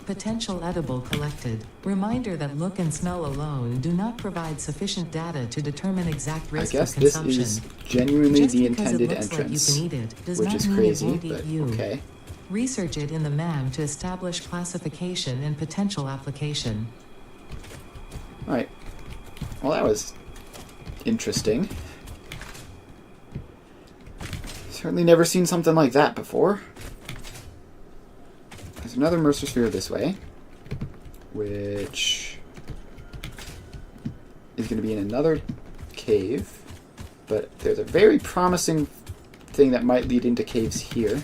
Potential edible collected. Reminder that look and smell alone do not provide sufficient data to determine exact risk I guess of this consumption. is genuinely Just the because it intended looks entrance, like you can eat it does which not is mean crazy, it won't eat but you. okay. Research it in the MAM to establish classification and potential application. Alright. Well, that was interesting. Certainly never seen something like that before. There's another Mercer Sphere this way, which is going to be in another cave, but there's a very promising thing that might lead into caves here.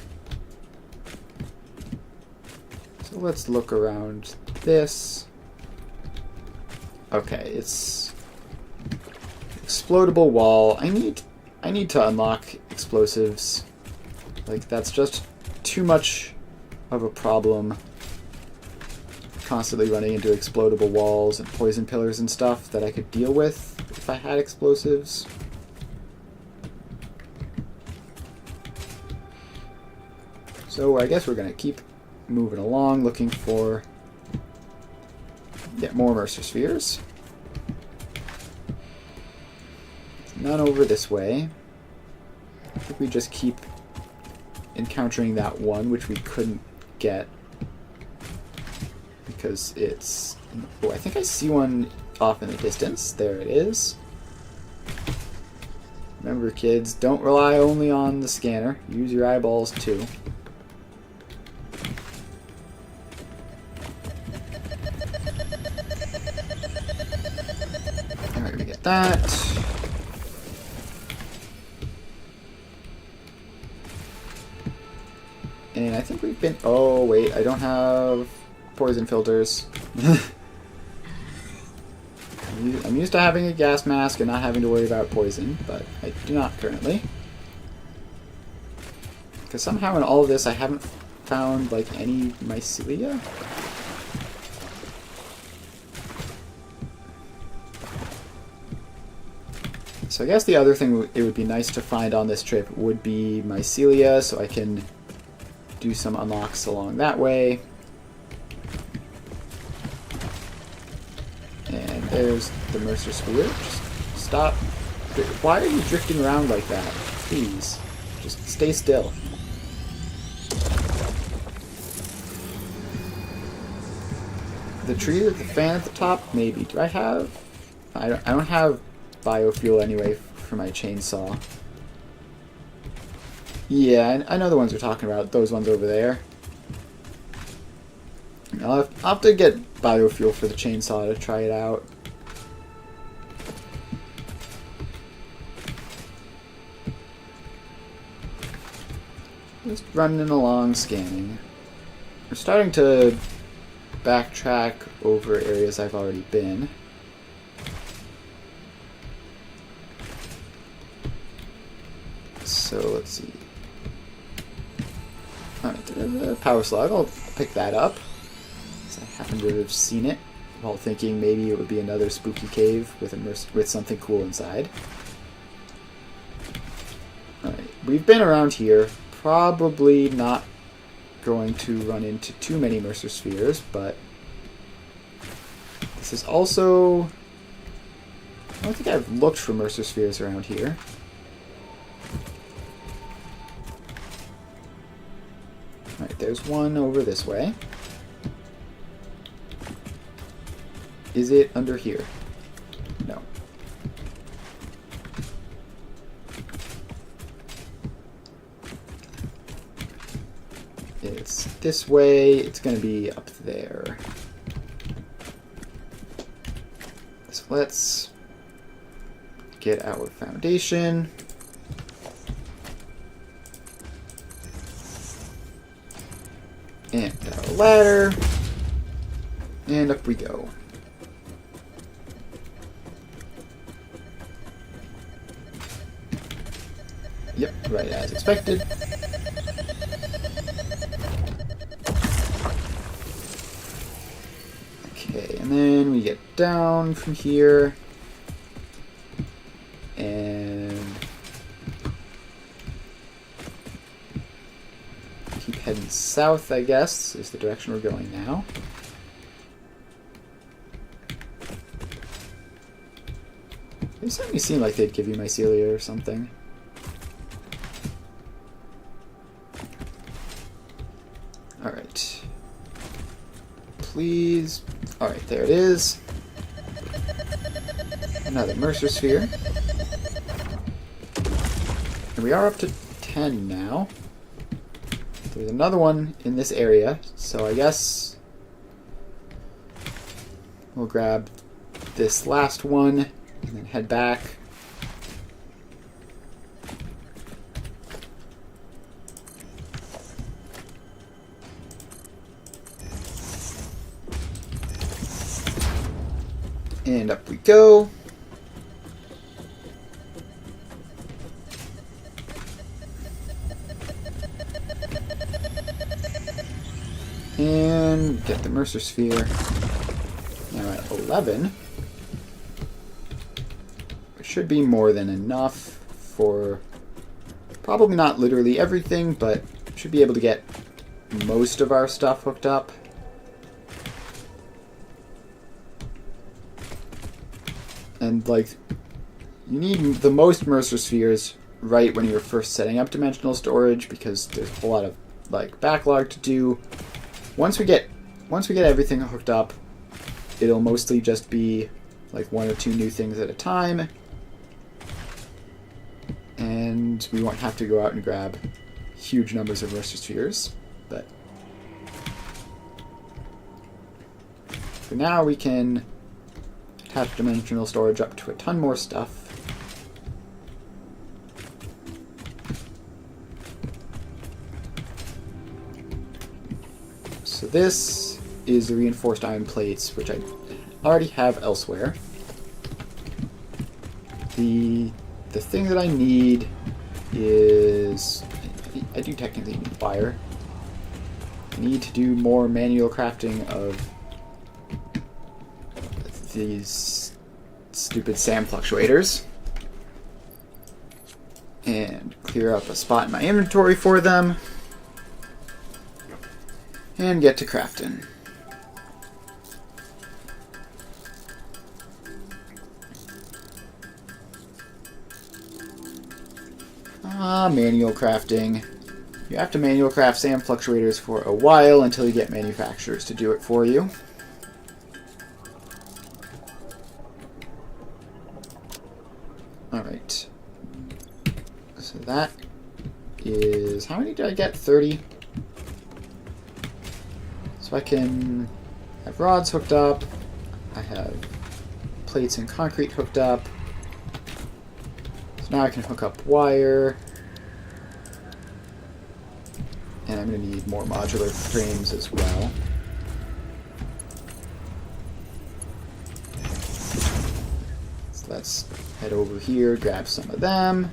So let's look around this. Okay, it's explodable wall. I need to unlock explosives. Like, that's just too much of a problem. Constantly running into explodable walls and poison pillars and stuff that I could deal with if I had explosives. So I guess we're gonna keep moving along, looking for more Mercer Spheres. None over this way. I think we just keep encountering that one, which we couldn't get because it's... Oh, I think I see one off in the distance. There it is. Remember, kids, don't rely only on the scanner. Use your eyeballs, too. Alright, we get that. And I think we've been... Oh, wait, I don't have poison filters. I'm used to having a gas mask and not having to worry about poison, but I do not currently. Because somehow in all of this I haven't found, like, any mycelia. So I guess the other thing it would be nice to find on this trip would be mycelia, so I can do some unlocks along that way. And there's the Mercer Sphere. Just stop. Why are you drifting around like that? Please. Just stay still. The tree with the fan at the top? Maybe. Do I have... I don't have biofuel anyway for my chainsaw. Yeah, I know the ones we're talking about. Those ones over there. I'll have to get biofuel for the chainsaw to try it out. Just running along, scanning. We're starting to backtrack over areas I've already been. So let's see. Alright, there's a power slug. I'll pick that up. I happen to have seen it while thinking maybe it would be another spooky cave with something cool inside. Alright, we've been around here. Probably not going to run into too many Mercer Spheres, but this is also... I don't think I've looked for Mercer Spheres around here. Alright, there's one over this way. Is it under here? No. It's this way. It's going to be up there. So let's get our foundation. And our ladder. And up we go. Yep, right as expected. Okay, and then we get down from here. And keep heading south, I guess, is the direction we're going now. They certainly seem like they'd give you mycelia or something. Alright. Please. Alright, there it is. Another Mercer Sphere. And we are up to 10 now. There's another one in this area, so I guess we'll grab this last one and then head back. And up we go. And get the Mercer Sphere. Now at 11. It should be more than enough for probably not literally everything, but should be able to get most of our stuff hooked up. And, like, you need the most Mercer Spheres right when you're first setting up dimensional storage because there's a whole lot of, like, backlog to do. Once we get everything hooked up, it'll mostly just be, like, 1 or 2 new things at a time. And we won't have to go out and grab huge numbers of Mercer Spheres. But for now, we can attach dimensional storage up to a ton more stuff. So this is the reinforced iron plates, which I already have elsewhere. The thing that I need is... I do technically need wire. I need to do more manual crafting of these stupid SAM fluctuators. And clear up a spot in my inventory for them. And get to crafting. Manual crafting. You have to manual craft SAM fluctuators for a while until you get manufacturers to do it for you. Alright. So that is... How many did I get? 30? So I can I have rods hooked up. I have plates and concrete hooked up. So now I can hook up wire. And I'm going to need more modular frames as well. So let's head over here, grab some of them.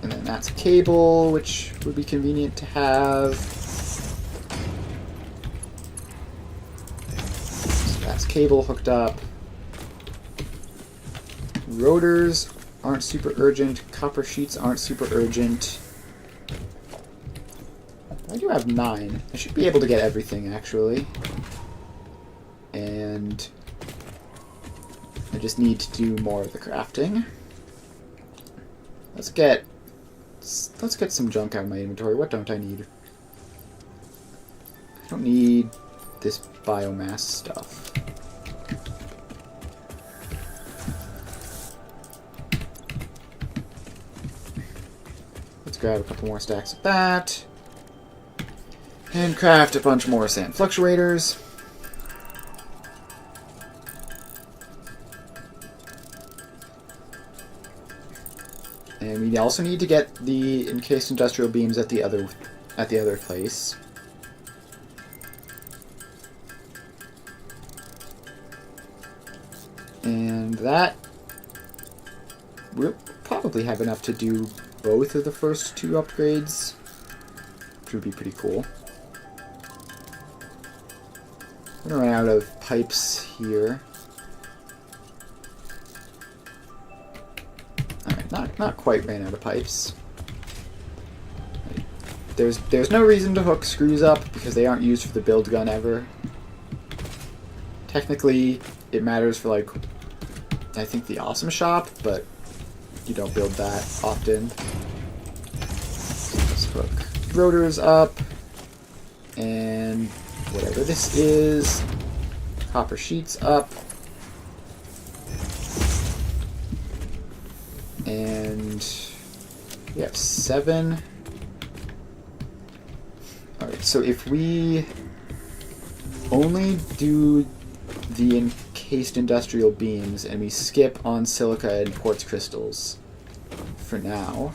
And then that's a cable, which would be convenient to have. So that's cable hooked up. Rotors aren't super urgent. Copper sheets aren't super urgent. I do have 9. I should be able to get everything, actually. And I just need to do more of the crafting. Let's get some junk out of my inventory. What don't I need? I don't need this biomass stuff. Let's grab a couple more stacks of that. And craft a bunch more sand fluctuators. And we also need to get the encased industrial beams at the other place. And that we'll probably have enough to do both of the first 2 upgrades, which would be pretty cool. I'm gonna run out of pipes here. Alright, not quite ran out of pipes. There's no reason to hook screws up because they aren't used for the build gun ever. Technically, it matters for, like, I think the awesome shop, but you don't build that often. So let's hook rotors up, and whatever this is, copper sheets up, and we have 7. Alright, so if we only do the encased industrial beams and we skip on silica and quartz crystals for now,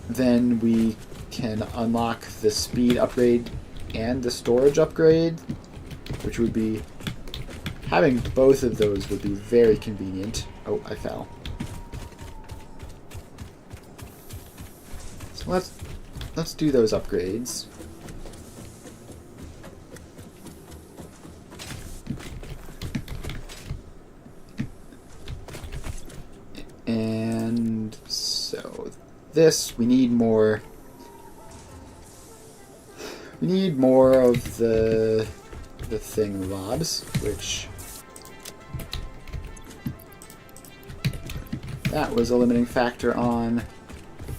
then we can unlock the speed upgrade and the storage upgrade, which would be, having both of those would be very convenient. Oh, I fell. So let's do those upgrades. And so this, we need more of the thingamabobs, which that was a limiting factor on.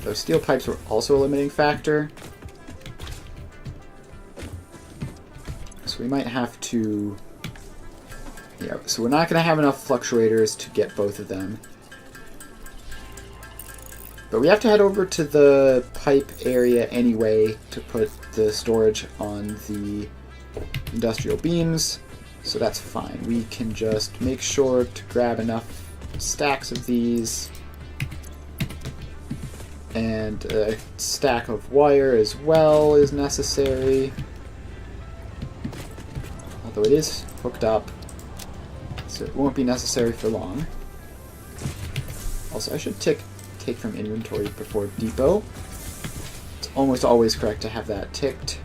Those steel pipes were also a limiting factor. So we might have to, yeah, so we're not going to have enough fluctuators to get both of them. But we have to head over to the pipe area anyway to put the storage on the industrial beams, so that's fine. We can just make sure to grab enough stacks of these, and a stack of wire as well is necessary, although it is hooked up, so it won't be necessary for long. Also, I should take from inventory before depot. It's almost always correct to have that ticked.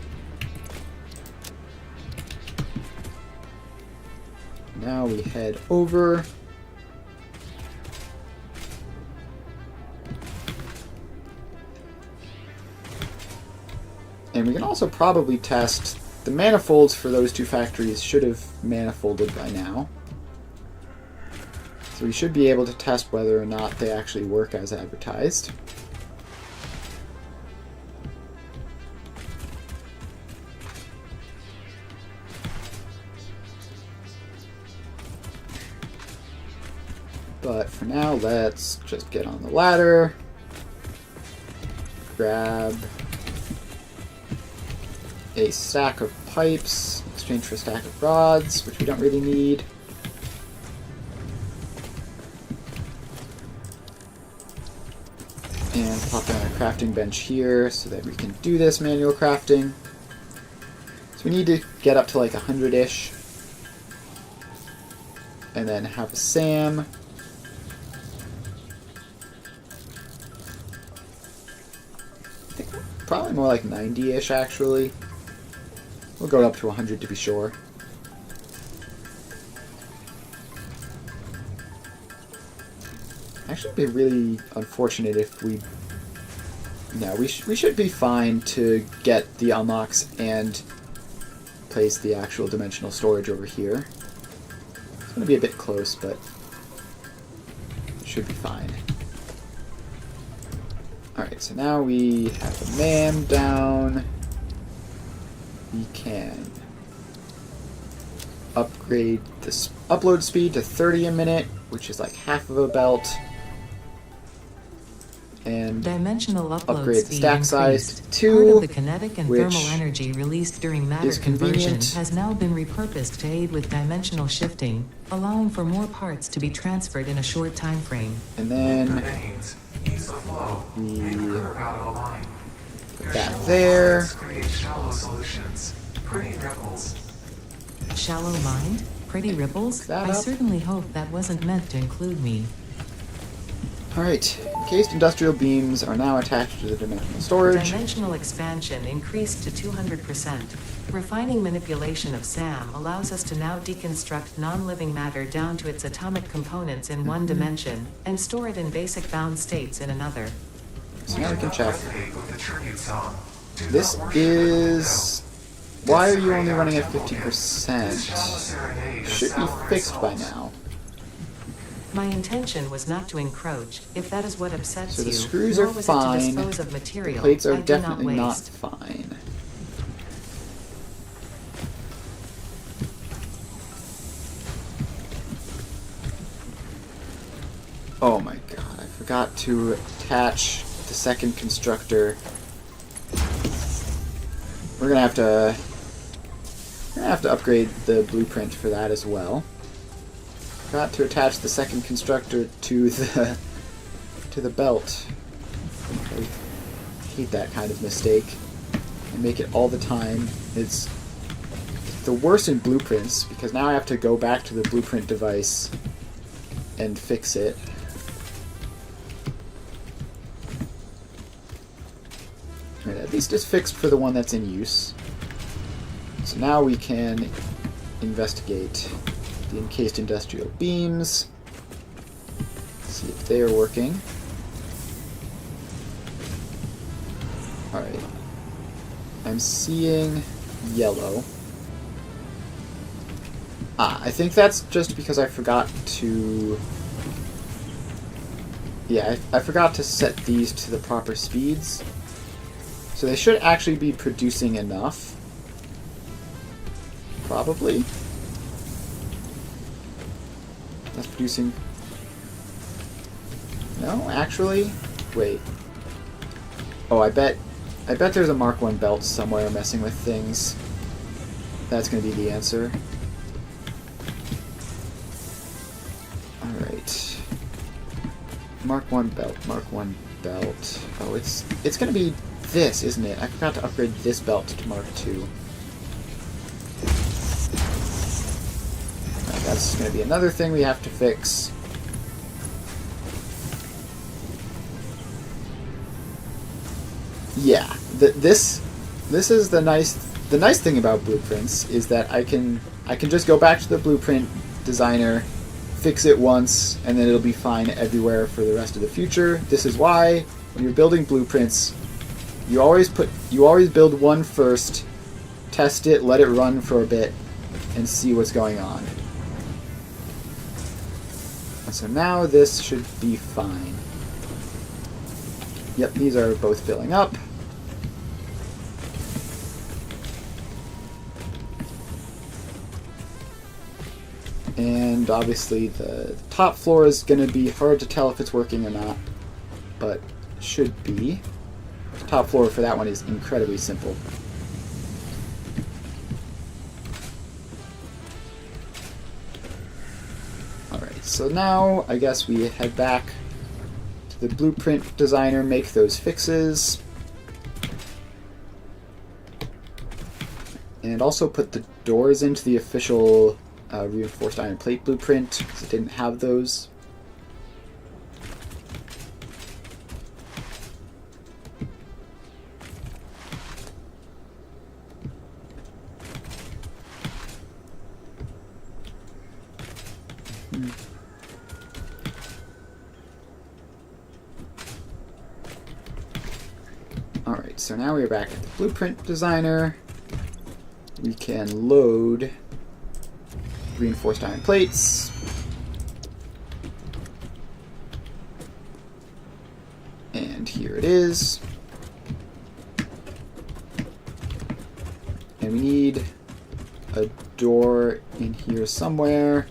Now we head over. And we can also probably test the manifolds for those 2 factories. Should have manifolded by now. So we should be able to test whether or not they actually work as advertised. But for now, let's just get on the ladder, grab a stack of pipes in exchange for a stack of rods, which we don't really need. And pop down our crafting bench here so that we can do this manual crafting. So we need to get up to like 100-ish. And then have a SAM. I think probably more like 90-ish actually. We'll go up to 100 to be sure. Actually, it'd be really unfortunate if we... No, we should be fine to get the unlocks and place the actual dimensional storage over here. It's going to be a bit close, but it should be fine. Alright, so now we have the MAM down. We can upgrade this upload speed to 30 a minute, which is like half of a belt. And dimensional upgrade the stack size to 2, part of the kinetic and which thermal energy released during matter is conversion convenient. has now been repurposed to aid with dimensional shifting, allowing for more parts to be transferred in a short time frame. And then Remains. Ease the flow. we Make a curve out of a line. put that there. Let's create shallow solutions. Pretty ripples. Shallow mind? Pretty ripples? That I up. certainly hope that wasn't meant to include me. Alright, encased industrial beams are now attached to the dimensional storage. Dimensional expansion increased to 200%. Refining manipulation of SAM allows us to now deconstruct non-living matter down to its atomic components in one dimension, and store it in basic bound states in another. So now we can check. Resonate with the tribute song. Do This not worship is... Why are you only running at This shallow 50%? serenade is Should be sour fixed by souls. now. My intention was not to encroach, if that is what upsets So the you, screws nor are was fine. it to dispose of material Plates are I do definitely not waste. fine. Oh my god, I forgot to attach the second constructor. We're gonna have to upgrade the blueprint for that as well. Forgot to attach the second constructor to the belt. I hate that kind of mistake. I make it all the time. It's the worst in blueprints because now I have to go back to the blueprint device and fix it. Right, at least it's fixed for the one that's in use. So now we can investigate the encased industrial beams. See if they are working. Alright. I'm seeing yellow. I think that's just because I forgot to... Yeah, I forgot to set these to the proper speeds. So they should actually be producing enough. Probably. That's producing... No, actually? Wait. Oh, I bet there's a Mark 1 belt somewhere messing with things. That's going to be the answer. Alright. Mark 1 belt, Mark 1 belt. Oh, it's going to be this, isn't it? I forgot to upgrade this belt to Mark 2. Right, that's going to be another thing we have to fix. Yeah, this is the nice thing about blueprints is that I can just go back to the blueprint designer, fix it once, and then it'll be fine everywhere for the rest of the future. This is why when you're building blueprints, you always build one first, test it, let it run for a bit, and see what's going on. And so now this should be fine. Yep, these are both filling up. And obviously the top floor is going to be hard to tell if it's working or not, but should be. The top floor for that one is incredibly simple. so now I guess we head back to the blueprint designer, make those fixes. And also put the doors into the official reinforced iron plate blueprint, because it didn't have those. Alright, so now we're back at the blueprint designer. We can load reinforced iron plates. And here it is. And we need a door in here somewhere.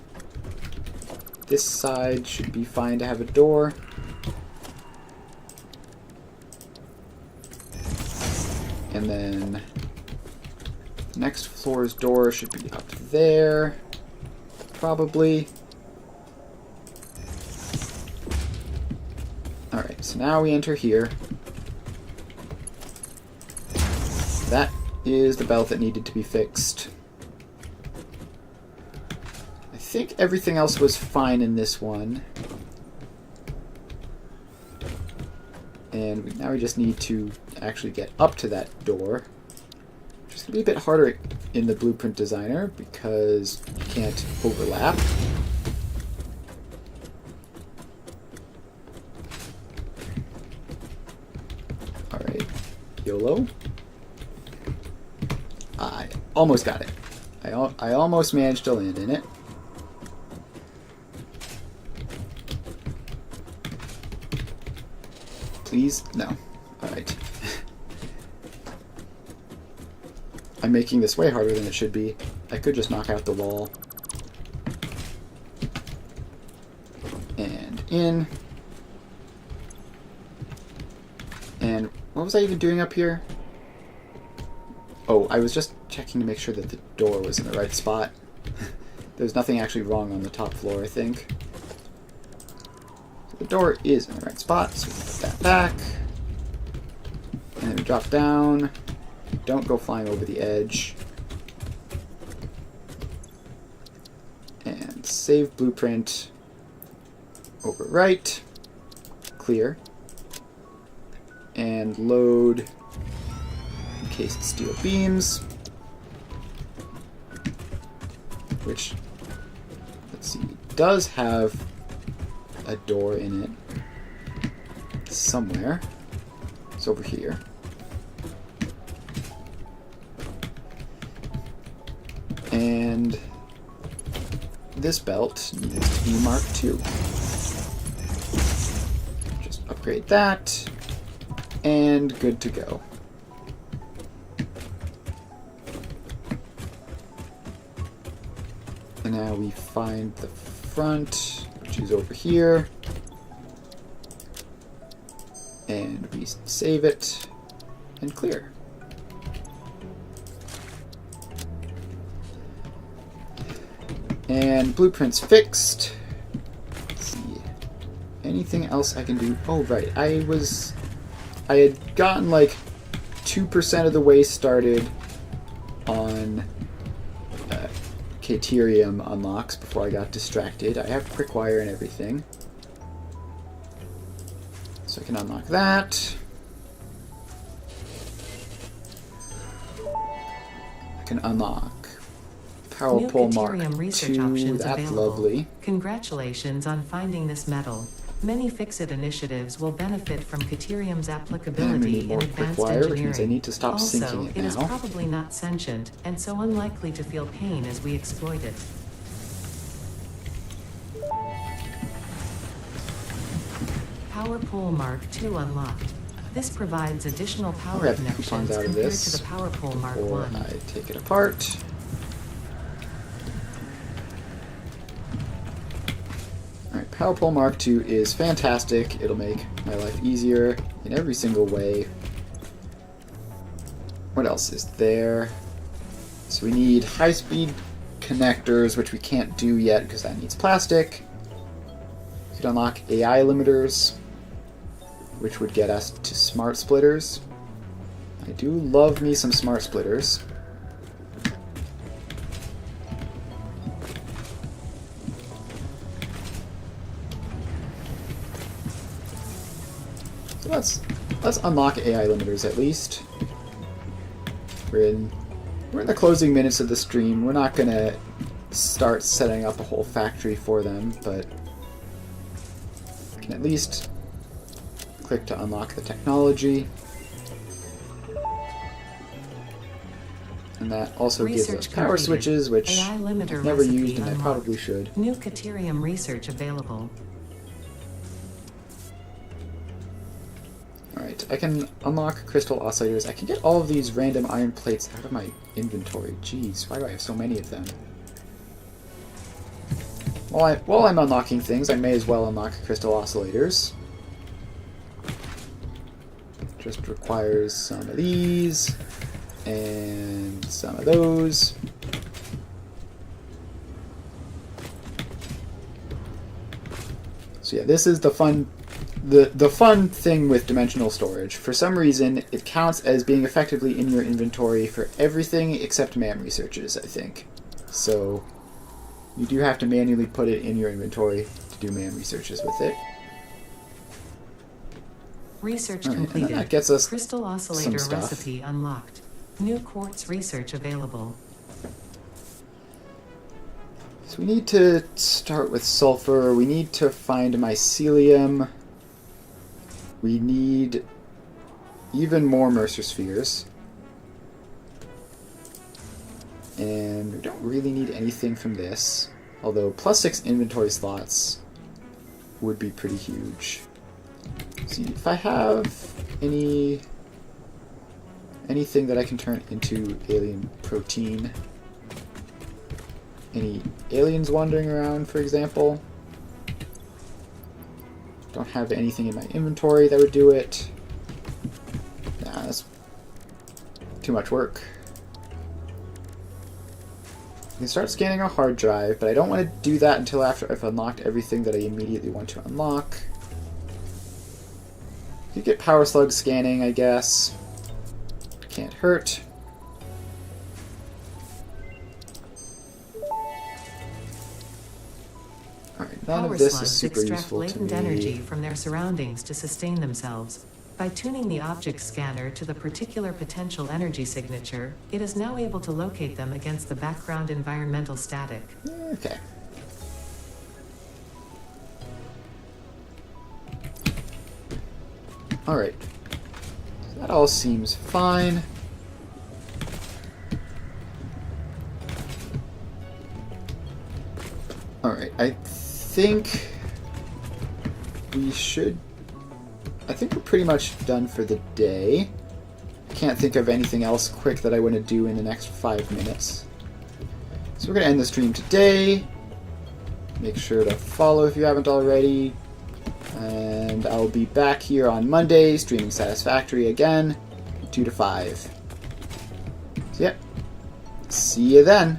This side should be fine to have a door. And then next floor's door should be up there, probably. Alright, so now we enter here. That is the belt that needed to be fixed. I think everything else was fine in this one. And now we just need to actually get up to that door. Which is going to be a bit harder in the blueprint designer because you can't overlap. Alright, YOLO. I almost got it. I almost managed to land in it. Please? No. Alright. I'm making this way harder than it should be. I could just knock out the wall. And in. And what was I even doing up here? Oh, I was just checking to make sure that the door was in the right spot. There's nothing actually wrong on the top floor, I think. So the door is in the right spot, so we can put that back. And then we drop down. Don't go flying over the edge. And save blueprint. Overwrite. Clear. And load encased steel beams. Which, let's see, does have a door in it somewhere. It's over here. And this belt needs to be Mark II. Just upgrade that, and good to go. And now we find the front, which is over here. And we save it, and clear. And blueprint's fixed. Let's see. Anything else I can do? Oh, right. I had gotten like 2% of the way started on Caterium unlocks before I got distracted. I have quick wire and everything. So I can unlock that. I can unlock Power New Pole Mark Caterium research II. options That's available. lovely. Congratulations on finding this metal. Many Fix-It initiatives will benefit from Caterium's applicability in more quick advanced wire, which means I engineering. need to stop Also, syncing it it is now. probably not sentient, and so unlikely to feel pain as we exploit it. Power Pole Mark II unlocked. This provides additional power Grab the connections coupons out of compared this, to the Power Pole Mark or I. I take it apart. Alright, Power Pole Mark II is fantastic. It'll make my life easier in every single way. What else is there? So we need high-speed connectors, which we can't do yet because that needs plastic. Could unlock AI limiters, which would get us to smart splitters. I do love me some smart splitters. So let's unlock AI limiters at least. We're in the closing minutes of the stream. We're not gonna start setting up a whole factory for them, but I can at least click to unlock the technology. And that also gives us power switches, which AI limiter I've never recipe used and I unlocked. probably should. New Caterium research available. Alright, I can unlock crystal oscillators. I can get all of these random iron plates out of my inventory. Jeez, why do I have so many of them? While I'm unlocking things, I may as well unlock crystal oscillators. Just requires some of these and some of those. So yeah, this is the fun thing with dimensional storage. For some reason, it counts as being effectively in your inventory for everything except MAM researches, I think. So you do have to manually put it in your inventory to do MAM researches with it. Research Alright, and completed. then that gets us Crystal oscillator some stuff. recipe unlocked. New quartz research available. So we need to start with sulfur. We need to find mycelium. We need even more Mercer spheres. And we don't really need anything from this. Although +6 inventory slots would be pretty huge. See if I have anything that I can turn into alien protein. Any aliens wandering around, for example. Don't have anything in my inventory that would do it. Nah, that's too much work. I can start scanning a hard drive, but I don't want to do that until after I've unlocked everything that I immediately want to unlock. You get power slug scanning, I guess. Can't hurt. Alright, none Power of this slugs is super extract useful to latent me. energy from their surroundings to sustain themselves. By tuning the object scanner to the particular potential energy signature, it is now able to locate them against the background environmental static. Okay. Alright. So that all seems fine. Alright, I think we're pretty much done for the day. I can't think of anything else quick that I want to do in the next 5 minutes. So we're going to end the stream today. Make sure to follow if you haven't already. And I'll be back here on Monday, streaming Satisfactory again, 2 to 5. So, yep. See you then.